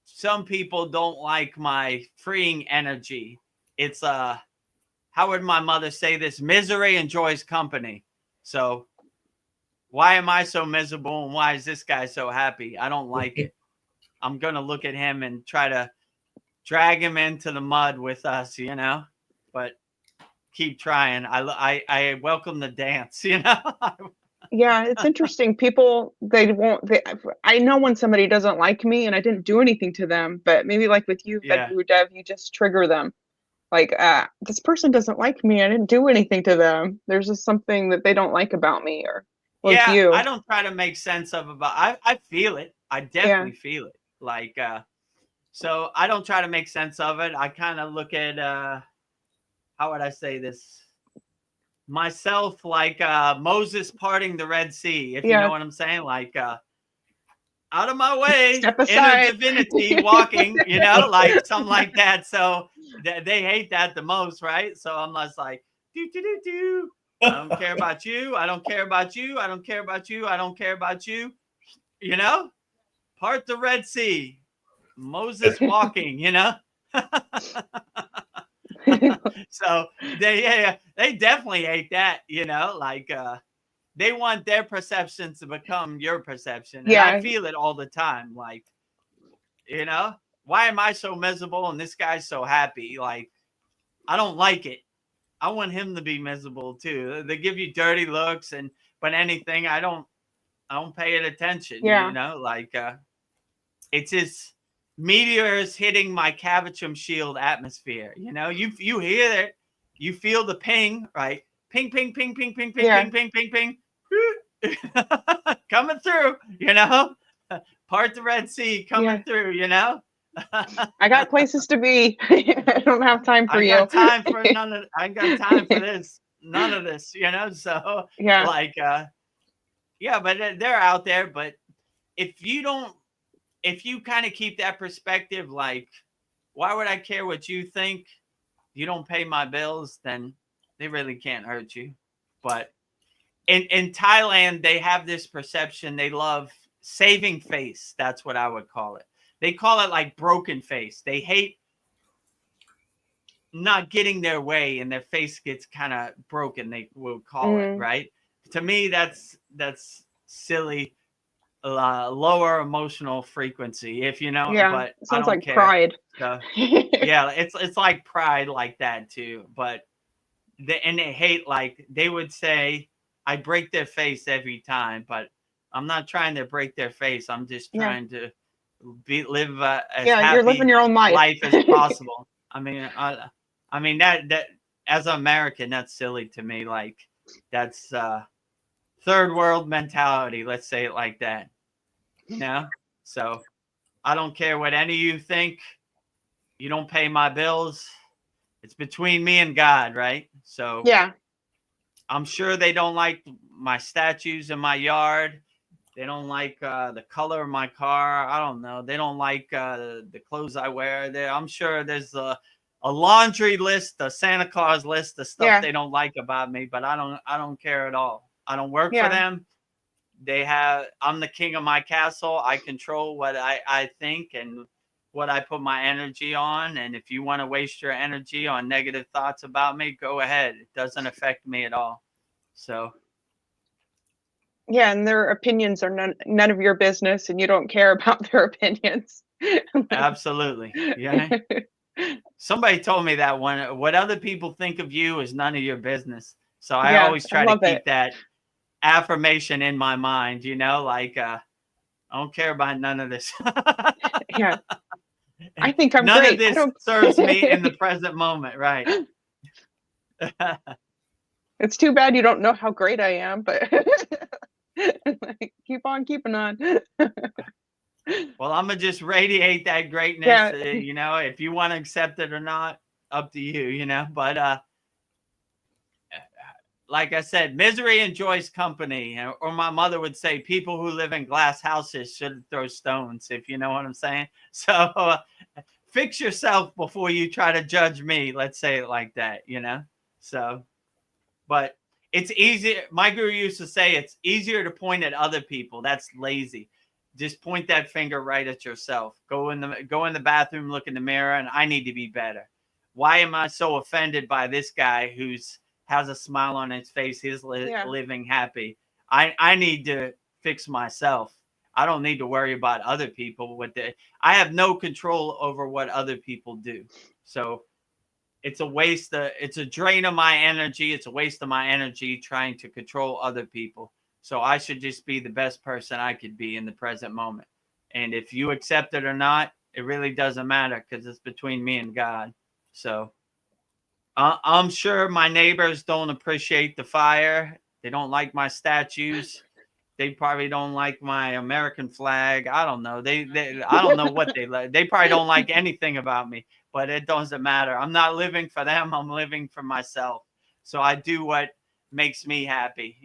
some people don't like my freeing energy. It's how would my mother say this? Misery enjoys company. So why am I so miserable and why is this guy so happy? I don't like it. I'm gonna look at him and try to drag him into the mud with us, you know. But keep trying. I welcome the dance, you know. Yeah, it's interesting. People, I know when somebody doesn't like me and I didn't do anything to them, but maybe like with you, Yeah. Vedagurudev, you just trigger them. Like, this person doesn't like me. I didn't do anything to them. There's just something that they don't like about me or with Yeah, I you. don't try to make sense of about I feel it. I Yeah. definitely feel it. Like so I don't try to make sense of it. I kind of look at how would I say this? Myself like Moses parting the Red Sea, if you know Yeah. what I'm saying, like out of my way, Step inner aside. divinity walking, you know, like something like that. So they hate that the most, right? So I'm just like, do do do do. I don't care about you. I don't care about you. I don't care about you. I don't care about you. You know, part the Red Sea, Moses walking. You know. So they definitely hate that. You know, like they want their perceptions to become your perception, and I Yeah. feel it all the time. Like, you know, why am I so miserable and this guy's so happy? Like, I don't like it. I want him to be miserable too. They give you dirty looks but anything, I don't pay it attention, you Yeah. know, like it's just meteors hitting my Cavachum shield atmosphere. You know, you hear it, you feel the ping, right? Ping, ping, ping, ping, ping, ping, Yeah. ping, ping, ping, ping. Coming through, you know. Part the Red Sea Yeah. coming through, you know. I got places to be. I don't have time for I you. got time for none of I got time for this. None of this, you know. So Yeah. like yeah, but they're out there. But if you don't, if you kind of keep that perspective, like, why would I care what you think? You don't pay my bills, then they really can't hurt you. But in Thailand, they have this perception. They love saving face. That's what I would call it. They call it like broken face. They hate not getting their way and their face gets kind of broken, they will call it, Mm. right? To me, that's silly, lower emotional frequency, if you know, Yeah. but It I sounds don't like care. pride. So yeah, it's like pride like that too. But they hate, like they would say, I break their face every time, but I'm not trying to break their face. I'm just Yeah. trying to live as Yeah. You're living happy your own life. life as possible. I mean that as an American, that's silly to me. Like that's third world mentality. Let's say it like that. You know. So I don't care what any of you think. You don't pay my bills. It's between me and God, right? So Yeah. I'm sure they don't like my statues in my yard. They don't like the color of my car. I don't know. They don't like the clothes I wear. I'm sure there's a laundry list, a Santa Claus list of stuff Yeah. they don't like about me, but I don't care at all. I don't work for Yeah. them. I'm the king of my castle. I control what I think and what I put my energy on. And if you want to waste your energy on negative thoughts about me, go ahead. It doesn't affect me at all. So Yeah, and their opinions are none of your business, and you don't care about their opinions. absolutely. Yeah. Somebody told me that one. What other people think of you is none of your business. So I Yeah, always I try to love keep it. that affirmation in my mind, like I don't care about none of this. Yeah, I think I'm None of great. I this don't. serves me in the present moment, right? It's too bad you don't know how great I am, but keep on keeping on. Well, I'm gonna just radiate that greatness. Yeah, If you want to accept it or not, up to you. But like I said, misery enjoys company, or my mother would say, people who live in glass houses should throw stones. If you know what I'm saying. So fix yourself before you try to judge me. Let's say it like that. So. But it's easy. My guru used to say it's easier to point at other people. That's lazy. Just point that finger right at yourself. Go in the bathroom, look in the mirror, and I need to be better. Why am I so offended by this guy who's has a smile on his face? He's yeah, living happy. I need to fix myself. I don't need to worry about other people. I have no control over what other people do. So it's a drain of my energy. It's a waste of my energy trying to control other people. So I should just be the best person I could be in the present moment. And if you accept it or not, it really doesn't matter because it's between me and God. So I'm sure my neighbors don't appreciate the fire. They don't like my statues. They probably don't like my American flag. I don't know. I don't know what they like. They probably don't like anything about me, but it doesn't matter. I'm not living for them. I'm living for myself. So I do what makes me happy.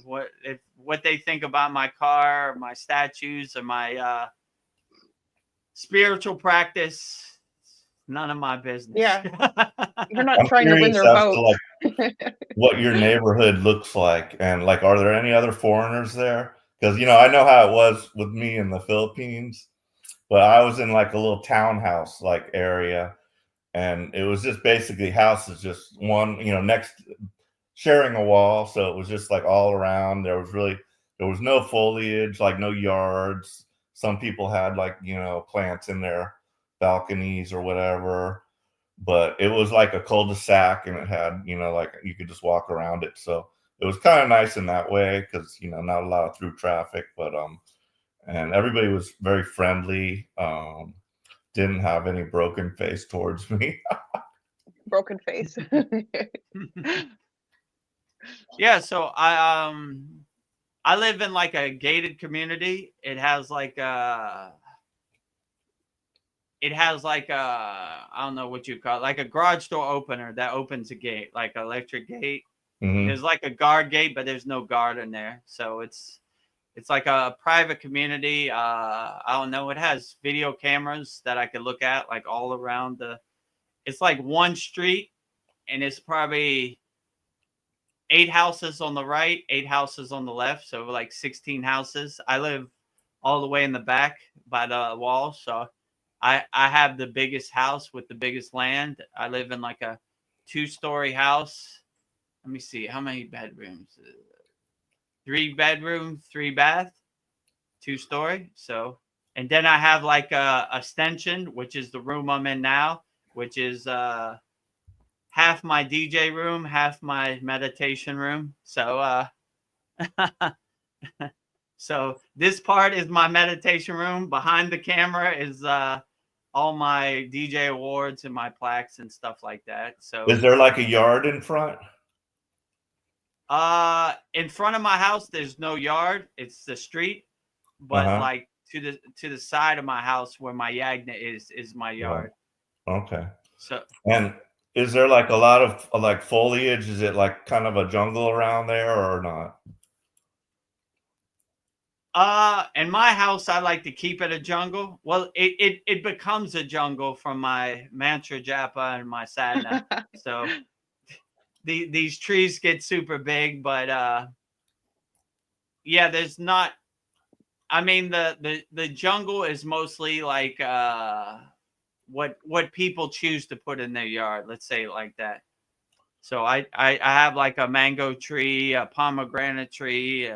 What they think about my car, or my statues, or my spiritual practice. None of my business. yeah. You're not I'm trying to win curious their as to votes. what your neighborhood looks like, and are there any other foreigners there? Because I know how it was with me in the Philippines, but I was in a little townhouse area, and it was just basically houses, just one next, sharing a wall, so it was just all around. There was no foliage, no yards. Some people had plants in their balconies or whatever, but it was like a cul-de-sac, and it had you could just walk around it. So it was kind of nice in that way because not a lot of through traffic, but and everybody was very friendly. Didn't have any broken face towards me. Broken face. Yeah, so I live in a gated community. It has I don't know what you call it, like a garage door opener that opens a gate, like an electric gate. Hmm. There's a guard gate, but there's no guard in there. So it's like a private community. I don't know. It has video cameras that I could look at all around it's like one street, and it's probably 8 houses on the right, 8 houses on the left. So 16 houses. I live all the way in the back by the wall. So I have the biggest house with the biggest land. I live in a 2-story house. Let me see. How many bedrooms? 3 bedroom, 3 bath, 2-story. So, and then I have a extension, which is the room I'm in now, which is half my DJ room, half my meditation room. So so this part is my meditation room. Behind the camera is all my DJ awards and my plaques and stuff like that. So Is there a yard in front? in front of my house there's no yard. It's the street. But Uh-huh. to the side of my house where my yagna is my Right. yard. Okay. So And Is there like a lot of like foliage? Is it like kind of a jungle around there or not? In my house, I like to keep it a jungle. Well, it becomes a jungle from my mantra japa and my sadhana. So these trees get super big, but yeah, there's not. I mean, the jungle is mostly like what people choose to put in their yard. Let's say it like that. So I have like a mango tree, a pomegranate tree.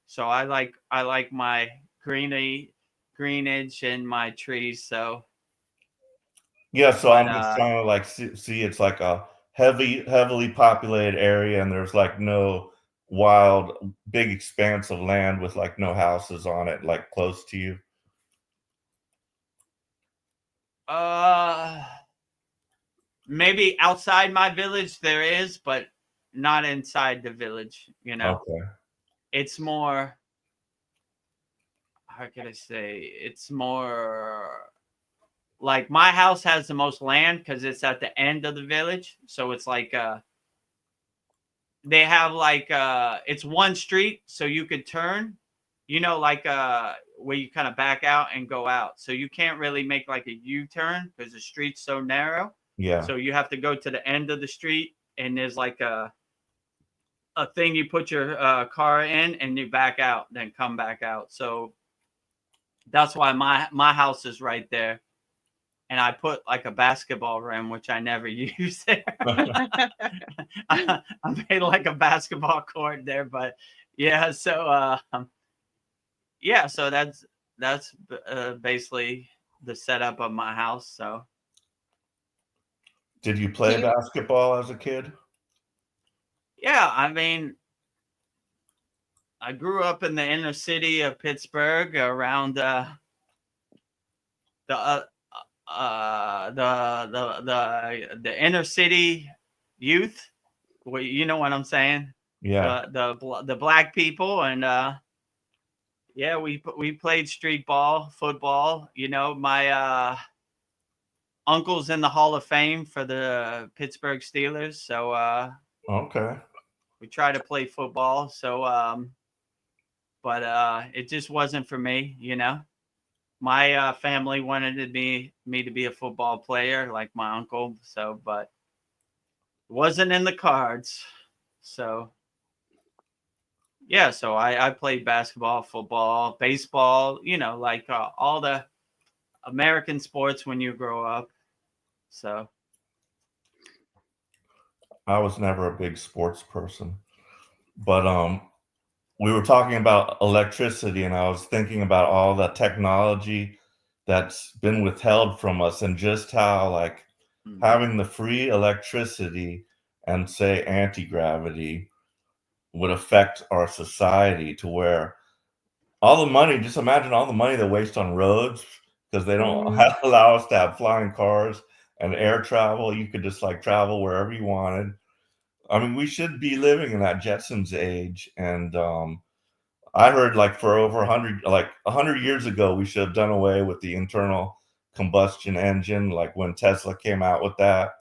So I like my greenage in my trees. So, Yeah, so but I'm just trying to like see it's like a heavily populated area, and there's like no wild big expanse of land with like no houses on it, like close to you. uh, maybe outside my village there is, but not inside the village. You know, Okay. it's more. How can I say? It's more like my house has the most land because it's at the end of the village. So it's like they have like it's one street, so you could turn, like where you kind of back out and go out. So you can't really make like a U-turn because the street's so narrow. Yeah. So you have to go to the end of the street, and there's like a thing you put your car in, and you back out, then come back out. So that's why my house is right there. And I put like a basketball rim, which I never use there. I made like a basketball court there, but yeah. So yeah, so that's basically the setup of my house. So Did you Do play you basketball as a kid? yeah, I mean, I grew up in the inner city of Pittsburgh, around the the inner city youth. Well, you know what I'm saying? Yeah. The black people, and yeah, we played street ball, football. My uncle's in the Hall of Fame for the Pittsburgh Steelers, so Okay. we try to play football. So but it just wasn't for me. My family wanted me to be a football player like my uncle, so but it wasn't in the cards. So yeah, so I played basketball, football, baseball, like all the American sports when you grow up. So I was never a big sports person, but we were talking about electricity, and I was thinking about all the technology that's been withheld from us, and just how like mhm. having the free electricity and say anti-gravity would affect our society to where all the money, just imagine all the money they waste on roads because they don't Mhm. allow us to have flying cars and air travel. You could just like travel wherever you wanted. I mean, we should be living in that Jetsons age. And I heard like for over 100 years ago, we should have done away with the internal combustion engine, like when Tesla came out with that.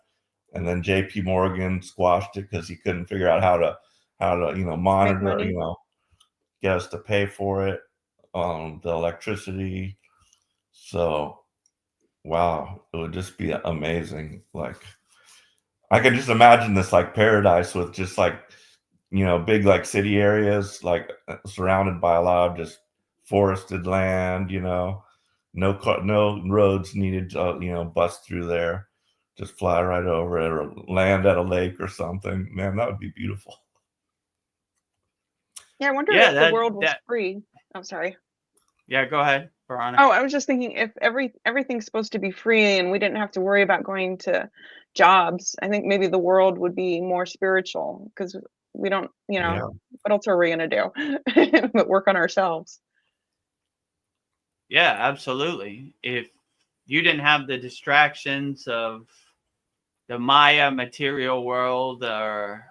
And then JP Morgan squashed it because he couldn't figure out how to Make monitor, money. get us to pay for it, the electricity. So wow, it would just be amazing. Like I can just imagine this like paradise with just like big like city areas like surrounded by a lot of just forested land. No roads needed to bust through there. Just fly right over it or land at a lake or something. Man, that would be beautiful. Yeah, I wonder Yeah, if the that world was that free. I'm sorry. yeah. Go ahead, Veronica. Oh, I was just thinking if everything's supposed to be free and we didn't have to worry about going to jobs, I think maybe the world would be more spiritual because we don't, Yeah. what else are we gonna do but work on ourselves? Yeah, absolutely. If you didn't have the distractions of the Maya material world, or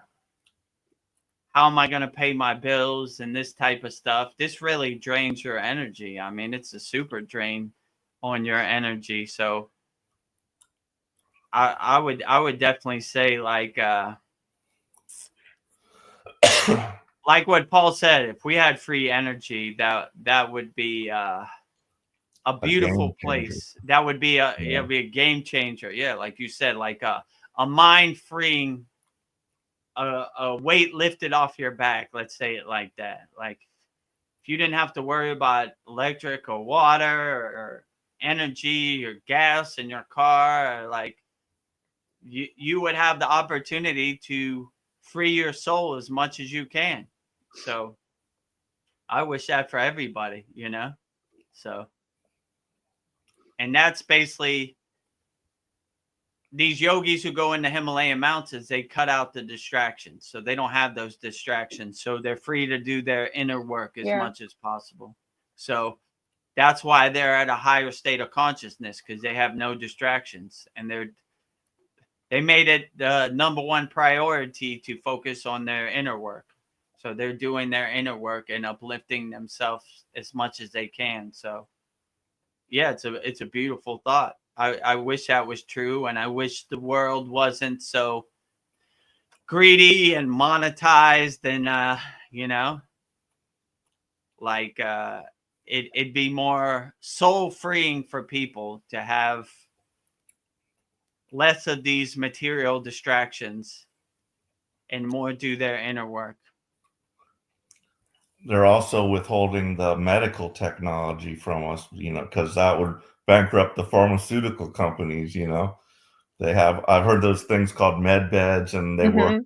how am I going to pay my bills and this type of stuff, this really drains your energy. I mean, it's a super drain on your energy. So I would definitely say like what Paul said, if we had free energy, that would be a beautiful place. That would be it would be a game changer. Yeah, like you said, like a mind freeing, a weight lifted off your back. Let's say it like that. Like if you didn't have to worry about electric or water or energy or gas in your car, or like you would have the opportunity to free your soul as much as you can. So I wish that for everybody, you know? So, and that's basically these yogis who go in the Himalayan mountains, they cut out the distractions. So they don't have those distractions. So they're free to do their inner work as much as possible. So that's why they're at a higher state of consciousness, because they have no distractions, and they made it the number one priority to focus on their inner work. So they're doing their inner work and uplifting themselves as much as they can. So yeah, it's a beautiful thought. I wish that was true, and I wish the world wasn't so greedy and monetized, and you know, like it'd be more soul freeing for people to have less of these material distractions and more do their inner work. They're also withholding the medical technology from us, you know, because that would bankrupt the pharmaceutical companies, you know. I've heard those things called med beds, and they work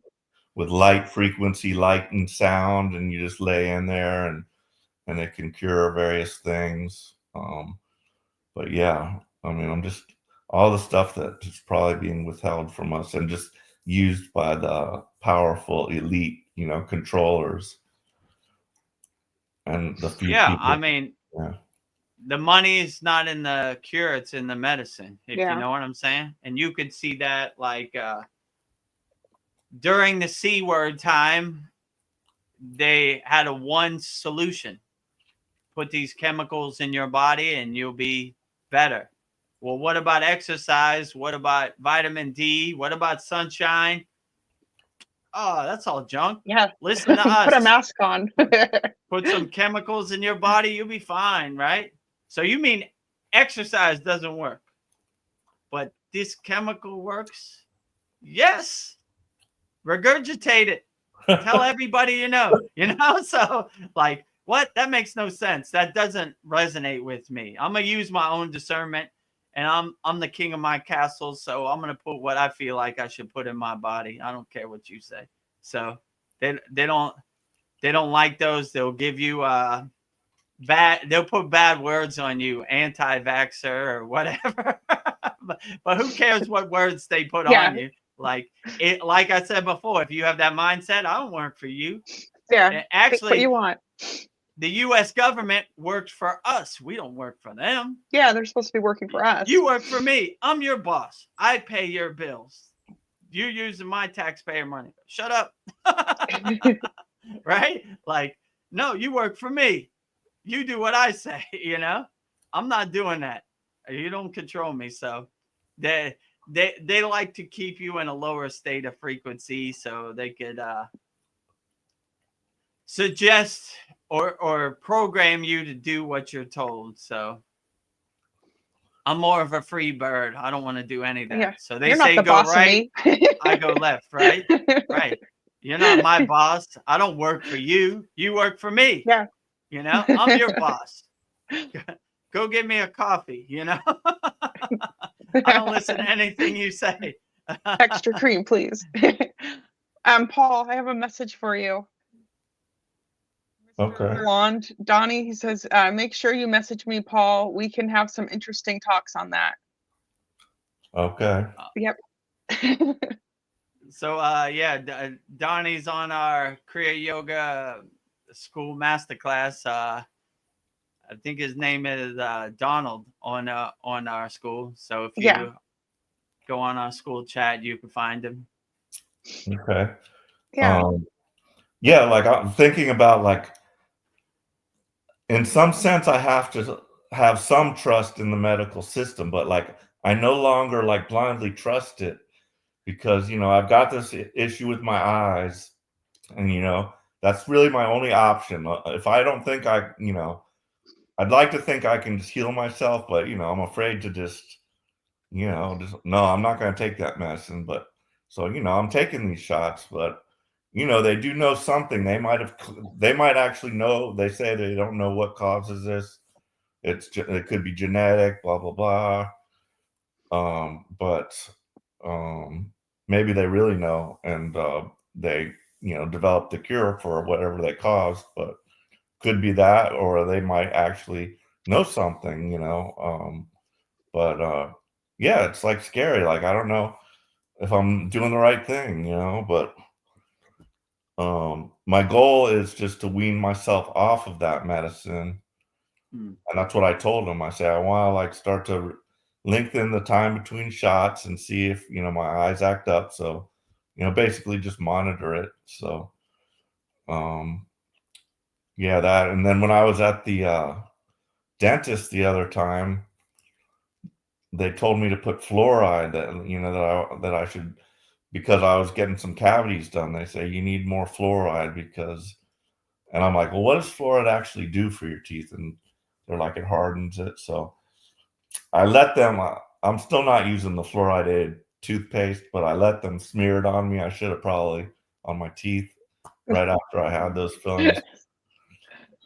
with light frequency, light and sound, and you just lay in there and it can cure various things. But yeah, I mean, I'm just all the stuff that is probably being withheld from us and just used by the powerful elite, you know, controllers and the few people. I mean, the money is not in the cure, it's in the medicine, if you know what I'm saying. And you could see that like during the C word time, they had a one solution. Put these chemicals in your body and you'll be better. Well, what about exercise? What about vitamin D? What about sunshine? Oh, that's all junk. Yeah. Listen to us. Put a mask on. Put some chemicals in your body, you'll be fine, right? So you mean exercise doesn't work, but this chemical works? Yes. Regurgitate it. Tell everybody you know. So like, what? That makes no sense. That doesn't resonate with me. I'm gonna use my own discernment, and I'm the king of my castle. So I'm gonna put what I feel like I should put in my body. I don't care what you say. So they don't like those. They'll give you they'll put bad words on you, anti-vaxxer or whatever. but who cares what words they put on you? Like I said before, if you have that mindset, I don't work for you. Yeah. Actually, what you want. The U.S. government works for us. We don't work for them. Yeah, they're supposed to be working for us. You work for me. I'm your boss. I pay your bills. You're using my taxpayer money. Shut up. Right? Like, no, you work for me. You do what I say, you know? I'm not doing that. You don't control me. So they like to keep you in a lower state of frequency so they could suggest or program you to do what you're told. So I'm more of a free bird. I don't want to do any of that. Yeah. So they say go right, I go left, right? Right. You're not my boss. I don't work for you. You work for me. Yeah. You know, I'm your boss. Go get me a coffee, you know? I don't listen to anything you say. Extra cream, please. Paul, I have a message for you. Okay. Blonde, Donnie, he says, make sure you message me, Paul. We can have some interesting talks on that. Okay. Yep. So, Donnie's on our Kriya Yoga School Masterclass. I think his name is Donald on our school. So if you go on our school chat, you can find him. Okay. Yeah. Like I'm thinking about, like, in some sense, I have to have some trust in the medical system, but like I no longer like blindly trust it because, I've got this issue with my eyes, and, that's really my only option. If I don't think I'd like to think I can just heal myself, but, I'm afraid to just, no, I'm not going to take that medicine. But so, I'm taking these shots, but, they do know something. They might actually know. They say they don't know what causes this. It could be genetic, blah, blah, blah. But maybe they really know, and they, develop the cure for whatever they caused. But could be that, or they might actually know something, but yeah, it's like scary. Like, I don't know if I'm doing the right thing, but my goal is just to wean myself off of that medicine. Mm. And that's what I told him. I say, I want to like start to lengthen the time between shots and see if, my eyes act up. So, basically just monitor it. So, yeah, that. And then when I was at the dentist the other time, they told me to put fluoride, that I should, because I was getting some cavities done. They say you need more fluoride because, and I'm like, well, what does fluoride actually do for your teeth? And they're like, it hardens it. So I let them, I'm still not using the fluoridated toothpaste, but I let them smear it on me. I should have probably on my teeth right after I had those fillings.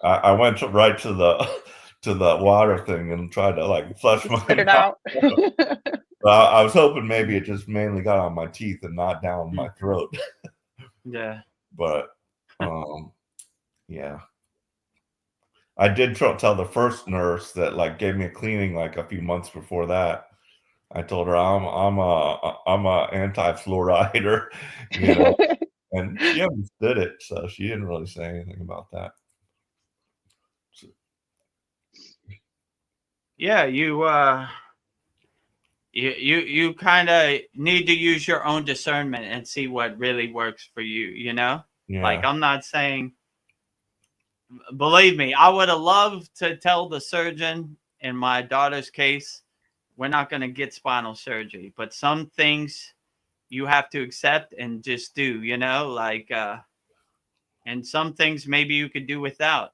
I went right to the to the water thing and tried to like flush my Spit it mouth. out. Well, I was hoping maybe it just mainly got on my teeth and not down my throat. Yeah. But yeah, I did tell the first nurse that like gave me a cleaning like a few months before that. I told her I'm a anti-fluorider, and she understood it, so she didn't really say anything about that. So, Yeah, you kind of need to use your own discernment and see what really works for you, Like, yeah, I'm not saying, believe me, I would have loved to tell the surgeon in my daughter's case, we're not going to get spinal surgery, but some things you have to accept and just do, like, and some things maybe you could do without.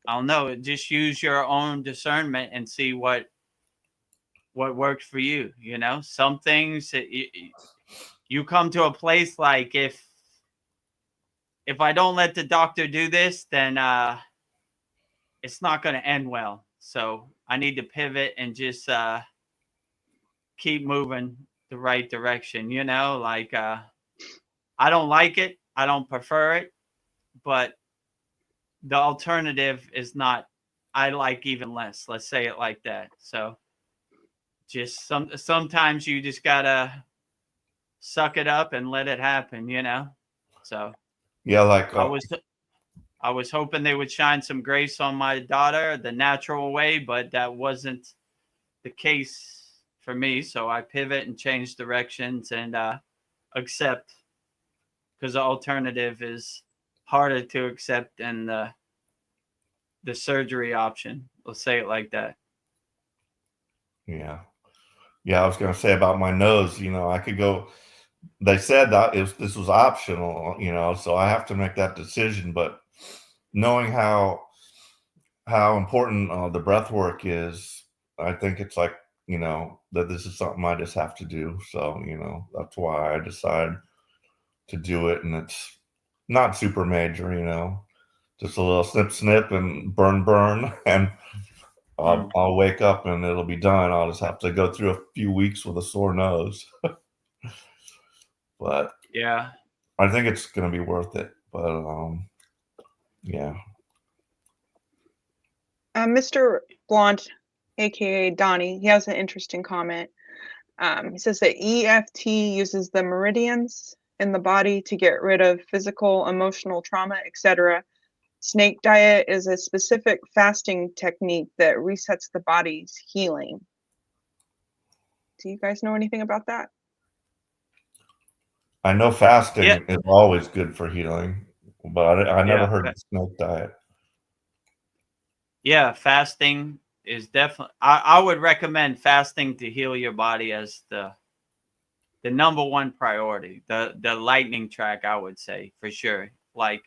I don't know. Just use your own discernment and see what works for you. Some things that you come to a place like, if I don't let the doctor do this, then it's not going to end well. So I need to pivot and just keep moving the right direction. Like, I don't like it, I don't prefer it, but the alternative is not, I like even less. Let's say it like that. So just sometimes you just gotta suck it up and let it happen, So yeah, like I was hoping they would shine some grace on my daughter the natural way, but that wasn't the case for me. So I pivot and change directions and accept, because the alternative is harder to accept than the surgery option. Let's say it like that. yeah, I was gonna say about my nose. I could go. They said that this was optional, so I have to make that decision. But knowing how important the breath work is, I think it's like, that this is something I just have to do. So, that's why I decided to do it. And it's not super major, just a little snip, snip and burn. And I'll wake up and it'll be done. I'll just have to go through a few weeks with a sore nose. But Yeah. I think it's going to be worth it. But yeah. Mr. Blonde, aka Donnie, he has an interesting comment. He says that EFT uses the meridians in the body to get rid of physical, emotional trauma, etc. Snake diet is a specific fasting technique that resets the body's healing. Do you guys know anything about that? I know fasting Yeah. is always good for healing, but I never Yeah. heard of the snake diet. Yeah. Fasting definitely, I would recommend fasting to heal your body as the number one priority, the lightning track, I would say, for sure. Like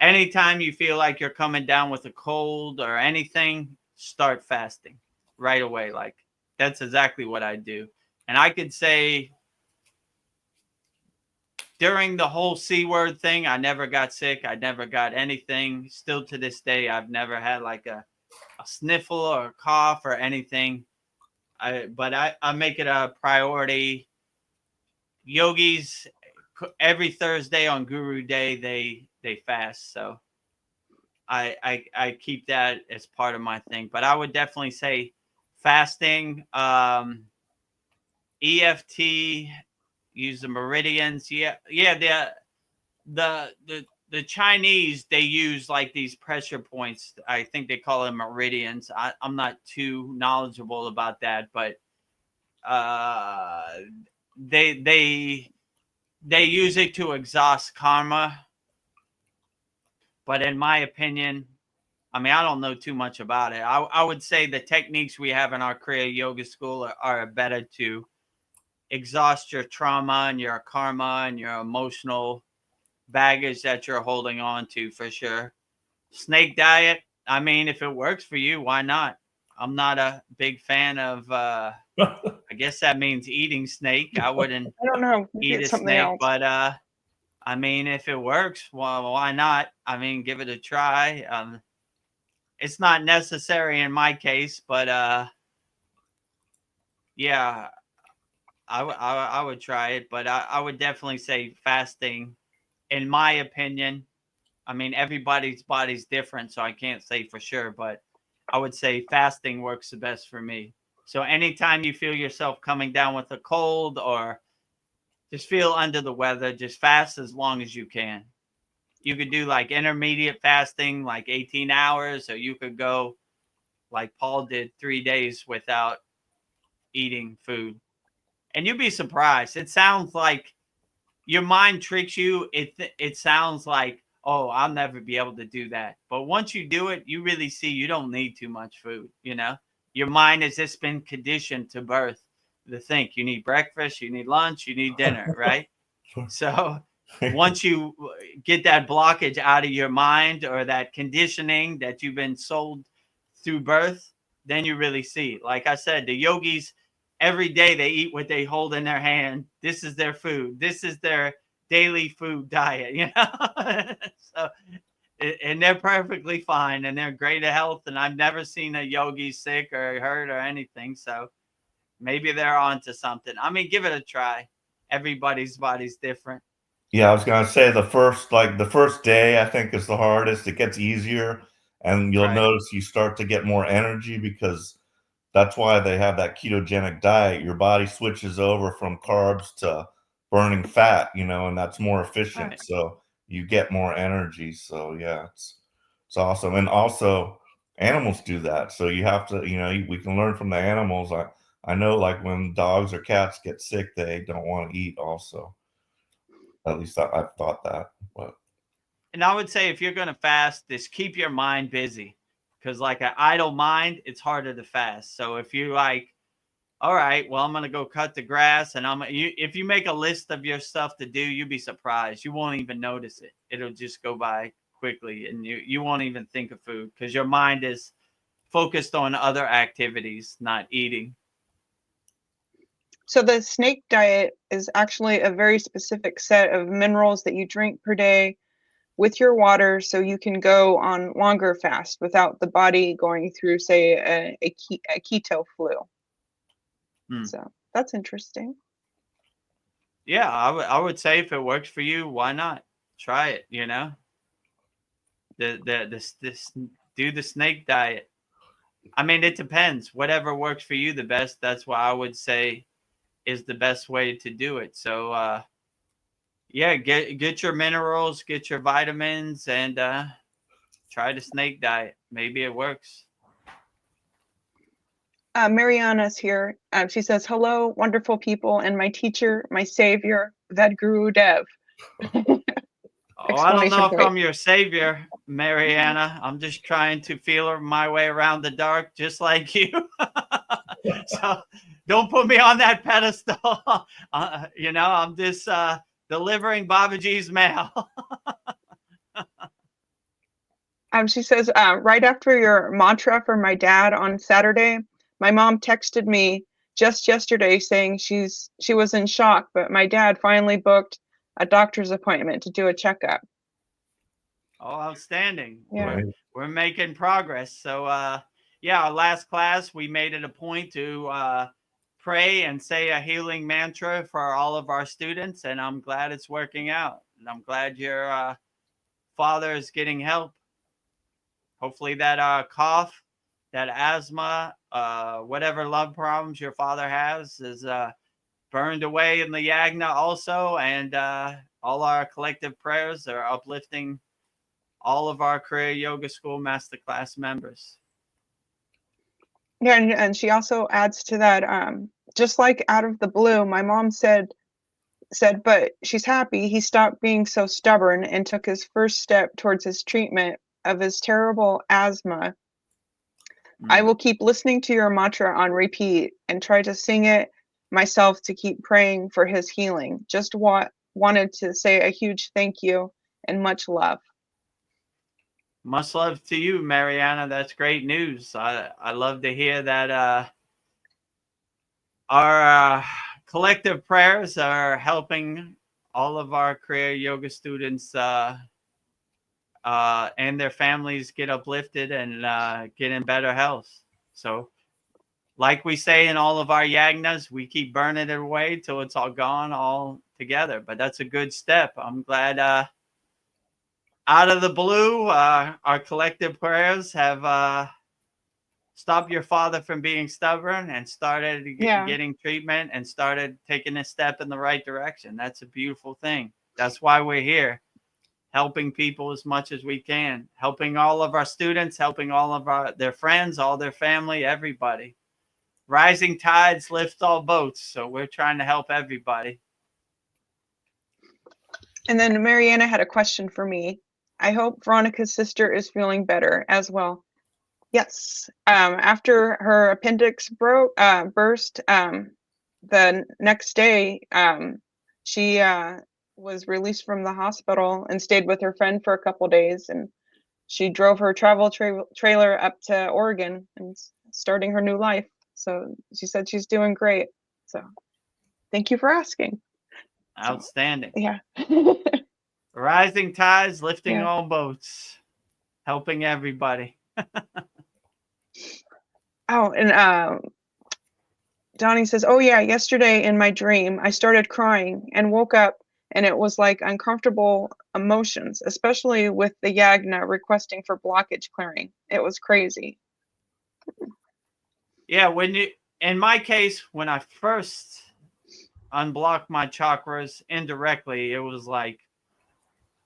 anytime you feel like you're coming down with a cold or anything, start fasting right away. Like that's exactly what I do. And I could say during the whole C word thing, I never got sick. I never got anything. Still to this day, I've never had like a sniffle or a cough or anything. But I make it a priority. Yogis every Thursday on Guru Day they fast, so I keep that as part of my thing. But I would definitely say fasting, EFT, use the meridians. Yeah, the Chinese, they use like these pressure points. I think they call them meridians. I'm not too knowledgeable about that, but they use it to exhaust karma. But in my opinion, I mean, I don't know too much about it. I would say the techniques we have in our Kriya Yoga School are better to exhaust your trauma and your karma and your emotional baggage that you're holding on to, for sure. Snake diet, I mean, if it works for you, why not? I'm not a big fan of I guess that means eating snake. I wouldn't I don't know. Maybe eat it's a something snake, else. but I mean, if it works, well, why not? I mean, give it a try. It's not necessary in my case, but yeah, I would try it. But I would definitely say fasting, in my opinion. I mean, everybody's body's different, so I can't say for sure, but I would say fasting works the best for me. So anytime you feel yourself coming down with a cold or just feel under the weather, just fast as long as you can. You could do like intermediate fasting, like 18 hours, or you could go like Paul did 3 days without eating food. And you'd be surprised. It sounds like your mind tricks you. It sounds like, oh, I'll never be able to do that. But once you do it, you really see you don't need too much food, you know? Your mind has just been conditioned to birth to think you need breakfast, you need lunch, you need dinner, right? So once you get that blockage out of your mind or that conditioning that you've been sold through birth, then you really see. Like I said, the yogis, every day they eat what they hold in their hand. This is their food. This is their daily food diet, you know? So, and they're perfectly fine and they're great at health. And I've never seen a yogi sick or hurt or anything. So maybe they're onto something. I mean, give it a try. Everybody's body's different. Yeah, I was gonna say the first day I think is the hardest. It gets easier, and you'll Right. notice you start to get more energy because that's why they have that ketogenic diet. Your body switches over from carbs to burning fat, and that's more efficient. Right. So you get more energy. So yeah, it's awesome. And also animals do that. So you have to, we can learn from the animals. I know like when dogs or cats get sick, they don't want to eat also. At least I've thought that. But And I would say if you're going to fast, just keep your mind busy because, like an idle mind, it's harder to fast. So if you like, all right, well, I'm going to go cut the grass, and if you make a list of your stuff to do, you'll be surprised. You won't even notice it. It'll just go by quickly, and you won't even think of food because your mind is focused on other activities, not eating. So the snake diet is actually a very specific set of minerals that you drink per day with your water, so you can go on longer fast without the body going through, say, a keto flu. So that's interesting. Yeah, I would say if it works for you, why not try it? This do the snake diet. I mean, it depends. Whatever works for you the best, that's what I would say is the best way to do it. So yeah, get your minerals, get your vitamins, and try the snake diet. Maybe it works. Mariana's here. She says, "Hello, wonderful people, and my teacher, my savior, Vedagurudev." Oh, Oh, I don't know if point. I'm your savior, Mariana. I'm just trying to feel my way around the dark, just like you. So don't put me on that pedestal. I'm just delivering Babaji's mail. She says, right after your mantra for my dad on Saturday, my mom texted me just yesterday saying she was in shock, but my dad finally booked a doctor's appointment to do a checkup. Oh, outstanding. Yeah. Right. We're making progress. So, our last class, we made it a point to pray and say a healing mantra for all of our students. And I'm glad it's working out. And I'm glad your father is getting help. Hopefully that cough, that asthma, whatever lung problems your father has is burned away in the yagna also. And all our collective prayers are uplifting all of our Kriya Yoga School Masterclass members. Yeah, and she also adds to that, just like out of the blue, my mom said, but she's happy he stopped being so stubborn and took his first step towards his treatment of his terrible asthma. I will keep listening to your mantra on repeat and try to sing it myself to keep praying for his healing. Just wanted to say a huge thank you and much love. Much love to you, Mariana. That's great news. I love to hear that our collective prayers are helping all of our Kriya Yoga students and their families get uplifted and get in better health. So, like we say in all of our yagnas, we keep burning it away till it's all gone all together. But that's a good step. I'm glad out of the blue, our collective prayers have stopped your father from being stubborn and started getting treatment and started taking a step in the right direction. That's a beautiful thing. That's why we're here, helping people as much as we can, helping all of our students, helping all of their friends, all their family, everybody. Rising tides lift all boats, so we're trying to help everybody. And then Mariana had a question for me. I hope Veronica's sister is feeling better as well. Yes. After her appendix burst, the next day, she was released from the hospital and stayed with her friend for a couple days. And she drove her travel trailer up to Oregon and starting her new life. So she said she's doing great. So thank you for asking. Outstanding. So, yeah. Rising tides lifting all boats, helping everybody. Oh, and Donnie says, oh yeah, yesterday in my dream, I started crying and woke up and it was like uncomfortable emotions, especially with the yagna requesting for blockage clearing. It was crazy. Yeah, in my case, when I first unblocked my chakras indirectly, it was like,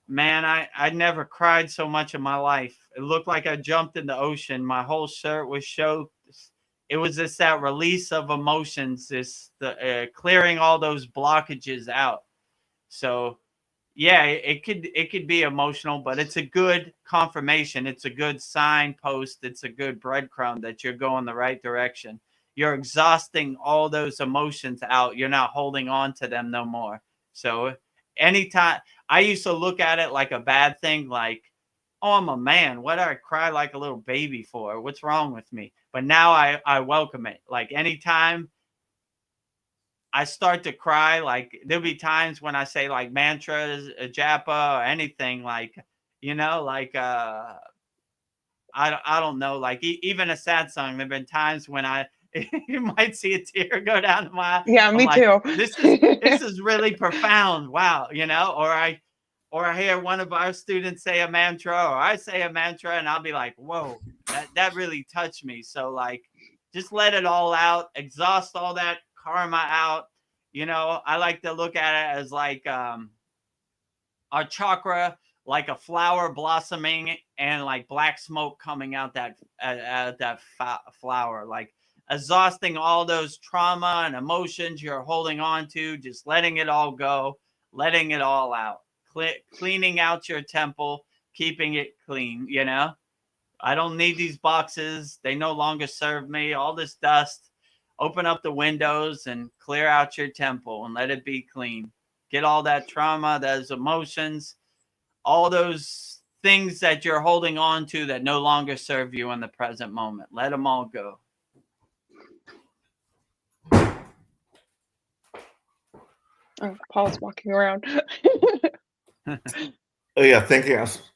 man, I never cried so much in my life. It looked like I jumped in the ocean. My whole shirt was soaked. It was just that release of emotions, the clearing all those blockages out. So, yeah, it could be emotional, but it's a good confirmation. It's a good signpost. It's a good breadcrumb that you're going the right direction. You're exhausting all those emotions out. You're not holding on to them no more. So anytime I used to look at it like a bad thing, like, oh, I'm a man. What do I cry like a little baby for? What's wrong with me? But now I welcome it. Like anytime I start to cry, like there'll be times when I say like mantras, a japa or anything like, I don't know, like even a satsang. There've been times when you might see a tear go down my eye. Yeah, me like, too. This is really profound. Wow. Or I hear one of our students say a mantra or I say a mantra and I'll be like, whoa, that really touched me. So like, just let it all out, exhaust all that karma out. I like to look at it as like our chakra, like a flower blossoming and like black smoke coming out that flower, like exhausting all those trauma and emotions you're holding on to, just letting it all go, letting it all out, cleaning out your temple, keeping it clean, you know? I don't need these boxes. They no longer serve me. All this dust. Open up the windows and clear out your temple and let it be clean. Get all that trauma, those emotions, all those things that you're holding on to that no longer serve you in the present moment. Let them all go. Oh, Paul's walking around. Oh yeah,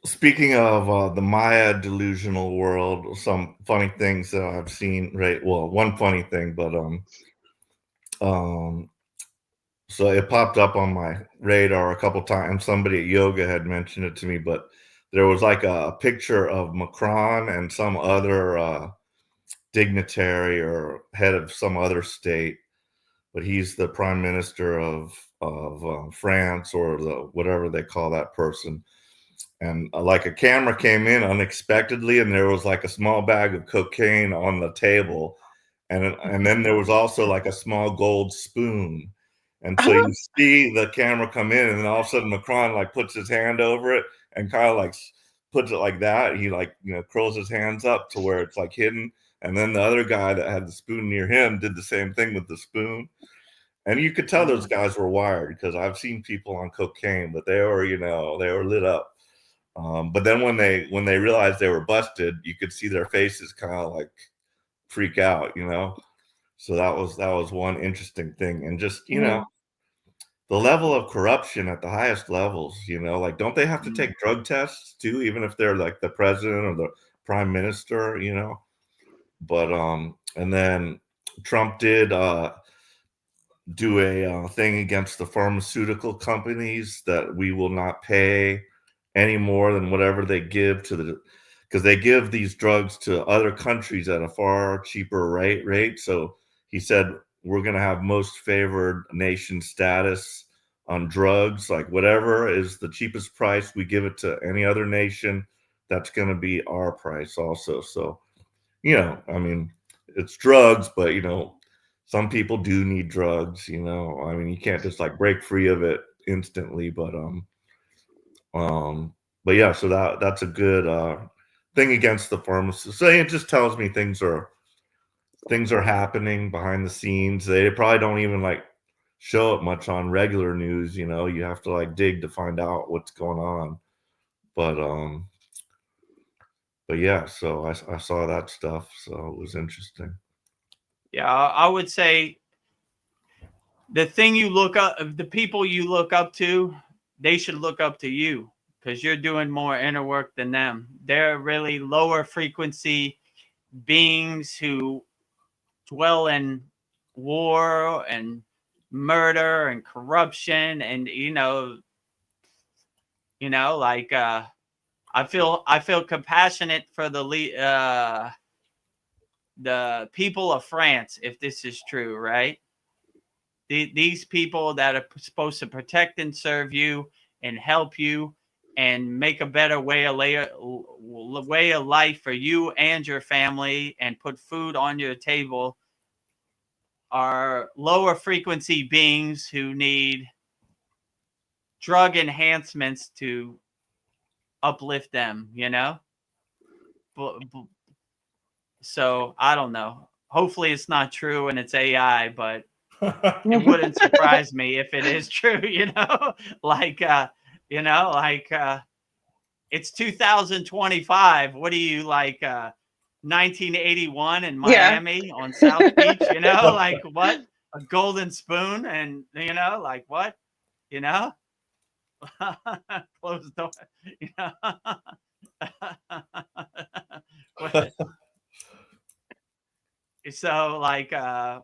speaking of the Maya delusional world, some funny things that I've seen. Right, well, one funny thing, but so it popped up on my radar a couple times. Somebody at yoga had mentioned it to me, but there was like a picture of Macron and some other dignitary or head of some other state, but he's the prime minister of France, or the whatever they call that person. And like a camera came in unexpectedly, and there was like a small bag of cocaine on the table, and then there was also like a small gold spoon. And so you see the camera come in, and then all of a sudden Macron like puts his hand over it and kind of like puts it like that. He like, you know, curls his hands up to where it's like hidden. And then the other guy that had the spoon near him did the same thing with the spoon. And you could tell those guys were wired, because I've seen people on cocaine, but they were, you know, they were lit up. But then when they realized they were busted, you could see their faces kind of like freak out, you know. So that was one interesting thing. And just, you know, the level of corruption at the highest levels, you know, like, don't they have to take drug tests too, even if they're like the president or the prime minister, you know? But and then Trump did do a thing against the pharmaceutical companies that we will not pay any more than whatever they give to because they give these drugs to other countries at a far cheaper rate. So he said, we're going to have most favored nation status on drugs, like whatever is the cheapest price, we give it to any other nation. That's going to be our price also. So, you know, I mean, it's drugs, but, you know, some people do need drugs, you know. I mean, you can't just like break free of it instantly, but yeah, so that's a good thing against the pharmacists. So it just tells me things are happening behind the scenes. They probably don't even like show it much on regular news, you know. You have to like dig to find out what's going on. But yeah, so I saw that stuff, so it was interesting. Yeah, I would say the thing you look up, the people you look up to, they should look up to you, because you're doing more inner work than them. They're really lower frequency beings who dwell in war and murder and corruption, and you know, like I feel compassionate for the people of France, if this is true, right? These people that are supposed to protect and serve you and help you and make a better way of life for you and your family and put food on your table are lower frequency beings who need drug enhancements to uplift them, you know? So I don't know. Hopefully it's not true and it's AI, but it wouldn't surprise me if it is true, you know? Like it's 2025. What are you, like 1981 in Miami on South Beach, you know? Like what? A golden spoon, and you know, like what? You know? Closed door. You know? So like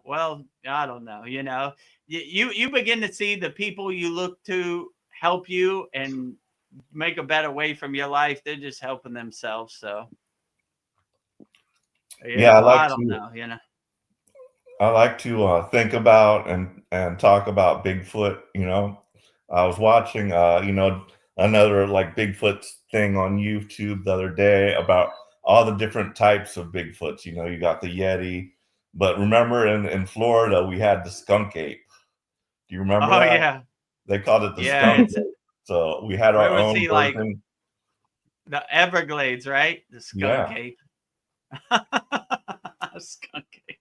well, I don't know, you know. You begin to see the people you look to help you and make a better way from your life, they're just helping themselves. So Yeah, I don't know, you know. I like to think about and talk about Bigfoot, you know. I was watching you know, another like Bigfoot thing on YouTube the other day about all the different types of Bigfoots. You know, you got the Yeti, but remember in Florida we had the skunk ape. Do you remember Oh that? yeah. They called it the Yeah, skunk it's ape. So we had Where our was own he, like version. the Everglades, right? The skunk Yeah. ape. Skunk ape.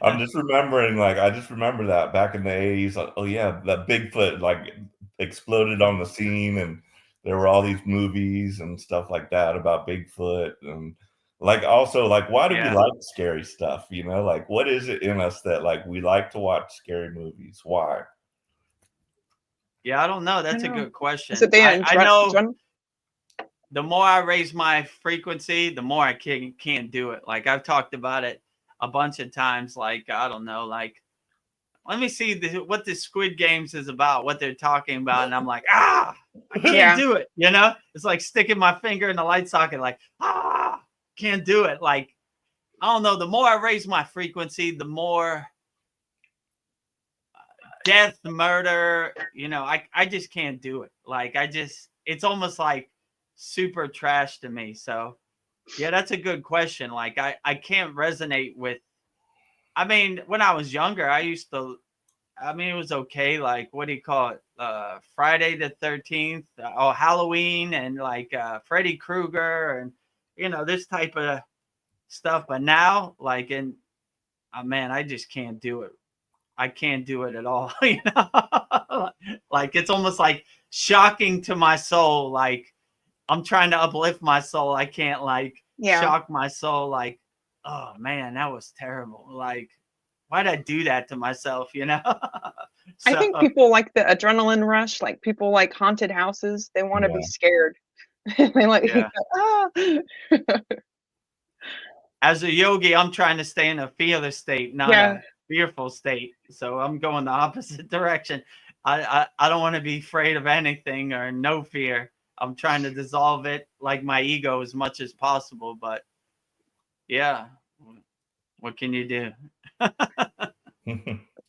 I'm just remembering, like, I just remember that back in the 80s. Oh yeah, that Bigfoot like exploded on the scene, and there were all these movies and stuff like that about Bigfoot, and like also like why do we Yeah. like scary stuff? You know, like what is it in us that like we like to watch scary movies? Why? Yeah, I don't know. I That's a know. good Is question. it the I know adrenaline? the more I raise my frequency, the more I can't do it. Like I've talked about it a bunch of times. Like, I don't know, like, let me see what this Squid Games is about, what they're talking about. And I'm like, I can't Yeah. do it. You know, it's like sticking my finger in the light socket, like, can't do it. Like, I don't know. The more I raise my frequency, the more death, murder, you know, I just can't do it. Like, it's almost like super trash to me. So yeah, that's a good question. Like I can't resonate with, I mean, when I was younger, it was okay. Like, what do you call it? Friday the 13th, Halloween, and like Freddy Krueger, and you know, this type of stuff. But now, like, man, I just can't do it. I can't do it at all. You know, like it's almost like shocking to my soul. Like I'm trying to uplift my soul. I can't like Yeah. shock my soul. Like, oh man, that was terrible. Like, why'd I do that to myself? You know. I think people like the adrenaline rush. Like people like haunted houses. They want to be Yeah. scared. They like, Yeah. ah. As a yogi, I'm trying to stay in a fearless state, not Yeah. a fearful state. So I'm going the opposite direction. I don't want to be afraid of anything or no fear. I'm trying to dissolve it, like my ego, as much as possible. But yeah, what can you do?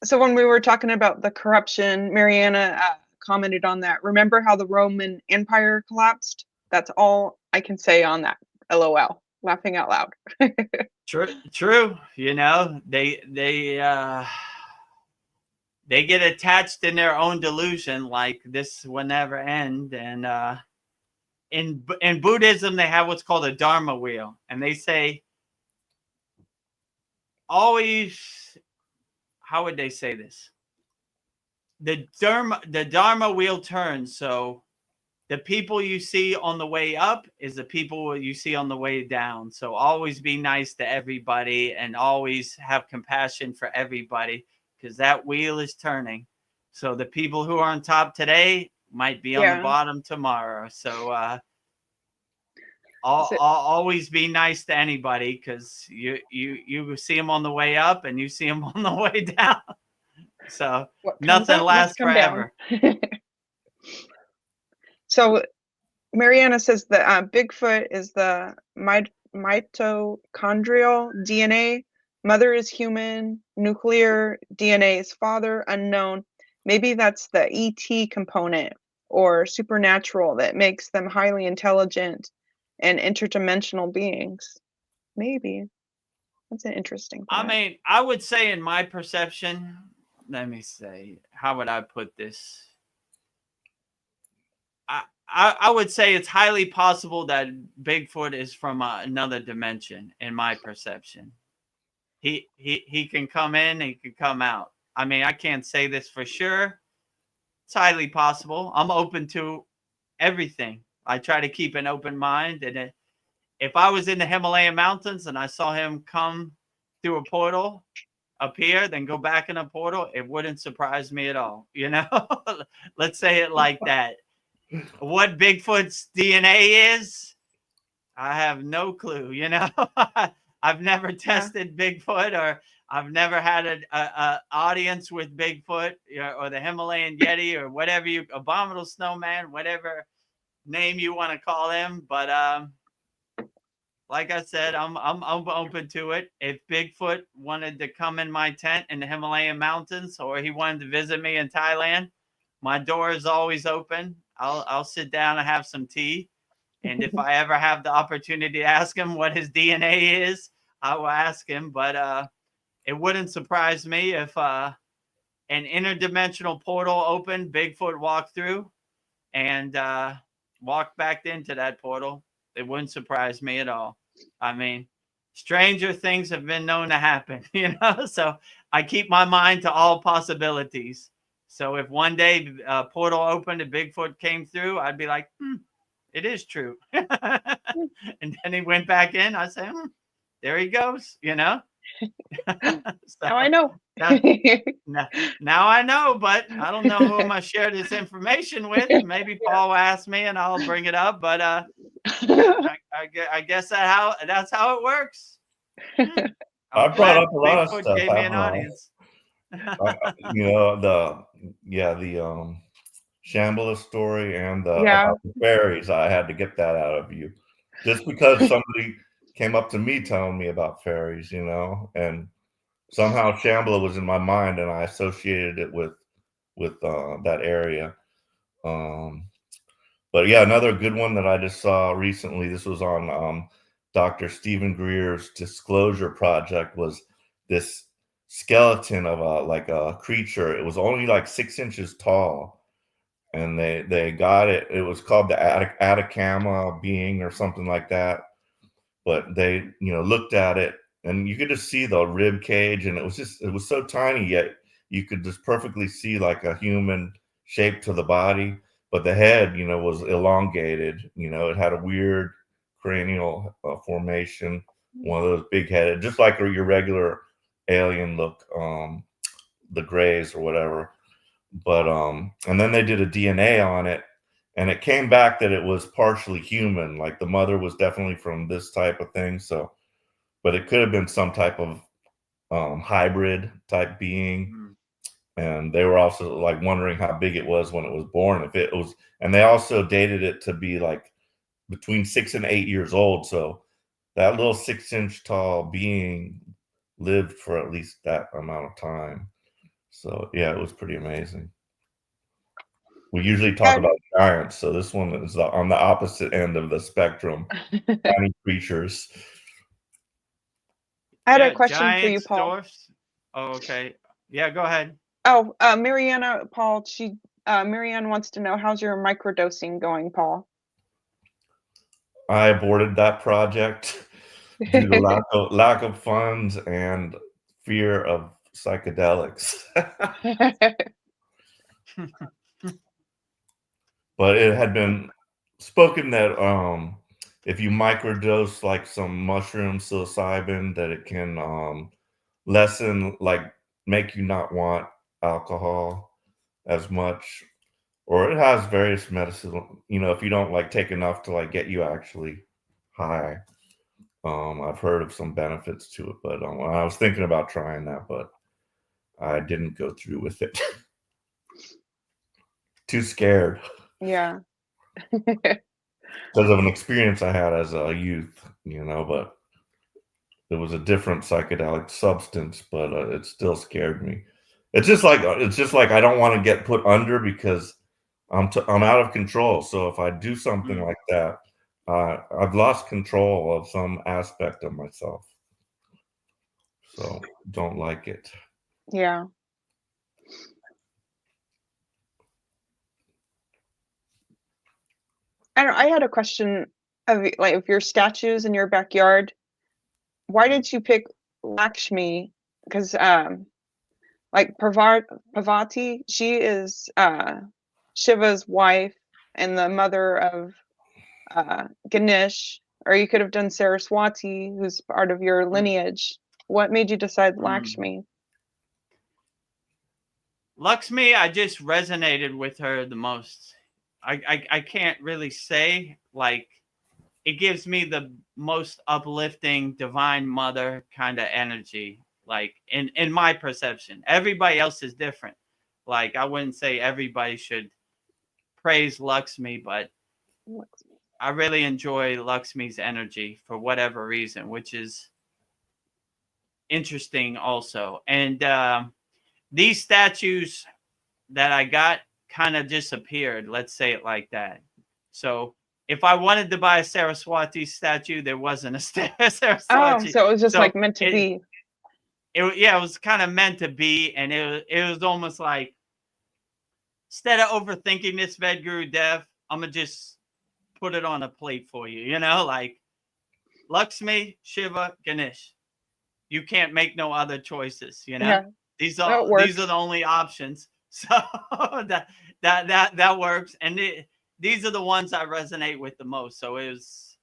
So when we were talking about the corruption, Mariana commented on that. Remember how the Roman Empire collapsed? That's all I can say on that. LOL. Laughing out loud. True. You know, they get attached in their own delusion, like this will never end. And in Buddhism, they have what's called a Dharma wheel, and they say always, how would they say this? The Dharma wheel turns. So the people you see on the way up is the people you see on the way down. So always be nice to everybody and always have compassion for everybody, because that wheel is turning. So the people who are on top today might be on the bottom tomorrow. So always be nice to anybody, because you see them on the way up and you see them on the way down. So nothing lasts forever. So Mariana says that Bigfoot is the mitochondrial DNA. Mother is human. Nuclear DNA is father, unknown. Maybe that's the ET component or supernatural that makes them highly intelligent and interdimensional beings. Maybe. That's an interesting thought. I mean, I would say in my perception, let me say, how would I put this? I would say it's highly possible that Bigfoot is from another dimension, in my perception. He can come in, he can come out. I mean, I can't say this for sure. It's highly possible. I'm open to everything. I try to keep an open mind. And if I was in the Himalayan mountains and I saw him come through a portal up here, then go back in a portal, it wouldn't surprise me at all. You know, let's say it like that. What Bigfoot's DNA is, I have no clue. You know, I've never tested Bigfoot, or I've never had a audience with Bigfoot, or the Himalayan Yeti, or whatever abominable snowman, whatever name you want to call him. But like I said, I'm open to it. If Bigfoot wanted to come in my tent in the Himalayan mountains, or he wanted to visit me in Thailand, my door is always open. I'll sit down and have some tea. And if I ever have the opportunity to ask him what his DNA is, I will ask him. But it wouldn't surprise me if an interdimensional portal opened, Bigfoot walked through and walked back into that portal. It wouldn't surprise me at all. I mean, stranger things have been known to happen, so I keep my mind to all possibilities. So if one day a portal opened and Bigfoot came through, I'd be like, it is true. And then he went back in. I say, there he goes, So Now I know. now I know, but I don't know who I'm gonna share this information with. Maybe Paul asked me, and I'll bring it up. But I guess that's how it works. I I'm brought glad up a lot of Bigfoot stuff. gave me an audience. The Shambhala story and Yeah. about the fairies. I had to get that out of you, just because somebody came up to me telling me about fairies, and somehow Shambhala was in my mind, and I associated it with that area. But yeah, another good one that I just saw recently. This was on Dr. Stephen Greer's Disclosure Project. Was this skeleton of a creature? It was only like 6 inches tall, and they got it. It was called the Atacama being or something like that. But they looked at it, and you could just see the rib cage, and it was so tiny, yet you could just perfectly see like a human shape to the body, but the head was elongated. It had a weird cranial formation, one of those big headed, just like your regular alien look, the grays or whatever. But and then they did a DNA on it, and it came back that it was partially human. Like the mother was definitely from this type of thing. So, but it could have been some type of hybrid type being. And they were also like wondering how big it was when it was born. If it was, and they also dated it to be like between 6 and 8 years old. So that little 6-inch tall being lived for at least that amount of time. So yeah, it was pretty amazing. We usually talk about giants, so this one is on the opposite end of the spectrum. Tiny creatures. I had a question for you, giants, Paul. dwarfs. Oh, okay. Yeah, go ahead. Oh, Mariana, Paul, Marianne wants to know, how's your microdosing going, Paul? I aborted that project due to lack of funds and fear of psychedelics. But it had been spoken that if you microdose like some mushroom psilocybin, that it can lessen, like make you not want alcohol as much, or it has various medicine. If you don't like take enough to like get you actually high. I've heard of some benefits to it, but I was thinking about trying that, but I didn't go through with it. Too scared. Yeah. Because of an experience I had as a youth, but it was a different psychedelic substance, but it still scared me. It's just like I don't want to get put under because I'm out of control. So if I do something like that, I've lost control of some aspect of myself. So don't like it. Yeah. I had a question of like, if your statues in your backyard, why did you pick Lakshmi? Because like Parvati, she is Shiva's wife and the mother of Ganesh, or you could have done Saraswati, who's part of your lineage. What made you decide Lakshmi? Lakshmi, I just resonated with her the most. I can't really say, like, it gives me the most uplifting divine mother kind of energy, like in my perception. Everybody else is different. Like, I wouldn't say everybody should praise Lakshmi, but I really enjoy Lakshmi's energy for whatever reason, which is interesting also. And these statues that I got kind of disappeared, let's say it like that. So if I wanted to buy a Saraswati statue, there wasn't a Saraswati. Oh, so it was just like meant to be. it was kind of meant to be, and it was almost like, instead of overthinking this, Vedagurudev, I'm gonna just put it on a plate for you. You know, like Lakshmi, Shiva, Ganesh. You can't make no other choices. You know, Yeah, these that are works. the only options. So that works, and these are the ones I resonate with the most. So it was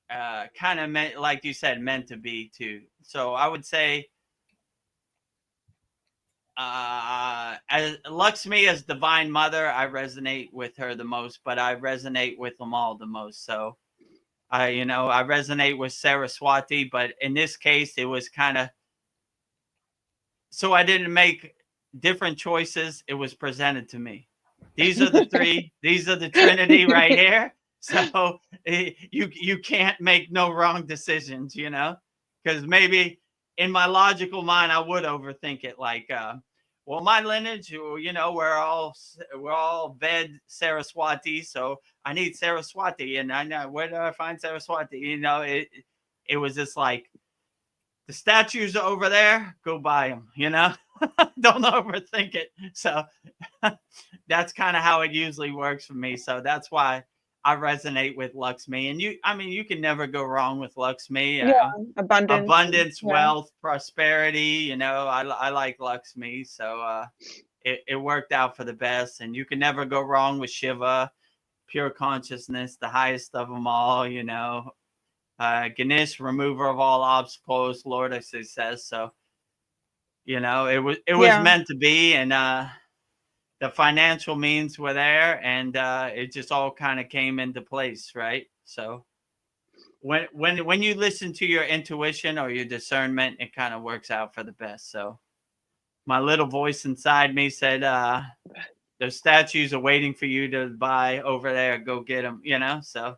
kind of meant, like you said, meant to be too. So I would say, as Lakshmi as Divine Mother, I resonate with her the most, but I resonate with them all the most. So I resonate with Saraswati, but in this case, it was kind of, so I didn't make different choices. It was presented to me. These are the three. These are the Trinity right here. So you can't make no wrong decisions, you know, because maybe in my logical mind I would overthink it. Like, well, my lineage, you know, we're all Ved Saraswati, so I need Saraswati, and I know, where do I find Saraswati? You know, it was just like, the statues are over there, go buy them, you know. Don't overthink it. So that's kind of how it usually works for me. So that's why I resonate with Lakshmi. And you can never go wrong with Lakshmi. Yeah, abundance. Abundance, Yeah. wealth, prosperity. You know, I like Lakshmi. So it worked out for the best. And you can never go wrong with Shiva, pure consciousness, the highest of them all, you know. Ganesh, remover of all obstacles, Lord, as it says. So, you know, it was Yeah. meant to be, and the financial means were there, and it just all kind of came into place, right? So when you listen to your intuition or your discernment, it kind of works out for the best. So my little voice inside me said, those statues are waiting for you to buy over there. Go get them, you know? So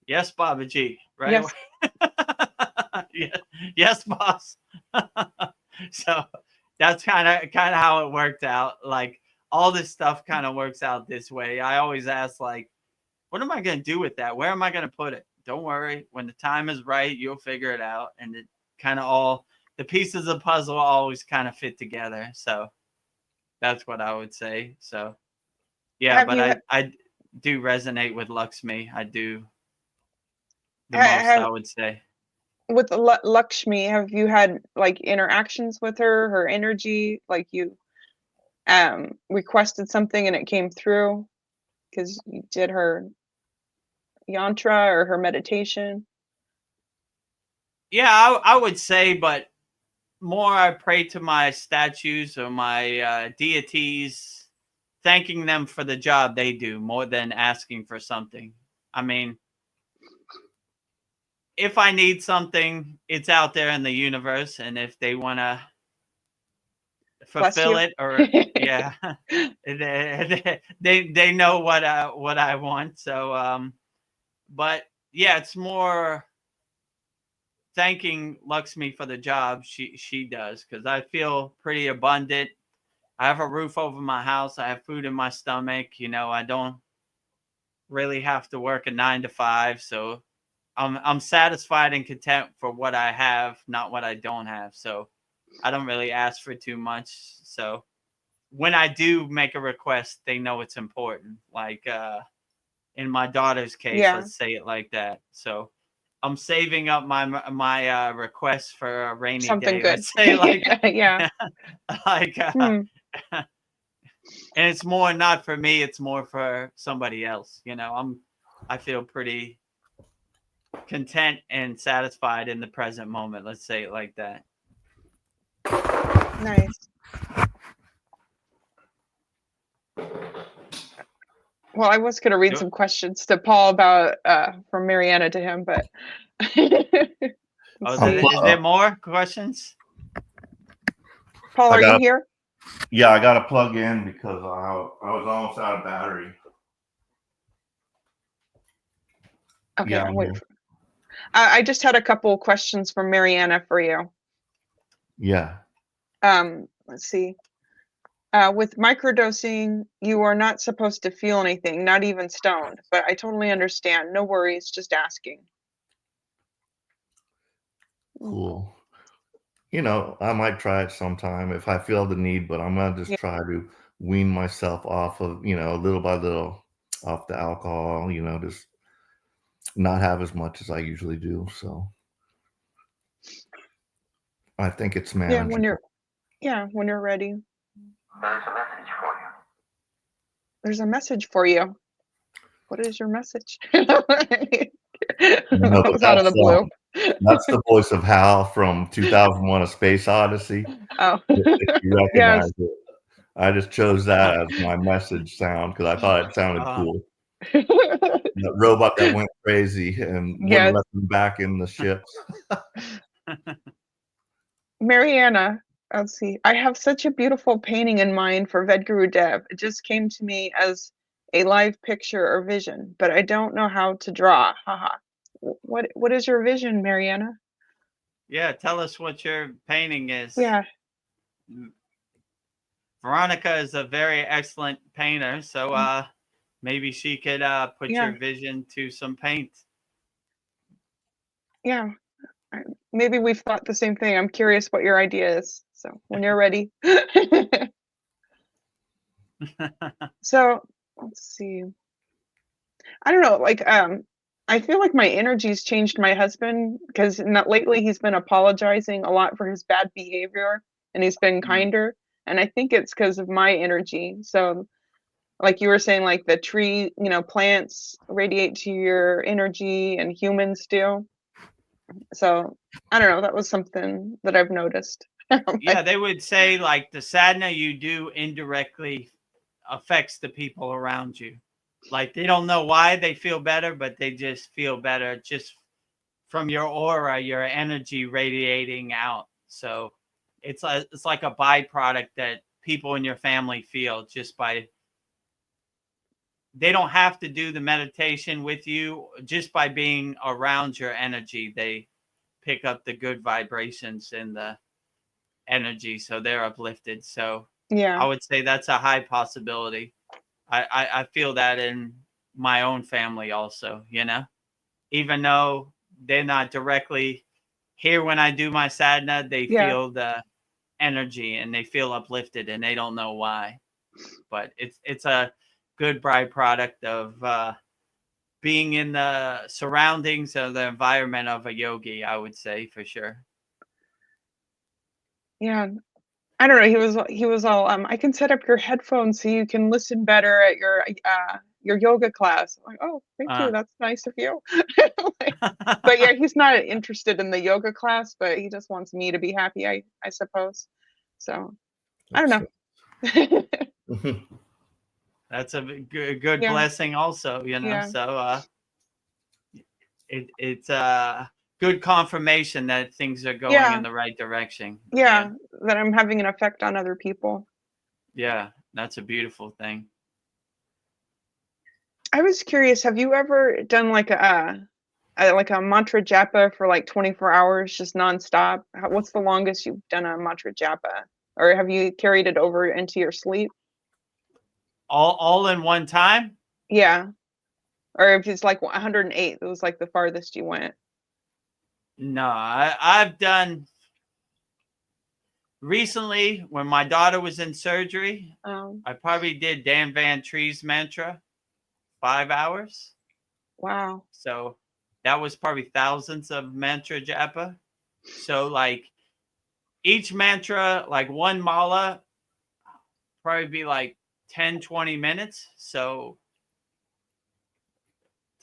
yes, Babaji, right? Yes. Yeah, yes, boss. So that's kind of how it worked out. Like, all this stuff kind of works out this way. I always ask, like, what am I going to do with that? Where am I going to put it? Don't worry. When the time is right, you'll figure it out. And it kind of all, the pieces of the puzzle always kind of fit together. So that's what I would say. So yeah, but I do resonate with Lakshmi. I do, the most, I would say. With Lakshmi, have you had like interactions with her energy, like you requested something and it came through because you did her yantra or her meditation? Yeah, I would say, but more I pray to my statues or my deities, thanking them for the job they do more than asking for something. I mean, if I need something, it's out there in the universe, and if they want to fulfill it, or yeah, they know what I want. So but yeah, it's more thanking Lakshmi for the job she does, because I feel pretty abundant. I have a roof over my house. I have food in my stomach. You know, I don't really have to work a 9 to 5, so I'm satisfied and content for what I have, not what I don't have. So I don't really ask for too much. So when I do make a request, they know it's important. Like in my daughter's case, Yeah. let's say it like that. So I'm saving up my request for a rainy Something day. good. Let's say like Yeah. like and it's more not for me, it's more for somebody else. You know, I feel pretty content and satisfied in the present moment. Let's say it like that. Nice. Well, I was going to read some questions to Paul about from Mariana to him, but is there more questions? Paul, are you here? Yeah, I got to plug in because I was almost out of battery. Okay, Yeah, I'll wait. I just had a couple questions from Mariana for you. Yeah. Let's see. With microdosing, you are not supposed to feel anything, not even stoned, but I totally understand. No worries, just asking. Cool. I might try it sometime if I feel the need, but I'm gonna just Yeah. try to wean myself off of, little by little off the alcohol, just not have as much as I usually do. So I think it's Yeah, manageable. when you're ready. There's a message for you. There's a message for you. What is your message? No, That was out of the blue. that's the voice of Hal from 2001: A Space Odyssey. Oh, If you yes. recognize it, I just chose that as my message sound because I thought it sounded cool. That robot that went crazy and wouldn't Yes. let them back in the ship. Mariana, let's see. I have such a beautiful painting in mind for Vedagurudev. It just came to me as a live picture or vision, but I don't know how to draw. Haha. What is your vision, Mariana? Yeah, tell us what your painting is. Yeah. Veronica is a very excellent painter, so maybe she could put your vision to some paint. Yeah. Maybe we've thought the same thing. I'm curious what your idea is. So when you're ready. So let's see. I don't know, like I feel like my energy's changed my husband because lately he's been apologizing a lot for his bad behavior and he's been kinder. And I think it's because of my energy. So like you were saying, like the tree, plants radiate to your energy and humans do. So I don't know, that was something that I've noticed. Yeah, they would say like the sadhana you do indirectly affects the people around you. Like they don't know why they feel better, but they just feel better just from your aura, your energy radiating out. So it's like a byproduct that people in your family feel just by, they don't have to do the meditation with you, just by being around your energy. They pick up the good vibrations and the energy, so they're uplifted. So I would say that's a high possibility. I feel that in my own family also, even though they're not directly here when I do my sadhana, they feel the energy and they feel uplifted and they don't know why. But it's a good byproduct of being in the surroundings of the environment of a yogi, I would say, for sure. Yeah. I don't know. He was all I can set up your headphones so you can listen better at your yoga class. I'm like, oh, thank you. That's nice of you. But yeah, he's not interested in the yoga class, but he just wants me to be happy, I suppose. So I don't know. That's a good blessing also, so it's good confirmation that things are going in the right direction. Yeah, that I'm having an effect on other people. Yeah, that's a beautiful thing. I was curious, have you ever done like a mantra japa for like 24 hours, just nonstop? What's the longest you've done a mantra japa? Or have you carried it over into your sleep? All in one time? Yeah. Or if it's like 108, it was like the farthest you went. No, I've done recently when my daughter was in surgery. I probably did Dan Van Tree's mantra 5 hours. Wow. So that was probably thousands of mantra japa. So like each mantra, like one mala, probably be like 10-20 minutes. So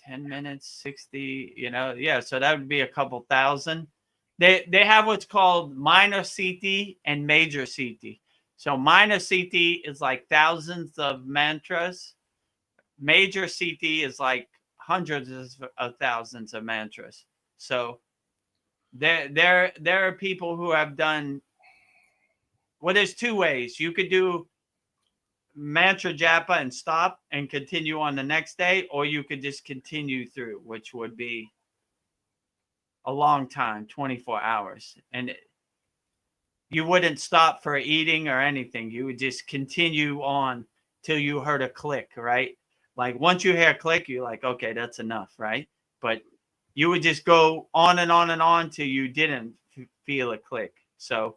10 minutes, 60, so that would be a couple thousand. They have what's called minor CT and major CT. So minor CT is like thousands of mantras. Major CT is like hundreds of thousands of mantras. So there are people who have done, well, there's two ways. You could do mantra japa and stop and continue on the next day, or you could just continue through, which would be a long time, 24 hours. And you wouldn't stop for eating or anything. You would just continue on till you heard a click, right? Like once you hear a click, you're like, okay, that's enough, right? But you would just go on and on and on till you didn't feel a click. So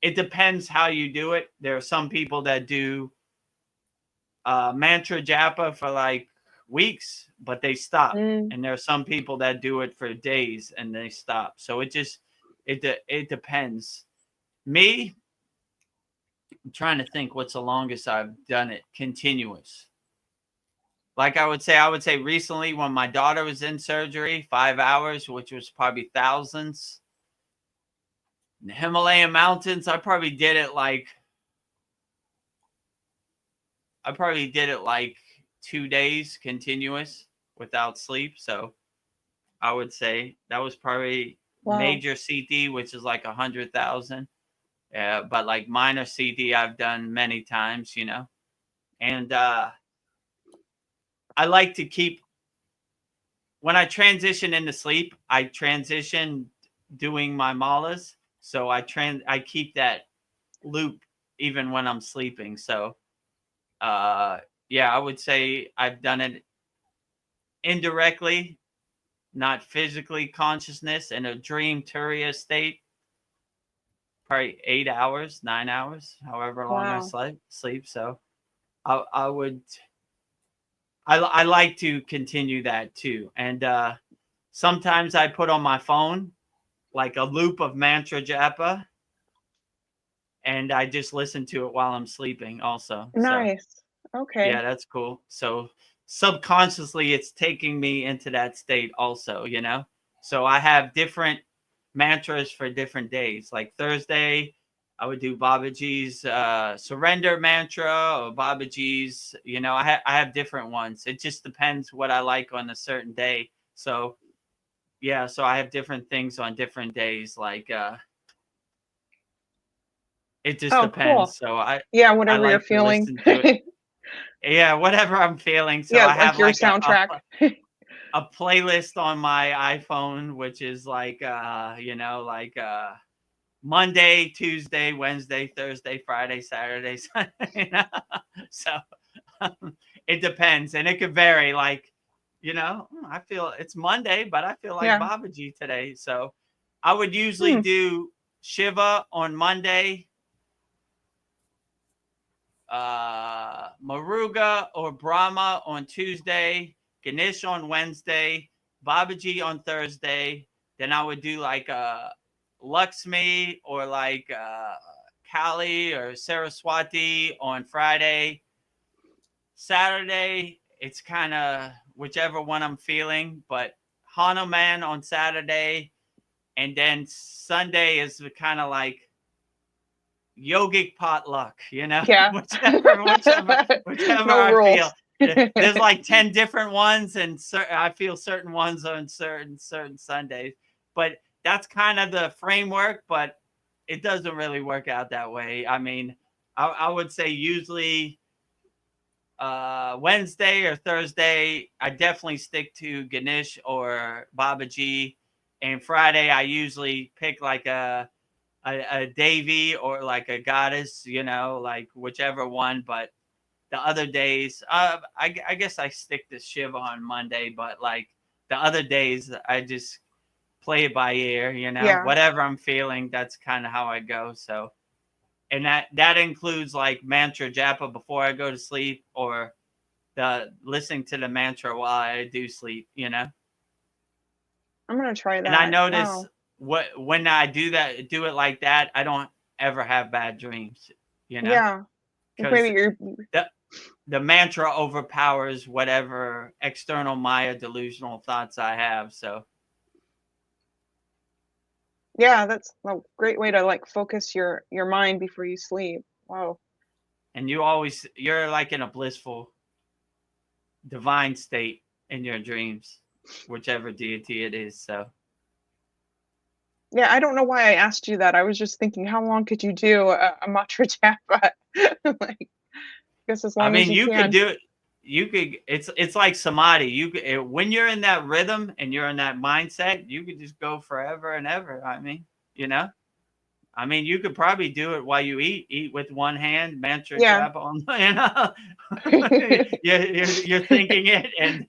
it depends how you do it. There are some people that do mantra japa for like weeks, but they stop. And there are some people that do it for days and they stop. So it depends. Me, I'm trying to think what's the longest I've done it continuous. Like I would say recently when my daughter was in surgery, 5 hours, which was probably thousands. In the Himalayan mountains, I probably did it like 2 days continuous without sleep. So I would say that was probably major CD, which is like 100,000. But like minor CD, I've done many times, you know. And I like to keep, when I transition into sleep, I transition doing my malas. So I keep that loop even when I'm sleeping. So yeah, I would say I've done it indirectly, not physically consciousness, in a dream turiya state, probably 8 hours, 9 hours, however long I sleep. So I would, I like to continue that too. And sometimes I put on my phone like a loop of mantra japa, and I just listen to it while I'm sleeping also. Nice. So, okay. yeah, that's cool. So subconsciously it's taking me into that state also, you know. So I have different mantras for different days. Like Thursday, I would do Babaji's surrender mantra, or Babaji's, you know, I have different ones. It just depends what I like on a certain day. So yeah, so I have different things on different days. Like it just depends. Cool. So yeah, I whatever you're like to feeling. listen to it. Yeah, whatever I'm feeling. So yeah, I have your like soundtrack. a playlist on my iPhone, which is like you know, like Monday, Tuesday, Wednesday, Thursday, Friday, Saturday, Sunday, you know? So it depends, and it could vary. Like, you know, I feel it's Monday, but I feel like Babaji today. So I would usually do Shiva on Monday, Maruga or Brahma on Tuesday, Ganesh on Wednesday, Babaji on Thursday. Then I would do like Lakshmi or like Kali or Saraswati on Friday. Saturday, it's kind of whichever one I'm feeling, but Hanuman on Saturday. And then Sunday is kind of like yogic potluck, you know, Yeah. whichever No I rules. feel. There's like 10 different ones, and I feel certain ones on certain Sundays. But that's kind of the framework, but it doesn't really work out that way. I mean, I would say usually Wednesday or Thursday, I definitely stick to Ganesh or Babaji. And Friday, I usually pick like a Devi or like a goddess, you know, like whichever one. But the other days, I guess I stick to Shiva on Monday, but like the other days, I just play it by ear, you know, whatever I'm feeling, that's kind of how I go. So, and that includes like mantra japa before I go to sleep, or the listening to the mantra while I do sleep, you know. I'm gonna try that. And I notice when I do it like that, I don't ever have bad dreams, you know. Yeah, because the mantra overpowers whatever external Maya delusional thoughts I have. So yeah, that's a great way to like focus your mind before you sleep. Wow. And you're like in a blissful divine state in your dreams, whichever deity it is. So yeah, I don't know why I asked you that. I was just thinking, how long could you do a mantra japa? Like, I guess as long as you can. Could do it. You could. It's like samadhi. You could, when you're in that rhythm and you're in that mindset, you could just go forever and ever. I mean, you know. I mean, you could probably do it while you eat with one hand, mantra japa on, you know. you're thinking it, and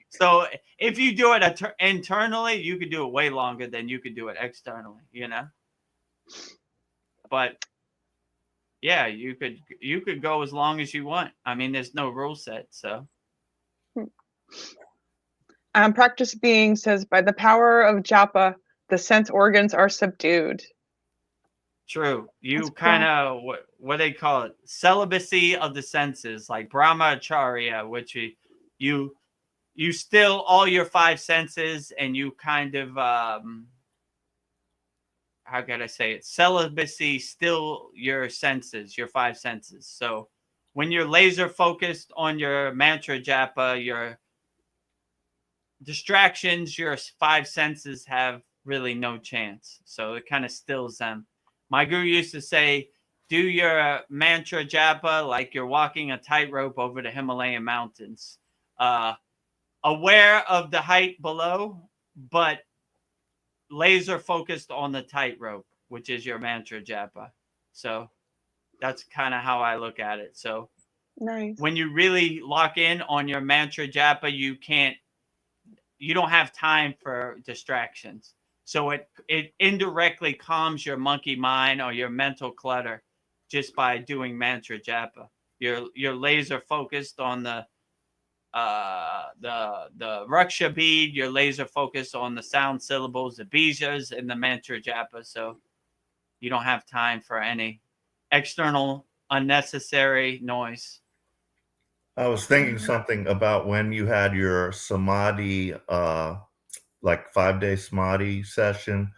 so if you do it internally, you could do it way longer than you could do it externally, you know. But yeah, you could go as long as you want. I mean, there's no rule set, so. Practice Being says, by the power of japa, the sense organs are subdued. True. You That's kind cool. of what they call it, celibacy of the senses, like brahmacharya, which you still all your five senses, and you kind of how can I say it? Celibacy still your senses, your five senses. So when you're laser focused on your mantra japa, your distractions, your five senses have really no chance. So it kind of stills them. My guru used to say, do your mantra japa like you're walking a tightrope over the Himalayan mountains, aware of the height below, but laser focused on the tightrope, which is your mantra japa. So that's kind of how I look at it. So Nice. when you really lock in on your mantra japa, you don't have time for distractions. So it indirectly calms your monkey mind or your mental clutter just by doing mantra japa. You're laser focused on the raksha bead. You're laser focused on the sound syllables, the bijas, and the mantra japa. So you don't have time for any external unnecessary noise. I was thinking something about when you had your samadhi, like 5-day samadhi session.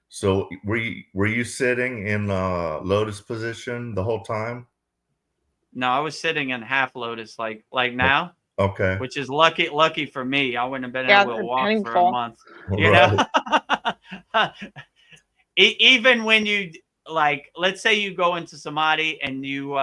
So were you sitting in lotus position the whole time? No, I was sitting in half lotus like now, Okay. which is lucky for me. I wouldn't have been Yeah, able to they're walk for a painful. month. You know, Right. even when you like, let's say you go into samadhi and you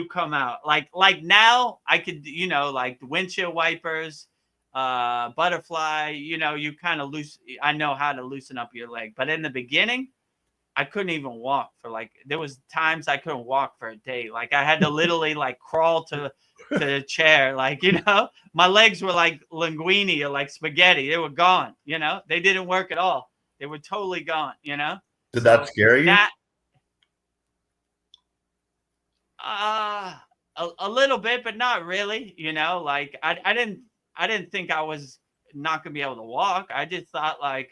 come out like now I could, like windshield wipers, butterfly, you kind of I know how to loosen up your leg. But in the beginning, I couldn't even walk for there was times I couldn't walk for a day. Like I had to literally like crawl to the chair. Like, my legs were like linguine or like spaghetti. They were gone, they didn't work at all. They were totally gone, Did that So scare you? that, a little bit, but not really, like I didn't think I was not gonna be able to walk. I just thought like,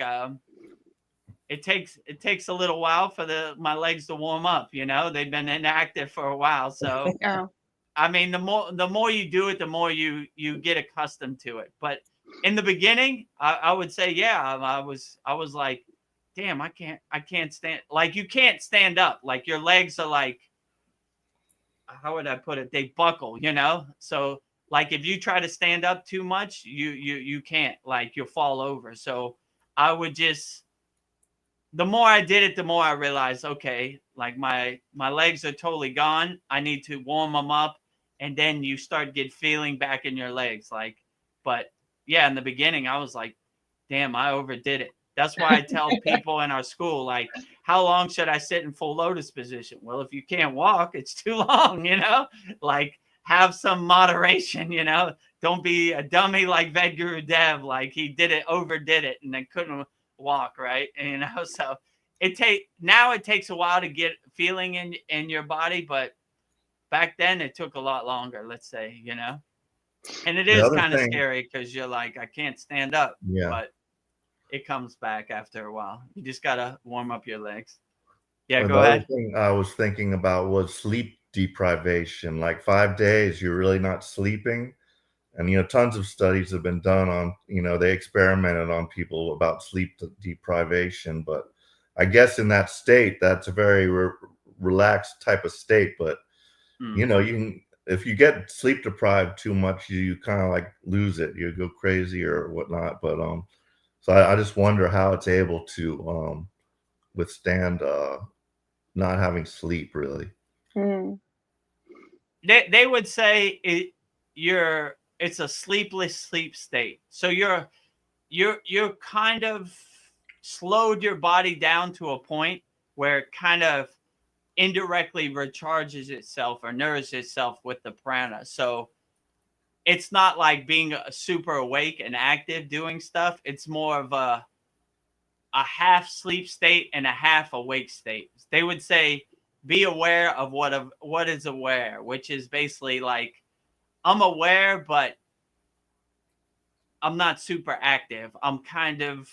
it takes a little while for my legs to warm up. They've been inactive for a while. So Yeah. I mean, the more you do it, the more you get accustomed to it. But in the beginning, I would say, yeah, I was like, damn, I can't stand. Like you can't stand up. Like your legs are like, how would I put it? They buckle, So like if you try to stand up too much, you can't. Like you'll fall over. So I would just, the more I did it, the more I realized, okay, like my legs are totally gone. I need to warm them up, and then you start get feeling back in your legs. Like, but yeah, in the beginning, I was like, damn, I overdid it. That's why I tell people in our school, like, how long should I sit in full lotus position? Well, if you can't walk, it's too long, like have some moderation, don't be a dummy like Vedagurudev. Like he overdid it and then couldn't walk, right? And, so it takes a while to get feeling in your body, but back then it took a lot longer, let's say, and it The is other kind of thing, scary because you're like, I can't stand up, yeah. but it comes back after a while. You just gotta warm up your legs. Yeah, The go other ahead. thing I was thinking about was sleep deprivation. Like 5 days, you're really not sleeping. And, tons of studies have been done on, they experimented on people about sleep deprivation. But I guess in that state, that's a very relaxed type of state. But, you can, if you get sleep deprived too much, you kind of like lose it. You go crazy or whatnot. But, so I just wonder how it's able to withstand not having sleep, really. Mm. They would say it's a sleepless sleep state. So you're kind of slowed your body down to a point where it kind of indirectly recharges itself or nourishes itself with the prana. So it's not like being super awake and active doing stuff. It's more of a half sleep state and a half awake state. They would say, be aware of what is aware, which is basically like, I'm aware, but I'm not super active. I'm kind of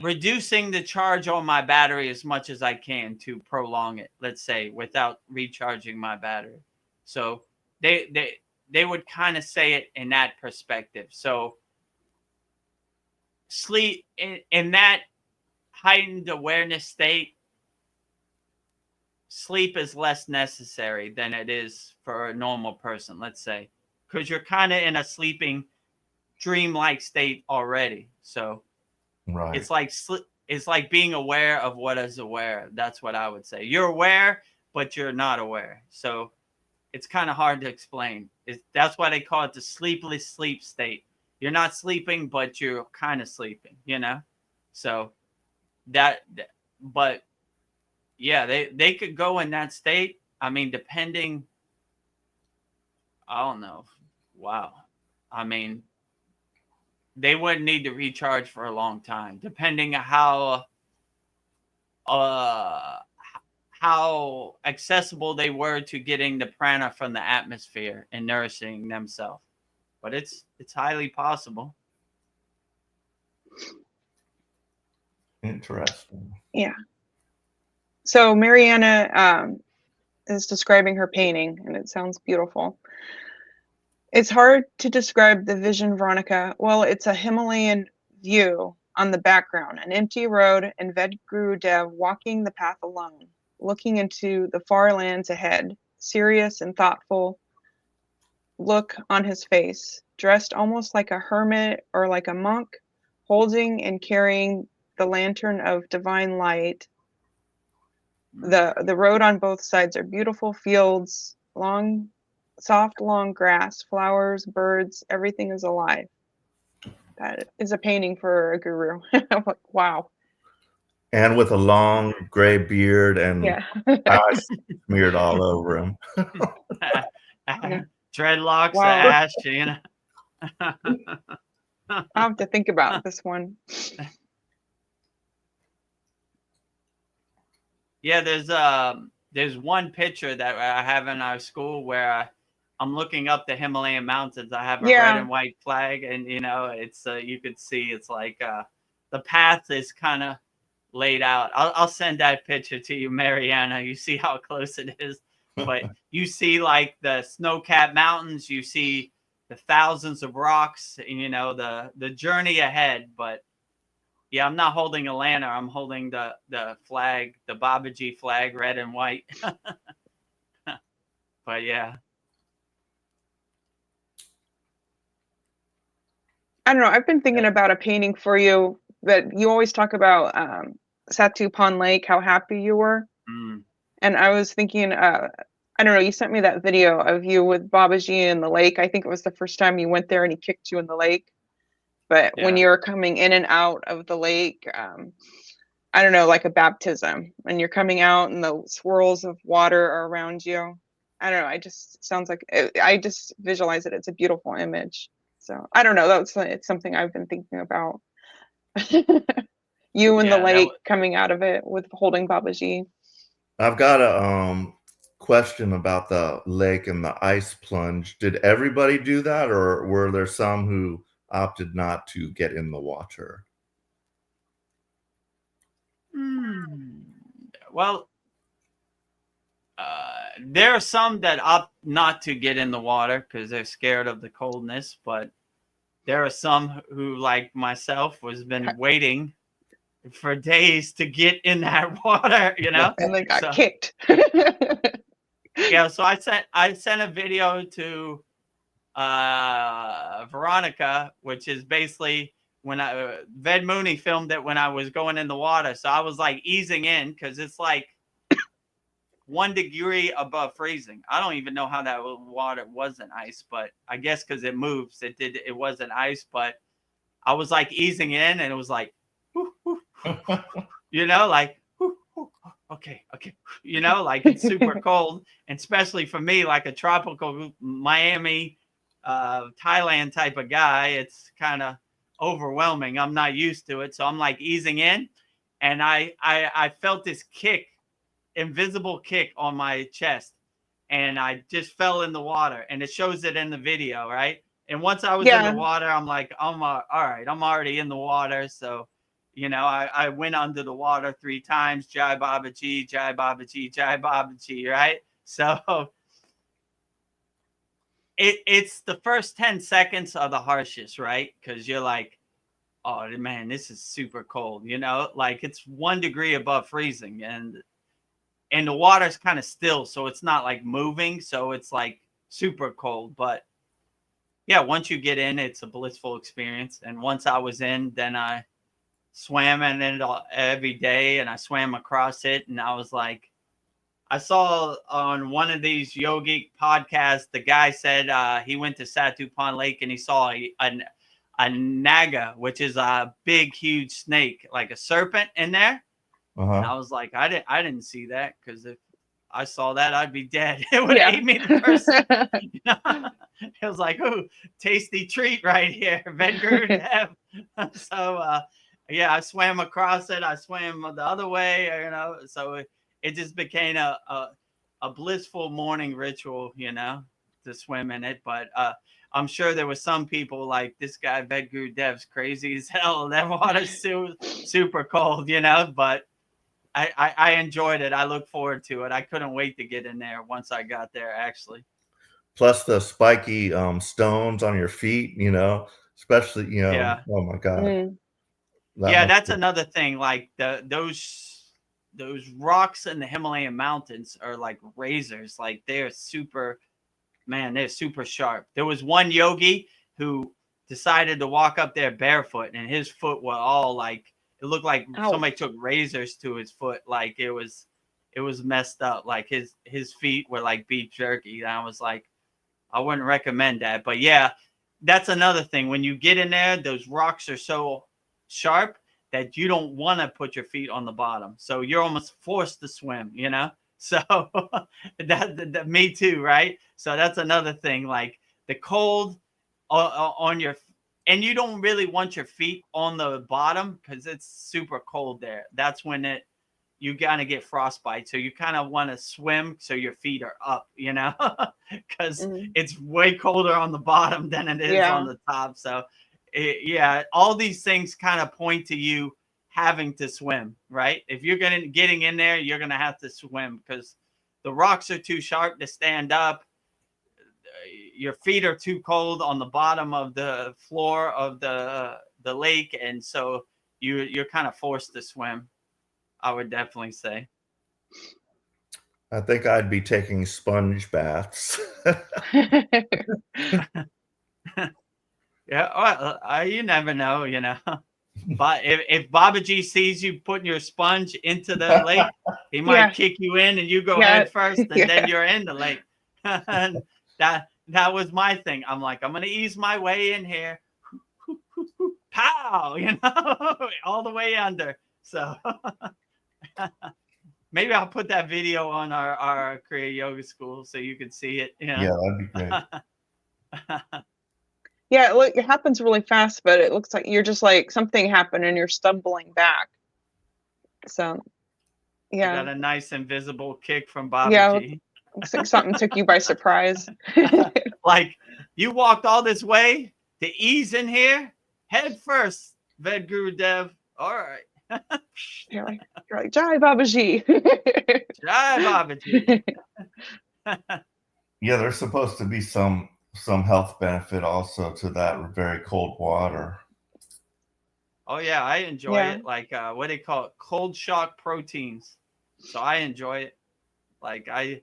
reducing the charge on my battery as much as I can to prolong it, let's say, without recharging my battery. So they would kind of say it in that perspective. So sleep in that heightened awareness state, sleep is less necessary than it is for a normal person, let's say, because you're kind of in a sleeping dreamlike state already. So Right. it's like being aware of what is aware. That's what I would say. You're aware, but you're not aware. So it's kind of hard to explain. That's why they call it the sleepless sleep state. You're not sleeping, but you're kind of sleeping, you know? So but yeah, they could go in that state. I mean, depending, I don't know. Wow. I mean, they wouldn't need to recharge for a long time, depending on how accessible they were to getting the prana from the atmosphere and nourishing themselves. But it's highly possible. Interesting. Yeah. So Mariana is describing her painting, and it sounds beautiful. It's hard to describe the vision, Veronica. Well, it's a Himalayan view on the background, an empty road, and Vedagurudev walking the path alone, looking into the far lands ahead, serious and thoughtful look on his face, dressed almost like a hermit or like a monk, holding and carrying the lantern of divine light. The road on both sides are beautiful fields, soft long grass, flowers, birds, everything is alive. That is a painting for a guru. Wow. And with a long gray beard and Yeah. eyes smeared all over him. Yeah. Dreadlocks, Wow. ash, you know. I'll have to think about this one. Yeah, there's one picture that I have in our school where I'm looking up the Himalayan mountains. I have a red and white flag, and you know, it's you could see it's like the path is kind of laid out. I'll send that picture to you, Mariana. You see how close it is, but you see like the snow-capped mountains. You see the thousands of rocks, and you know the journey ahead. But yeah, I'm not holding a lantern. I'm holding the flag, the Babaji flag, red and white. But yeah. I don't know. I've been thinking about a painting for you, but you always talk about Satu Pond Lake, how happy you were. Mm. And I was thinking, I don't know, you sent me that video of you with Babaji in the lake. I think it was the first time you went there and he kicked you in the lake. But when you're coming in and out of the lake, I don't know, like a baptism, and you're coming out and the swirls of water are around you. I don't know. Sounds like, I just visualize it. It's a beautiful image. So I don't know. It's something I've been thinking about. You in the lake coming out of it with holding Babaji. I've got a question about the lake and the ice plunge. Did everybody do that, or were there some who opted not to get in the water? Well, there are some that opt not to get in the water because they're scared of the coldness, but there are some who, like myself, was been waiting for days to get in that water, you know, and they got kicked. Yeah, so I sent a video to Veronica, which is basically when Ved Mooney filmed it when I was going in the water. So I was like easing in because it's like 1 degree above freezing. I don't even know how that water wasn't ice, but I guess because it moves, it wasn't ice. But I was like easing in, and it was like, whoo, whoo, you know, like, whoo, whoo, okay, you know, like it's super cold, and especially for me, like a tropical Miami, Thailand type of guy, it's kind of overwhelming. I'm not used to it. So I'm like easing in, and I felt this kick, invisible kick on my chest, and I just fell in the water, and it shows it in the video, right? And once I was in the Yeah. water, I'm like, I'm all right, I'm already in the water. So, I went under the water 3 times, Jai Baba Ji, Jai Baba Ji, Jai Baba Ji, right? So it's the first 10 seconds are the harshest, right? Because you're like, oh man, this is super cold, like it's 1 degree above freezing, and the water's kind of still, so it's not like moving, so it's like super cold. But yeah, once you get in, it's a blissful experience. And once I was in, then I swam in it every day, and I swam across it, and I was like, I saw on one of these yogic podcasts, the guy said he went to Satupon Lake and he saw a naga, which is a big, huge snake, like a serpent in there. And Uh-huh. I was like, I didn't see that, because if I saw that, I'd be dead. It would Yeah. ate me the first. It was like, ooh, tasty treat right here, Vedagurudev. So yeah, I swam across it. I swam the other way, So it just became a blissful morning ritual, to swim in it. But I'm sure there were some people like, this guy Vedagurudev crazy as hell. That water's super cold, But I enjoyed it. I look forward to it. I couldn't wait to get in there once I got there, actually. Plus the spiky stones on your feet, especially, Yeah. oh my God. Mm. Yeah, that's another thing. Like those rocks in the Himalayan mountains are like razors. Like they're super sharp. There was one yogi who decided to walk up there barefoot, and his foot were all like, it looked like Ow. somebody took razors to his foot. Like it was messed up. Like his feet were like beef jerky. And I was like, I wouldn't recommend that. But yeah, that's another thing. When you get in there, those rocks are so sharp that you don't want to put your feet on the bottom. So you're almost forced to swim, So that me too, right? So that's another thing. Like the cold on your, and you don't really want your feet on the bottom because it's super cold there. That's when you gotta get frostbite. So you kind of want to swim so your feet are up, because it's way colder on the bottom than it is on the top. So yeah, all these things kind of point to you having to swim, right? If you're getting in there, you're gonna have to swim because the rocks are too sharp to stand up. Your feet are too cold on the bottom of the floor of the lake, and so you're kind of forced to swim. I would definitely say. I think I'd be taking sponge baths. Yeah, well, you never know, But if Babaji sees you putting your sponge into the lake, he might kick you in, and you go head first, and then you're in the lake. And that was my thing. I'm like, I'm gonna ease my way in here. Pow, all the way under. So maybe I'll put that video on our Kriya Yoga School so you can see it. Yeah, that'd be great. Yeah, it happens really fast, but it looks like you're just like something happened and you're stumbling back. So, yeah. I got a nice invisible kick from Babaji. Yeah, looks like something took you by surprise. Like, you walked all this way to ease in here, head first, Vedagurudev. All right. You're like, Jai Babaji. Jai Babaji. Yeah, there's supposed to be some health benefit also to that very cold water. Oh yeah, I enjoy it. Like what do they call it? Cold shock proteins. So I enjoy it. Like I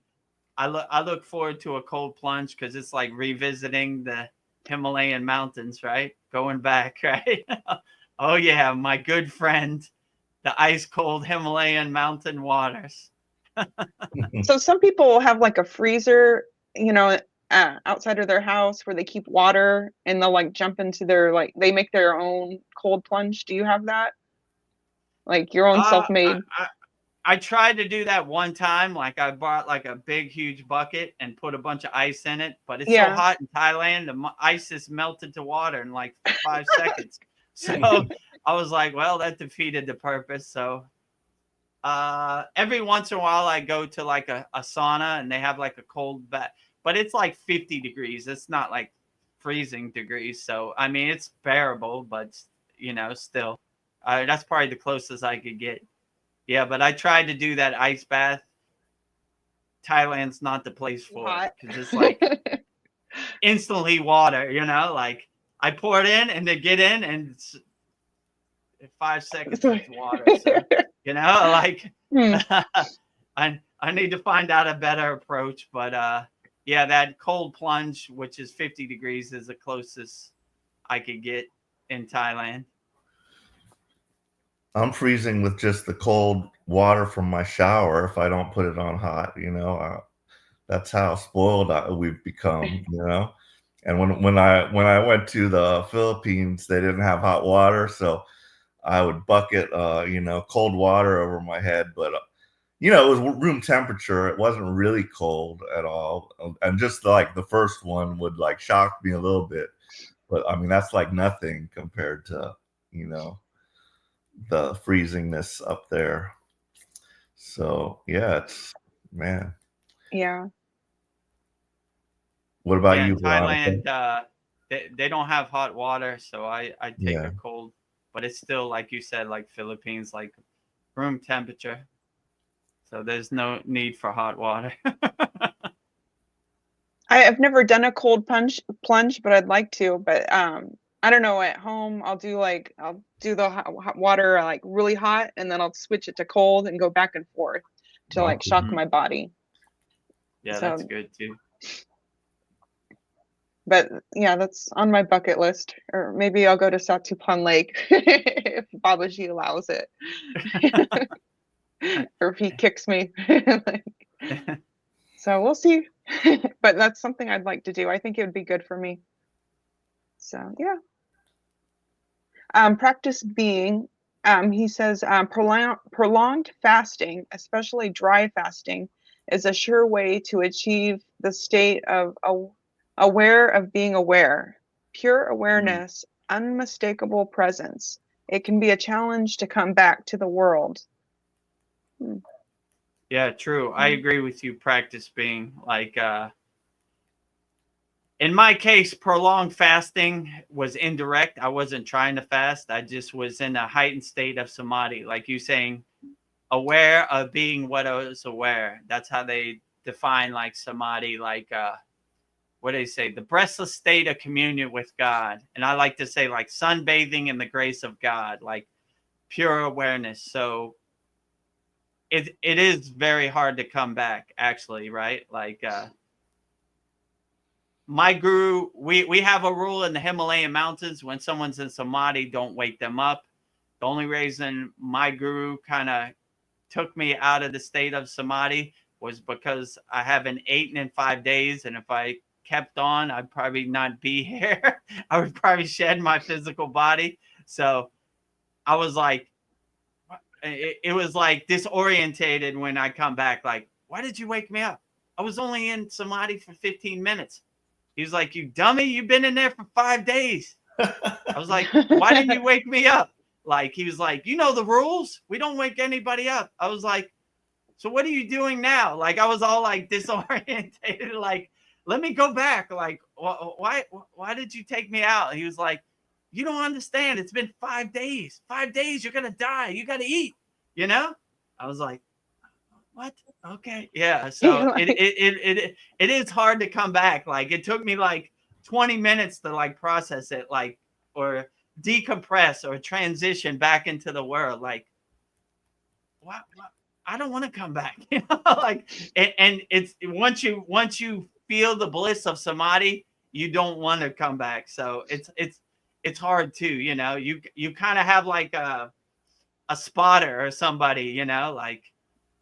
look forward to a cold plunge because it's like revisiting the Himalayan mountains, right? Going back, right? Oh yeah, my good friend, the ice cold Himalayan mountain waters. So some people have like a freezer, outside of their house where they keep water, and they'll like jump into they make their own cold plunge. Do you have that? Like your own self-made? I tried to do that one time. Like I bought like a big, huge bucket and put a bunch of ice in it. But it's so hot in Thailand, the ice is melted to water in like 5 seconds. So I was like, well, that defeated the purpose. So every once in a while I go to like a sauna and they have like a cold bath, but it's like 50 degrees. It's not like freezing degrees. So, I mean, it's bearable, but still, that's probably the closest I could get. Yeah. But I tried to do that ice bath. Thailand's not the place for it Hot. because it's like instantly water, like I pour it in and they get in and it's 5 seconds it's water. So, like Hmm. I need to find out a better approach, but yeah, that cold plunge, which is 50 degrees, is the closest I could get in Thailand. I'm freezing with just the cold water from my shower if I don't put it on hot. That's how spoiled we've become. And when I went to the Philippines, they didn't have hot water, so I would bucket cold water over my head, but it was room temperature. It wasn't really cold at all, and just like the first one would like shock me a little bit, but I mean that's like nothing compared to the freezingness up there. So yeah, man. Yeah. What about Yeah, you, in Veronica? Thailand, they don't have hot water, so I take Yeah. a cold, but it's still like you said, like Philippines, like room temperature. So there's no need for hot water. I have never done a cold plunge, but I'd like to. But I don't know. At home, I'll do the hot water like really hot, and then I'll switch it to cold and go back and forth to like Okay. shock my body. Yeah, So, that's good too. but yeah, that's on my bucket list. Or maybe I'll go to Satupan Lake if Babaji allows it, or if he kicks me. So we'll see. But that's something I'd like to do. I think it would be good for me. So yeah. Practice being, he says, prolonged fasting, especially dry fasting, is a sure way to achieve the state of aware of being aware, pure awareness, unmistakable presence. It can be a challenge to come back to the world. Yeah, true. I agree with you. Practice being like, in my case, prolonged fasting was indirect. I wasn't trying to fast. I just was in a heightened state of samadhi, like you saying, aware of being what I was aware. That's how they define like samadhi, like what do they say? The breathless state of communion with God. And I like to say like sunbathing in the grace of God, like pure awareness. So it is very hard to come back, actually, right? Like my guru, we have a rule in the Himalayan mountains: when someone's in samadhi, don't wake them up. The only reason my guru kind of took me out of the state of samadhi was because I haven't eaten in 5 days, and if I kept on, I'd probably not be here. I would probably shed my physical body. So I was like, it was like disorientated when I come back. Like, why did you wake me up? I was only in samadhi for 15 minutes. He was like, you dummy, you've been in there for 5 days. I was like, why didn't you wake me up? Like, he was like, you know the rules. We don't wake anybody up. I was like, so what are you doing now? Like, I was all like disorientated. Like, let me go back. Like, why did you take me out? He was like, you don't understand. It's been 5 days. 5 days, you're gonna die. You gotta eat. I was like, what? Okay, yeah. So it is hard to come back. Like, it took me like 20 minutes to like process it, like, or decompress or transition back into the world. Like, what? I don't want to come back. Like, and it's once you feel the bliss of samadhi, you don't want to come back. So it's hard too. You kind of have like a spotter or somebody. Like,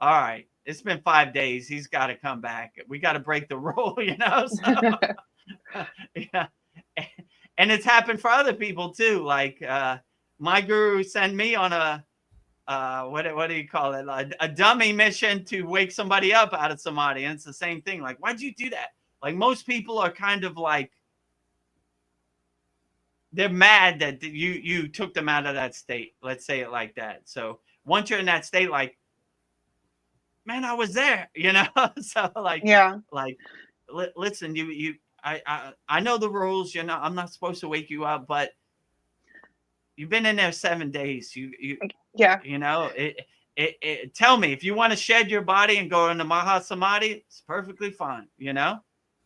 all right, it's been 5 days. He's got to come back. We got to break the rule. So, yeah. And it's happened for other people too. Like my guru sent me on a what do you call it? A dummy mission to wake somebody up out of samadhi. And it's the same thing. Like, why'd you do that? Like, most people are kind of like, they're mad that you took them out of that state. Let's say it like that. So once you're in that state, like, man, I was there, you know. So Yeah. Listen, I know the rules. You know, I'm not supposed to wake you up, but you've been in there 7 days. Yeah. You know, tell me if you want to shed your body and go into Maha Samadhi, it's perfectly fine. You know,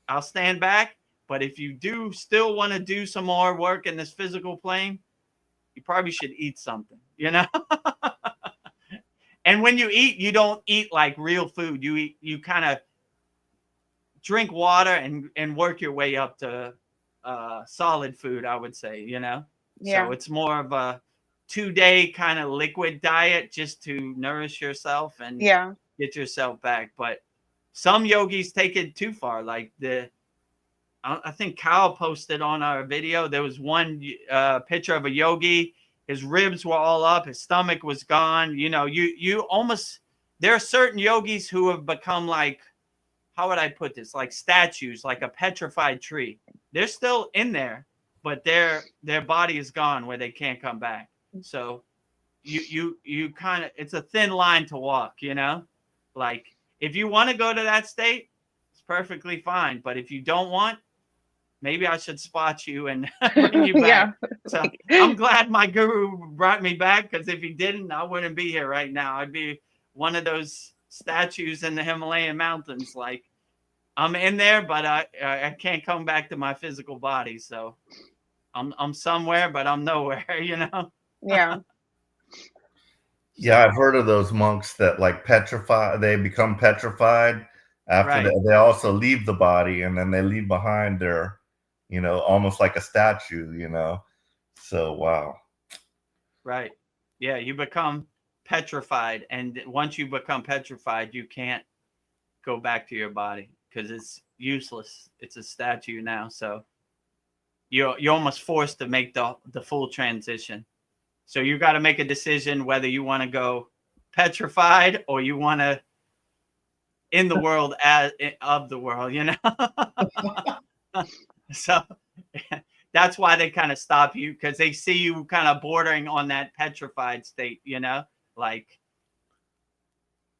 I'll stand back. But if you do still want to do some more work in this physical plane, you probably should eat something, you know? And when you eat, you don't eat like real food. You kind of drink water and work your way up to solid food, I would say, you know? Yeah. So it's more of a 2-day kind of liquid diet just to nourish yourself and Yeah. get yourself back. But some yogis take it too far. Like I think Kyle posted on our video, there was one picture of a yogi. His ribs were all up. His stomach was gone. You know, you almost, there are certain yogis who have become like, how would I put this? Like statues, like a petrified tree. They're still in there, but their body is gone where they can't come back. So you kind of, it's a thin line to walk, you know? Like if you want to go to that state, it's perfectly fine. But if you don't want, maybe I should spot you and bring you back. Yeah. So I'm glad my guru brought me back, because if he didn't, I wouldn't be here right now. I'd be one of those statues in the Himalayan mountains. Like I'm in there, but I can't come back to my physical body. So I'm somewhere, but I'm nowhere, you know? Yeah. Yeah, I've heard of those monks that like petrify, they become petrified after Right. they also leave the body, and then they leave behind their, you know, almost like a statue, you know. So wow. Right. Yeah, you become petrified, and once you become petrified, you can't go back to your body because it's useless. It's a statue now. So you're almost forced to make the full transition. So you got to make a decision whether you want to go petrified or you want to in the world of the world, you know. So that's why they kind of stop you, because they see you kind of bordering on that petrified state, you know. Like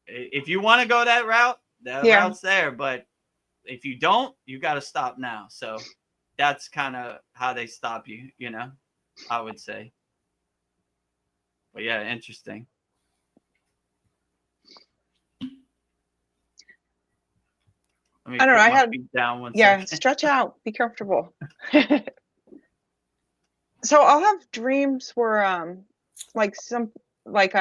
if you want to go that route, the route's there, but if you don't, you got to stop now. So that's kind of how they stop you, you know, I would say. But yeah, interesting. Let me I don't know. put I my had, feet down one yeah, second. stretch out, be comfortable. So I'll have dreams where like like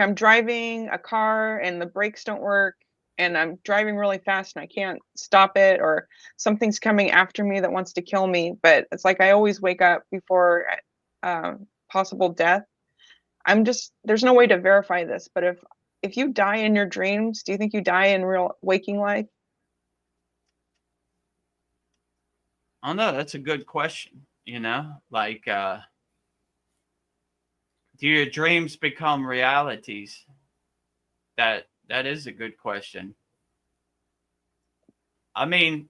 I'm driving a car and the brakes don't work and I'm driving really fast and I can't stop it, or something's coming after me that wants to kill me, but it's like I always wake up before possible death. There's no way to verify this, but if you die in your dreams, do you think you die in real waking life? Oh no, that's a good question. You know, like do your dreams become realities? That is a good question. I mean,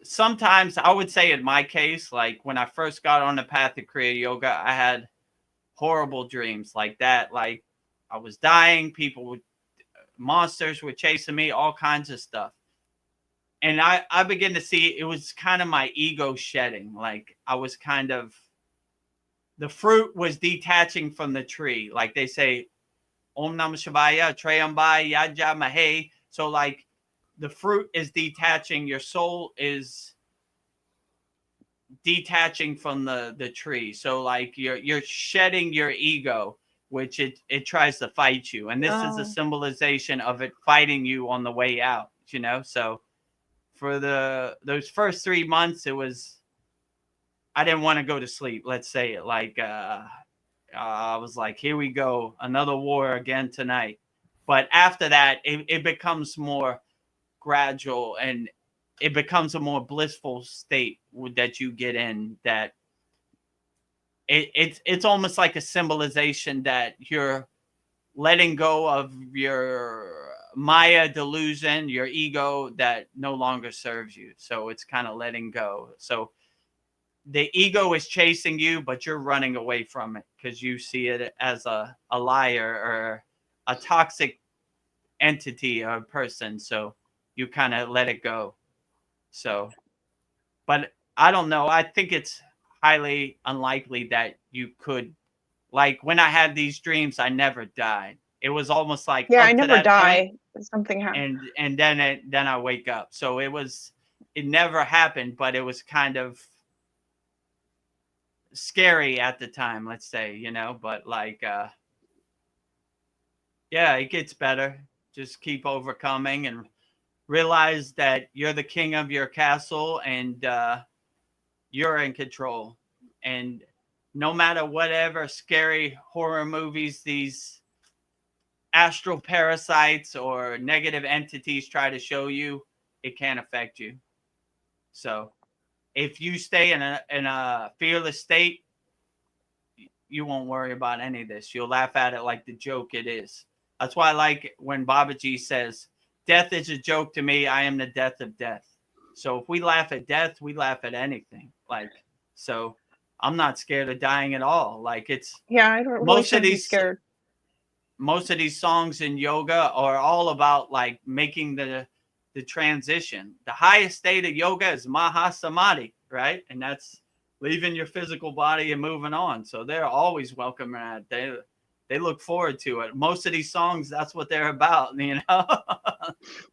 sometimes I would say in my case, like when I first got on the path of Kriya Yoga, I had horrible dreams like that. Like I was dying, monsters were chasing me, all kinds of stuff. And I began to see it was kind of my ego shedding. Like I was kind of, the fruit was detaching from the tree. Like they say, Om Namah Shivaya, Trayambaya, Yaja Mahe. So like the fruit is detaching, your soul is detaching from the tree. So like you're shedding your ego, which it tries to fight you. And this is a symbolization of it fighting you on the way out, you know? So for those first 3 months, it was, I didn't want to go to sleep. Let's say it like, I was like, here we go, another war again tonight. But after that, it becomes more gradual, and it becomes a more blissful state that you get in, that it's almost like a symbolization that you're letting go of your Maya delusion, your ego that no longer serves you. So it's kind of letting go. So the ego is chasing you, but you're running away from it because you see it as a liar or a toxic entity or person. So you kind of let it go. So, but I don't know. I think it's highly unlikely that you could, like when I had these dreams, I never died. It was almost like Yeah, I up to never that point, die. Something happens. and then I wake up. So it never happened, but it was kind of scary at the time, let's say, but like yeah, it gets better. Just keep overcoming and realize that you're the king of your castle, and you're in control. And no matter whatever scary horror movies these astral parasites or negative entities try to show you, it can't affect you. So if you stay in a fearless state, you won't worry about any of this. You'll laugh at it like the joke it is. That's why I like when Babaji says, death is a joke to me. I am the death of death. So if we laugh at death, we laugh at anything. Like, so I'm not scared of dying at all. Like Yeah, I don't really most of shouldn't be these scared. songs in yoga are all about like making the transition. The highest state of yoga is Mahasamadhi, right? And that's leaving your physical body and moving on. So they're always welcoming that. They look forward to it. Most of these songs, that's what they're about,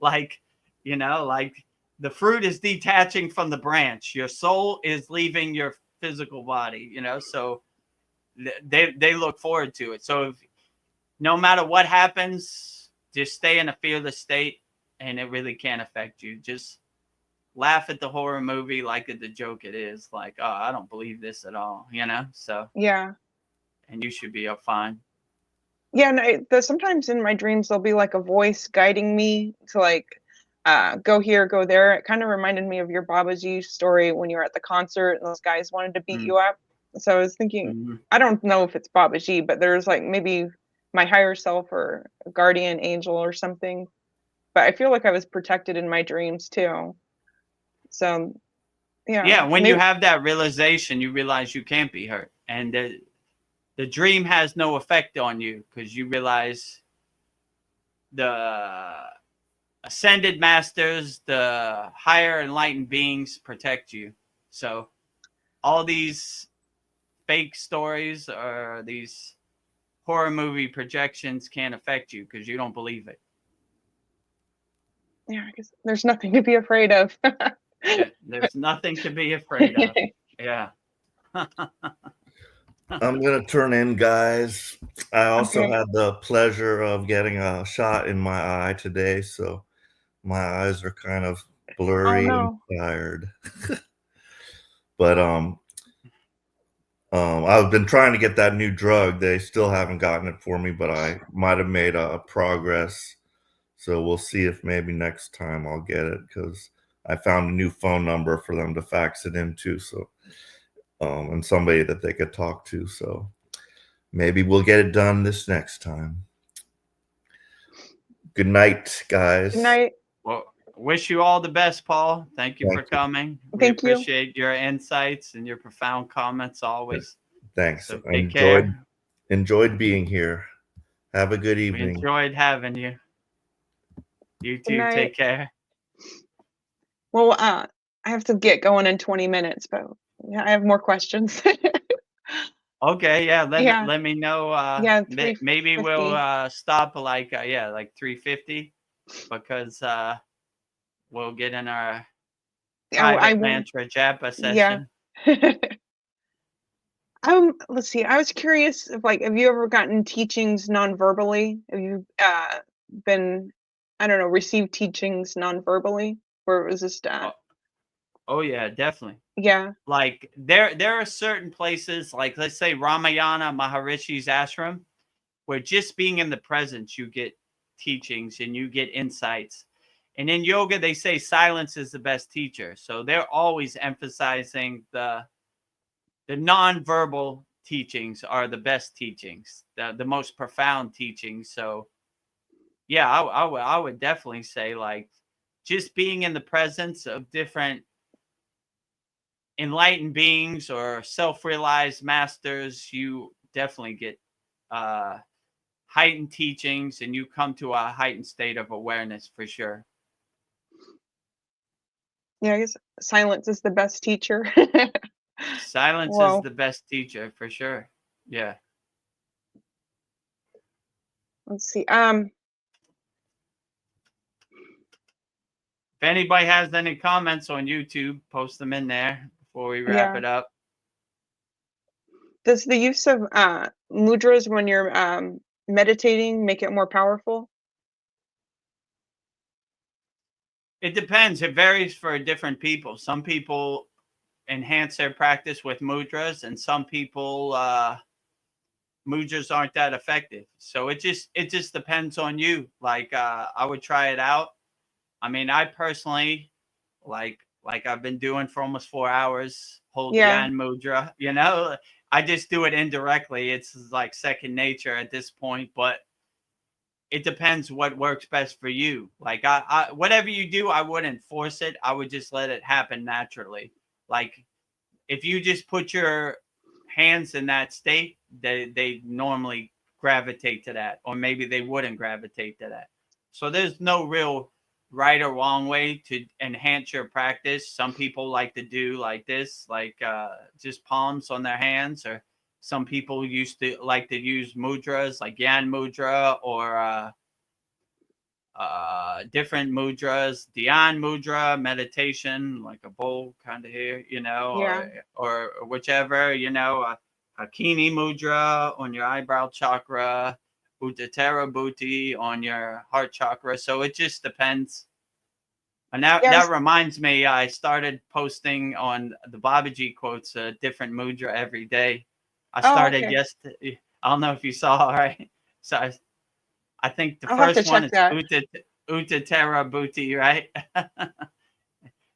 like, like the fruit is detaching from the branch. Your soul is leaving your physical body, so they look forward to it. So if, no matter what happens, just stay in a fearless state, and it really can't affect you. Just laugh at the horror movie like the joke it is. Like, oh, I don't believe this at all, So, Yeah. and you should be fine. Yeah, and sometimes in my dreams there'll be like a voice guiding me to like go here, go there. It kind of reminded me of your Babaji story when you were at the concert and those guys wanted to beat you up. So I was thinking, Mm-hmm. I don't know if it's Babaji, but there's like maybe my higher self or a guardian angel or something. But I feel like I was protected in my dreams too. So Yeah, when you maybe, have that realization, you realize you can't be hurt, and the dream has no effect on you because you realize the ascended masters, the higher enlightened beings protect you. So all these fake stories or these horror movie projections can't affect you because you don't believe it. yeah, I guess there's nothing to be afraid of. Yeah, there's nothing to be afraid of. Yeah. I'm gonna turn in, guys. I also Okay. had the pleasure of getting a shot in my eye today, so my eyes are kind of Oh blurry and no. tired. But I've been trying to get that new drug. They still haven't gotten it for me, but I might have made a progress. So we'll see if maybe next time I'll get it, because I found a new phone number for them to fax it into. So and somebody that they could talk to. So maybe we'll get it done this next time. Good night, guys. Good night. Well, wish you all the best, Paul. Thank you for coming. We Thank you. appreciate your insights and your profound comments always. Thanks. So I take care. enjoyed being here. Have a good We evening. enjoyed having you. You Good too. night. Take care. Well, I have to get going in 20 minutes, but yeah, I have more questions. Okay, yeah. Yeah. Let me know. Yeah, Maybe we'll 3:50. stop like 3:50 because we'll get in our Oh, I private will. mantra japa Yeah. session. Let's see. I was curious if have you ever gotten teachings non-verbally? Have you been, I don't know, received teachings non-verbally? Or was this Oh yeah, definitely. yeah. Like there are certain places, like let's say Ramayana Maharishi's ashram, where just being in the presence you get teachings and you get insights. And in yoga they say silence is the best teacher. So they're always emphasizing the non-verbal teachings are the best teachings, the most profound teachings. So yeah, I would definitely say like just being in the presence of different enlightened beings or self-realized masters, you definitely get heightened teachings, and you come to a heightened state of awareness for sure. Yeah, I guess silence is the best teacher. Silence is Whoa. the best teacher for sure. Yeah. Let's see. If anybody has any comments on YouTube, post them in there before we wrap Yeah. it up. Does the use of mudras when you're meditating make it more powerful? It depends. It varies for different people. Some people enhance their practice with mudras, and some people mudras aren't that effective. So it just depends on you. Like I would try it out. I mean, I personally like I've been doing for almost 4 hours, hold Yeah. Yan mudra, you know. I just do it indirectly. It's like second nature at this point, but it depends what works best for you. Like I whatever you do, I wouldn't force it. I would just let it happen naturally. Like if you just put your hands in that state, they normally gravitate to that, or maybe they wouldn't gravitate to that. So there's no real right or wrong way to enhance your practice. Some people like to do like this, like just palms on their hands, or some people used to like to use mudras like Yan mudra, or different mudras, Dhyan mudra, meditation, like a bowl kind of here, you know, Yeah. or whichever, you know, Hakini mudra on your eyebrow chakra, Uttatara Bhuti on your heart chakra. So it just depends. And that reminds me, I started posting on the Babaji quotes a different mudra every day. I started okay. yesterday. I don't know if you saw, right? So I think the I'll have to first one check is that. Uttatara Bhuti, right?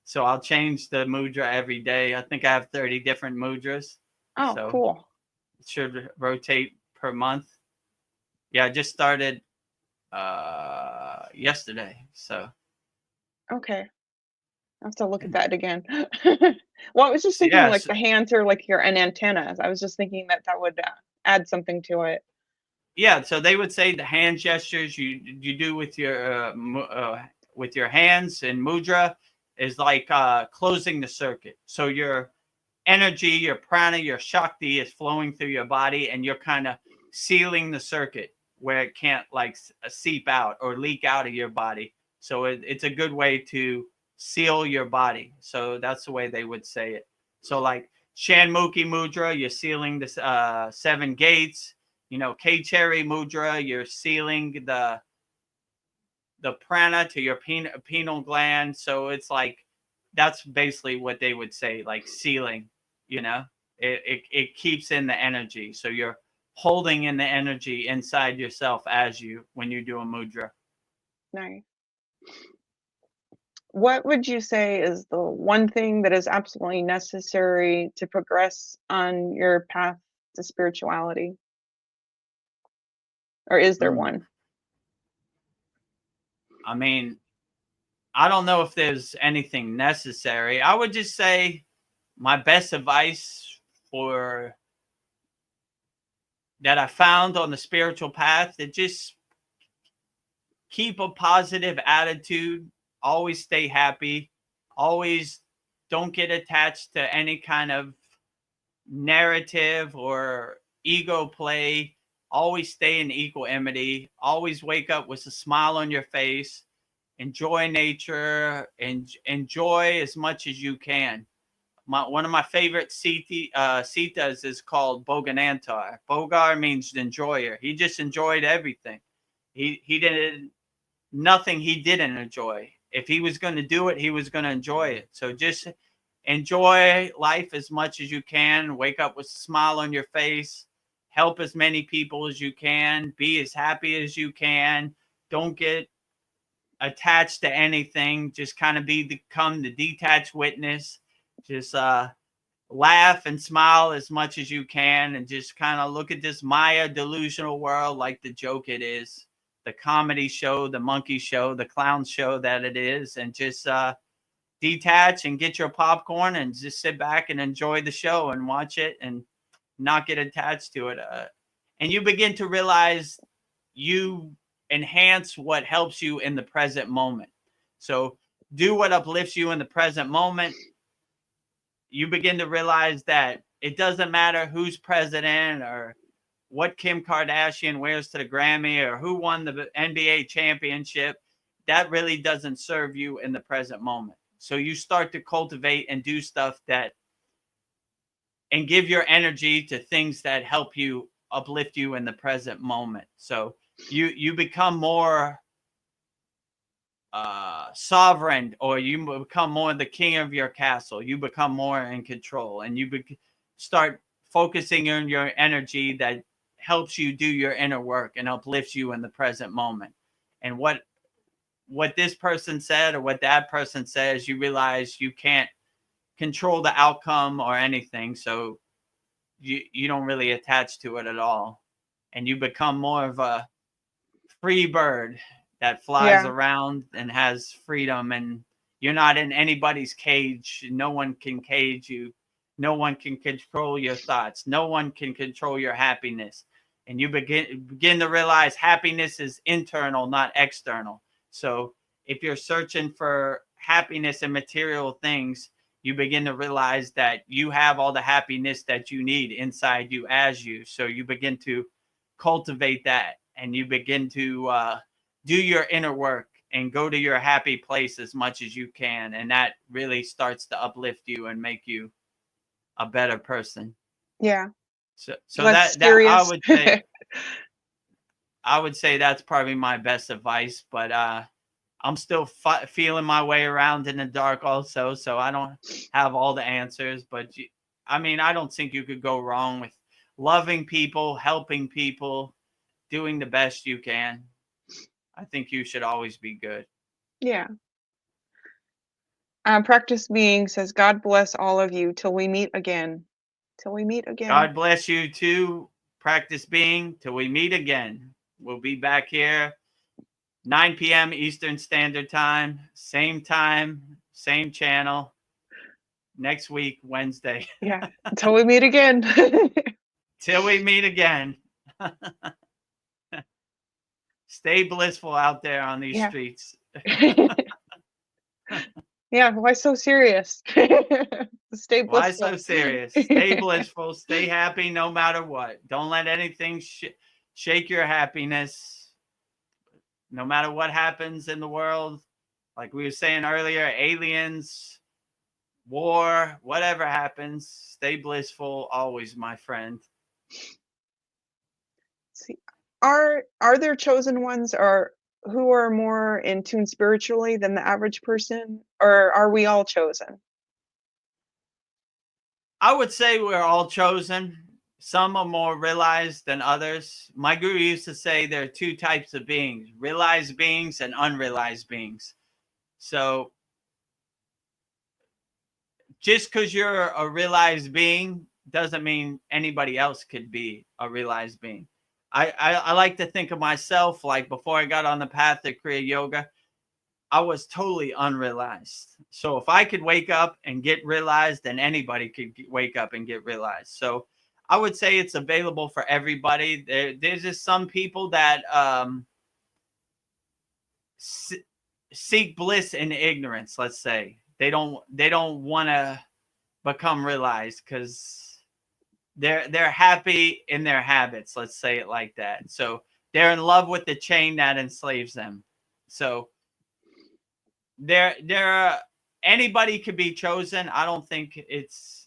So I'll change the mudra every day. I think I have 30 different mudras. Oh, So cool. it should rotate per month. Yeah, I just started yesterday. So Okay. I have to look at that again. Well, I was just thinking yeah, like the hands are like an antenna. I was just thinking that would add something to it. yeah. So they would say the hand gestures you do with your hands and mudra is like closing the circuit. So your energy, your prana, your shakti is flowing through your body, and you're kind of sealing the circuit where it can't like seep out or leak out of your body. So it's a good way to seal your body. So that's the way they would say it. So like Shanmukhi mudra, you're sealing the 7 gates. You know, Kechari mudra, you're sealing the prana to your pineal gland. So it's like that's basically what they would say, like sealing. You know, it keeps in the energy. So you're holding in the energy inside yourself when you do a mudra. Nice. What would you say is the one thing that is absolutely necessary to progress on your path to spirituality? Or is there Mm. one? I mean, I don't know if there's anything necessary. I would just say my best advice for that I found on the spiritual path is just keep a positive attitude, always stay happy, always don't get attached to any kind of narrative or ego play. Always stay in equanimity, always wake up with a smile on your face, enjoy nature, and enjoy as much as you can. One of my favorite Sitas is called Boganantar. Bogar means enjoyer. He just enjoyed everything. He didn't nothing he didn't enjoy. If he was going to do it, he was going to enjoy it. So just enjoy life as much as you can. Wake up with a smile on your face. Help as many people as you can. Be as happy as you can. Don't get attached to anything. Just kind of become the detached witness. Just laugh and smile as much as you can, and just kind of look at this Maya delusional world like the joke it is, the comedy show, the monkey show, the clown show that it is, and just detach and get your popcorn and just sit back and enjoy the show and watch it and not get attached to it. And you begin to realize you enhance what helps you in the present moment. So do what uplifts you in the present moment. You begin to realize that it doesn't matter who's president or what Kim Kardashian wears to the Grammy or who won the NBA championship. That really doesn't serve you in the present moment. So you start to cultivate and do stuff that and give your energy to things that help you uplift you in the present moment. So you become more sovereign, or you become more the king of your castle. You become more in control, and you start focusing on your energy that helps you do your inner work and uplifts you in the present moment. And what this person said or what that person says, you realize you can't control the outcome or anything. So you don't really attach to it at all. And you become more of a free bird that flies around and has freedom, and you're not in anybody's cage. No one can cage you. No one can control your thoughts. No one can control your happiness. And you begin to realize happiness is internal, not external. So if you're searching for happiness in material things, you begin to realize that you have all the happiness that you need inside you as you. So you begin to cultivate that, and you begin to do your inner work and go to your happy place as much as you can. And that really starts to uplift you and make you a better person. Yeah. So Less that serious. I would say that's probably my best advice, but I'm still feeling my way around in the dark also. So I don't have all the answers, but I mean, I don't think you could go wrong with loving people, helping people, doing the best you can. I think you should always be good. Yeah. Practice Being says, God bless all of you till we meet again. Till we meet again. God bless you too. Practice Being till we meet again. We'll be back here 9 p.m. Eastern Standard Time, same channel, next week, Wednesday. Yeah, until we meet again. Till we meet again. Stay blissful out there on these streets. Yeah, why so serious? Stay blissful. Why so serious? Stay blissful. Stay happy no matter what. Don't let anything shake your happiness. No matter what happens in the world, like we were saying earlier, aliens, war, whatever happens, stay blissful always, my friend. See, are there chosen ones or who are more in tune spiritually than the average person, or are we all chosen? I would say we're all chosen. Some are more realized than others. My guru used to say there are two types of beings: realized beings and unrealized beings. So just because you're a realized being doesn't mean anybody else could be a realized being. I like to think of myself like before I got on the path of Kriya Yoga, I was totally unrealized. So if I could wake up and get realized, then anybody could wake up and get realized. So I would say it's available for everybody. There's just some people that seek bliss in ignorance. Let's say they don't want to become realized because they're happy in their habits. Let's say it like that. So they're in love with the chain that enslaves them. So there anybody could be chosen. I don't think it's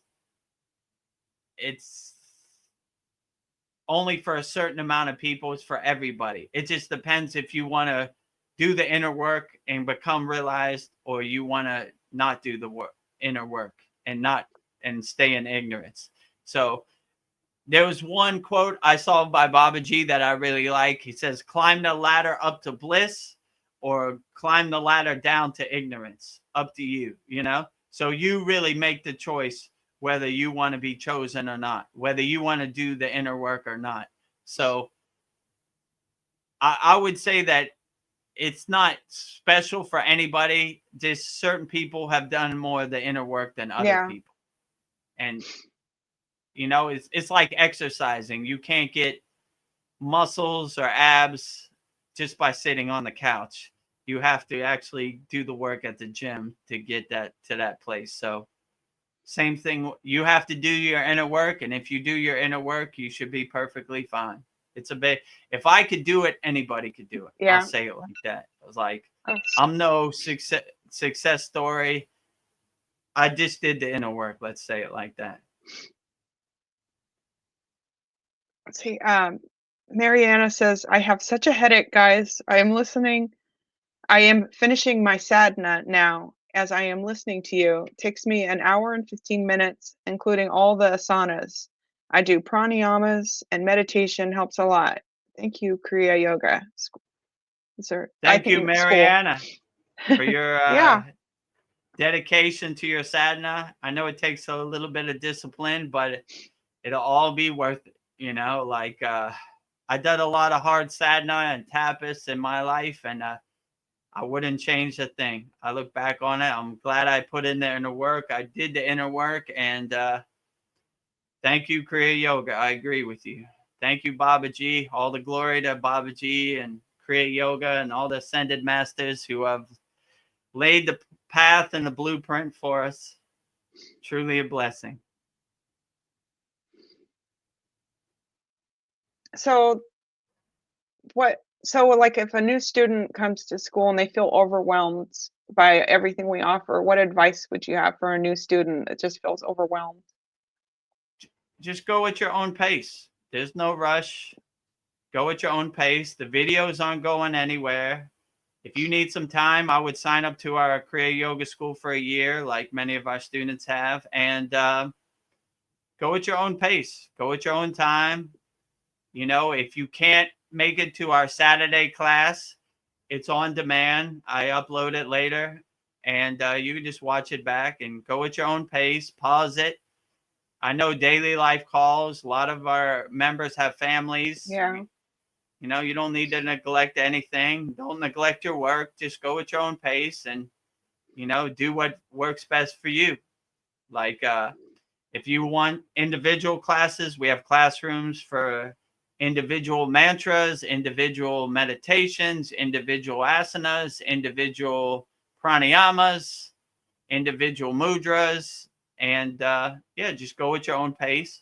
only for a certain amount of people. It's for everybody. It just depends if you want to do the inner work and become realized, or you want to not do the inner work and stay in ignorance. So there was one quote I saw by Babaji that I really like. He says, climb the ladder up to bliss or climb the ladder down to ignorance. Up to you, you know? So you really make the choice whether you want to be chosen or not, whether you want to do the inner work or not. So I would say that it's not special for anybody. Just certain people have done more of the inner work than other people. And, you know, it's like exercising. You can't get muscles or abs just by sitting on the couch. You have to actually do the work at the gym to get that to that place. So same thing, you have to do your inner work, and if you do your inner work, you should be perfectly fine. It's a bit, if I could do it, anybody could do it. I'll say it like that. I was like, I'm no success story. I just did the inner work. Let's say it like that. Let's see. Mariana says, I have such a headache, guys. I am finishing my sadhana now as I am listening to you. It takes me an hour and 15 minutes, including all the asanas. I do pranayamas and meditation helps a lot. Thank you, Kriya Yoga. Thank you, Mariana, for your dedication to your sadhana. I know it takes a little bit of discipline, but it'll all be worth it. You know, like I did a lot of hard sadhana and tapas in my life, and I wouldn't change a thing. I look back on it. I'm glad I put in the inner work. I did the inner work, and thank you, Kriya Yoga. I agree with you. Thank you, Babaji. All the glory to Babaji and Kriya Yoga and all the ascended masters who have laid the path and the blueprint for us. Truly a blessing. So like if a new student comes to school and they feel overwhelmed by everything we offer, what advice would you have for a new student that just feels overwhelmed? Just go at your own pace. There's no rush. Go at your own pace. The videos aren't going anywhere. If you need some time, I would sign up to our Kriya Yoga School for a year, like many of our students have, and go at your own pace. Go at your own time. You know, if you can't make it to our Saturday class, it's on demand. I upload it later, and you can just watch it back and go at your own pace. Pause it. I know daily life calls. A lot of our members have families. Yeah. You know, you don't need to neglect anything. Don't neglect your work. Just go at your own pace and, you know, do what works best for you. Like if you want individual classes, we have classrooms for individual mantras, individual meditations, individual asanas, individual pranayamas, individual mudras. And just go at your own pace.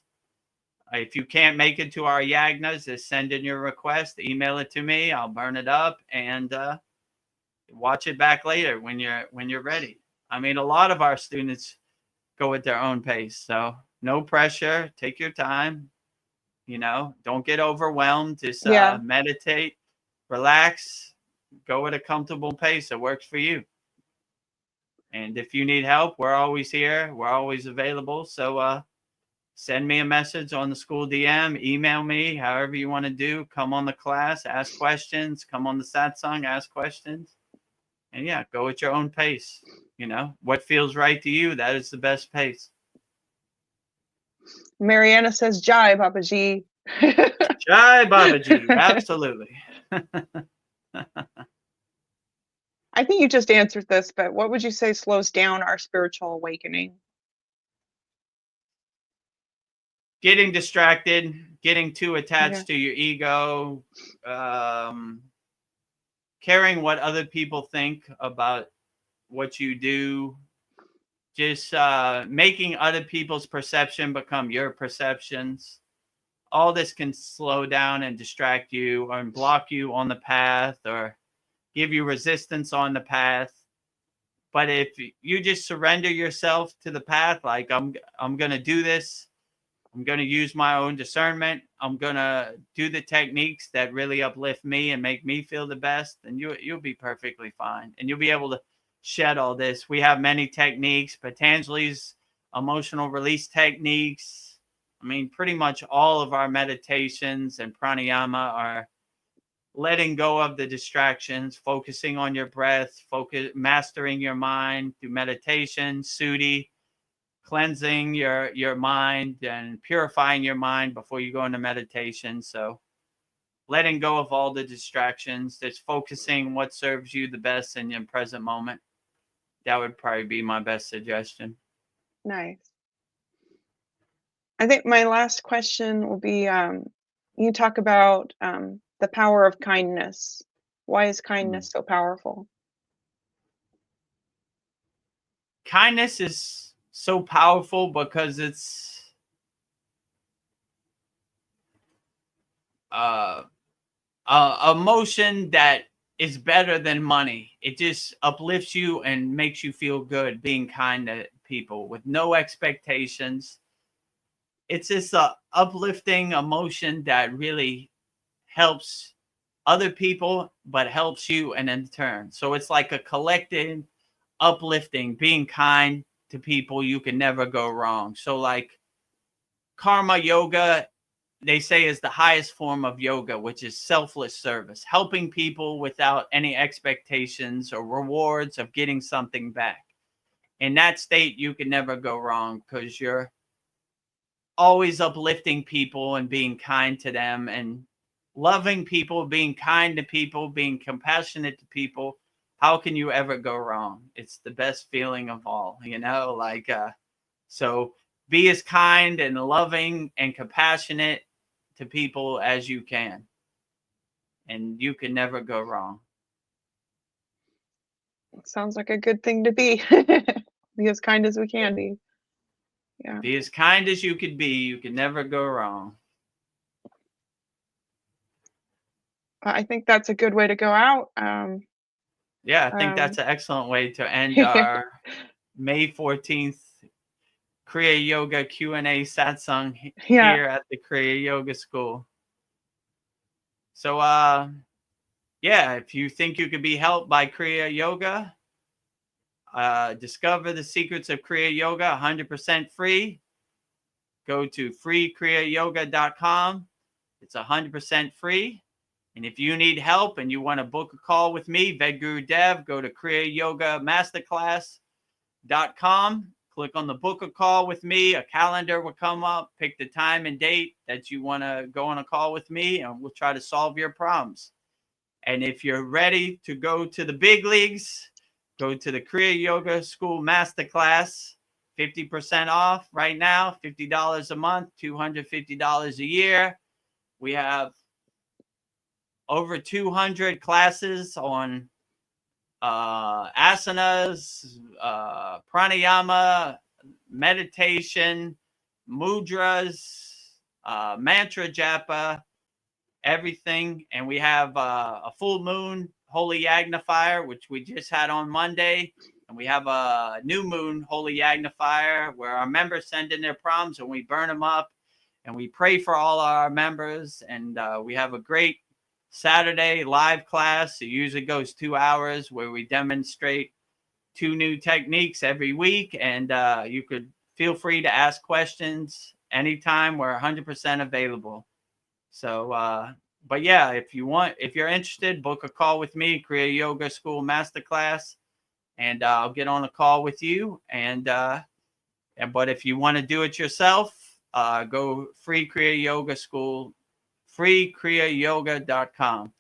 If you can't make it to our yagnas, just send in your request, email it to me. I'll burn it up and watch it back later when you're ready. I mean, a lot of our students go at their own pace, so no pressure. Take your time. You know, don't get overwhelmed. Just meditate, relax, go at a comfortable pace that works for you. And if you need help, we're always here. We're always available. So send me a message on the school DM, email me, however you want to do. Come on the class, ask questions. Come on the satsang, ask questions. And yeah, go at your own pace. You know, what feels right to you, that is the best pace. Mariana says, Jai, Babaji. Jai, Babaji. Absolutely. I think you just answered this, but what would you say slows down our spiritual awakening? Getting distracted, getting too attached to your ego, caring what other people think about what you do, just making other people's perception become your perceptions. All this can slow down and distract you or block you on the path or give you resistance on the path. But if you just surrender yourself to the path, like I'm going to do this, I'm going to use my own discernment, I'm going to do the techniques that really uplift me and make me feel the best, and you'll be perfectly fine. And you'll be able to shed all this. We have many techniques. Patanjali's emotional release techniques. I mean, pretty much all of our meditations and pranayama are letting go of the distractions, focusing on your breath, mastering your mind through meditation, suti, cleansing your mind and purifying your mind before you go into meditation. So letting go of all the distractions, just focusing what serves you the best in your present moment. That would probably be my best suggestion. Nice. I think my last question will be, you talk about the power of kindness. Why is kindness so powerful? Kindness is so powerful because it's emotion that is better than money. It just uplifts you and makes you feel good being kind to people with no expectations. It's just a uplifting emotion that really helps other people, but helps you and in turn. So it's like a collective uplifting, being kind to people. You can never go wrong. So like karma yoga, they say, is the highest form of yoga, which is selfless service, helping people without any expectations or rewards of getting something back. In that state, you can never go wrong because you're always uplifting people and being kind to them and loving people, being kind to people, being compassionate to people. How can you ever go wrong? It's the best feeling of all, so be as kind and loving and compassionate to people as you can, and you can never go wrong. Sounds like a good thing to be. Be as kind as we can be. Yeah. Be as kind as you could be. You can never go wrong. I think that's a good way to go out. Yeah, I think that's an excellent way to end our May 14th Kriya Yoga Q&A Satsang here at the Kriya Yoga School. So, if you think you could be helped by Kriya Yoga, discover the secrets of Kriya Yoga 100% free. Go to freekriyayogamasterclass.com. It's 100% free. And if you need help and you want to book a call with me, Vedagurudev, go to kriyayogamasterclass.com. Click on the book a call with me. A calendar will come up. Pick the time and date that you want to go on a call with me, and we'll try to solve your problems. And if you're ready to go to the big leagues, go to the Kriya Yoga School Masterclass. 50% off right now, $50 a month, $250 a year. We have over 200 classes on asanas, pranayama, meditation, mudras, mantra japa, everything. And we have a full moon holy yagnifier, which we just had on Monday. And we have a new moon holy yagnifier where our members send in their problems and we burn them up. And we pray for all our members. And we have a great Saturday live class. It usually goes 2 hours where we demonstrate 2 new techniques every week. And you could feel free to ask questions anytime. We're 100% available. So, but yeah, if you're interested, book a call with me, Kriya Yoga School Masterclass, and I'll get on a call with you. But if you want to do it yourself, go free Kriya Yoga School, freekriyayoga.com,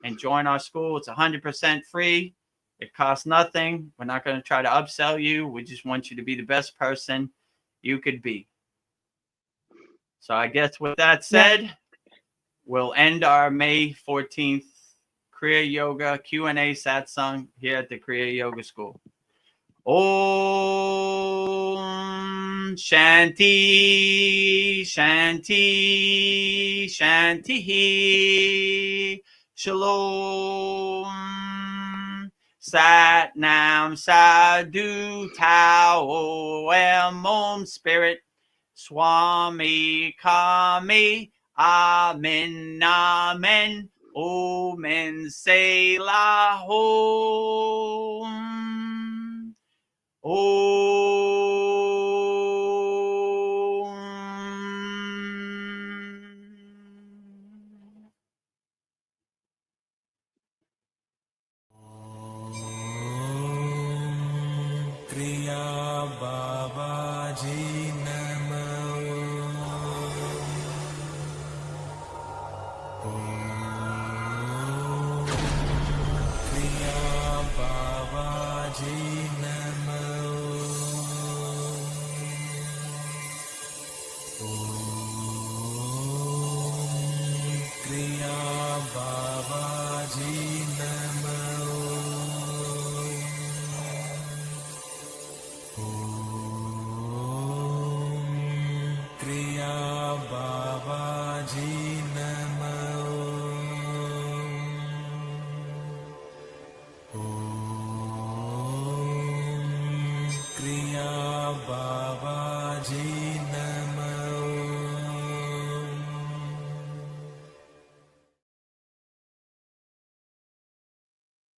and join our school. It's 100% free. It costs nothing. We're not going to try to upsell you. We just want you to be the best person you could be. So I guess with that said, we'll end our May 14th Kriya Yoga Q&A Satsang here at the Kriya Yoga School. Om Shanti, Shanti, Shanti. Shalom. Sat Nam Sadhu Tao Om Spirit. Swami Kami. Amen, amen, omen, selah, om, Kriya Babaji Namo. Om Kriya Babaji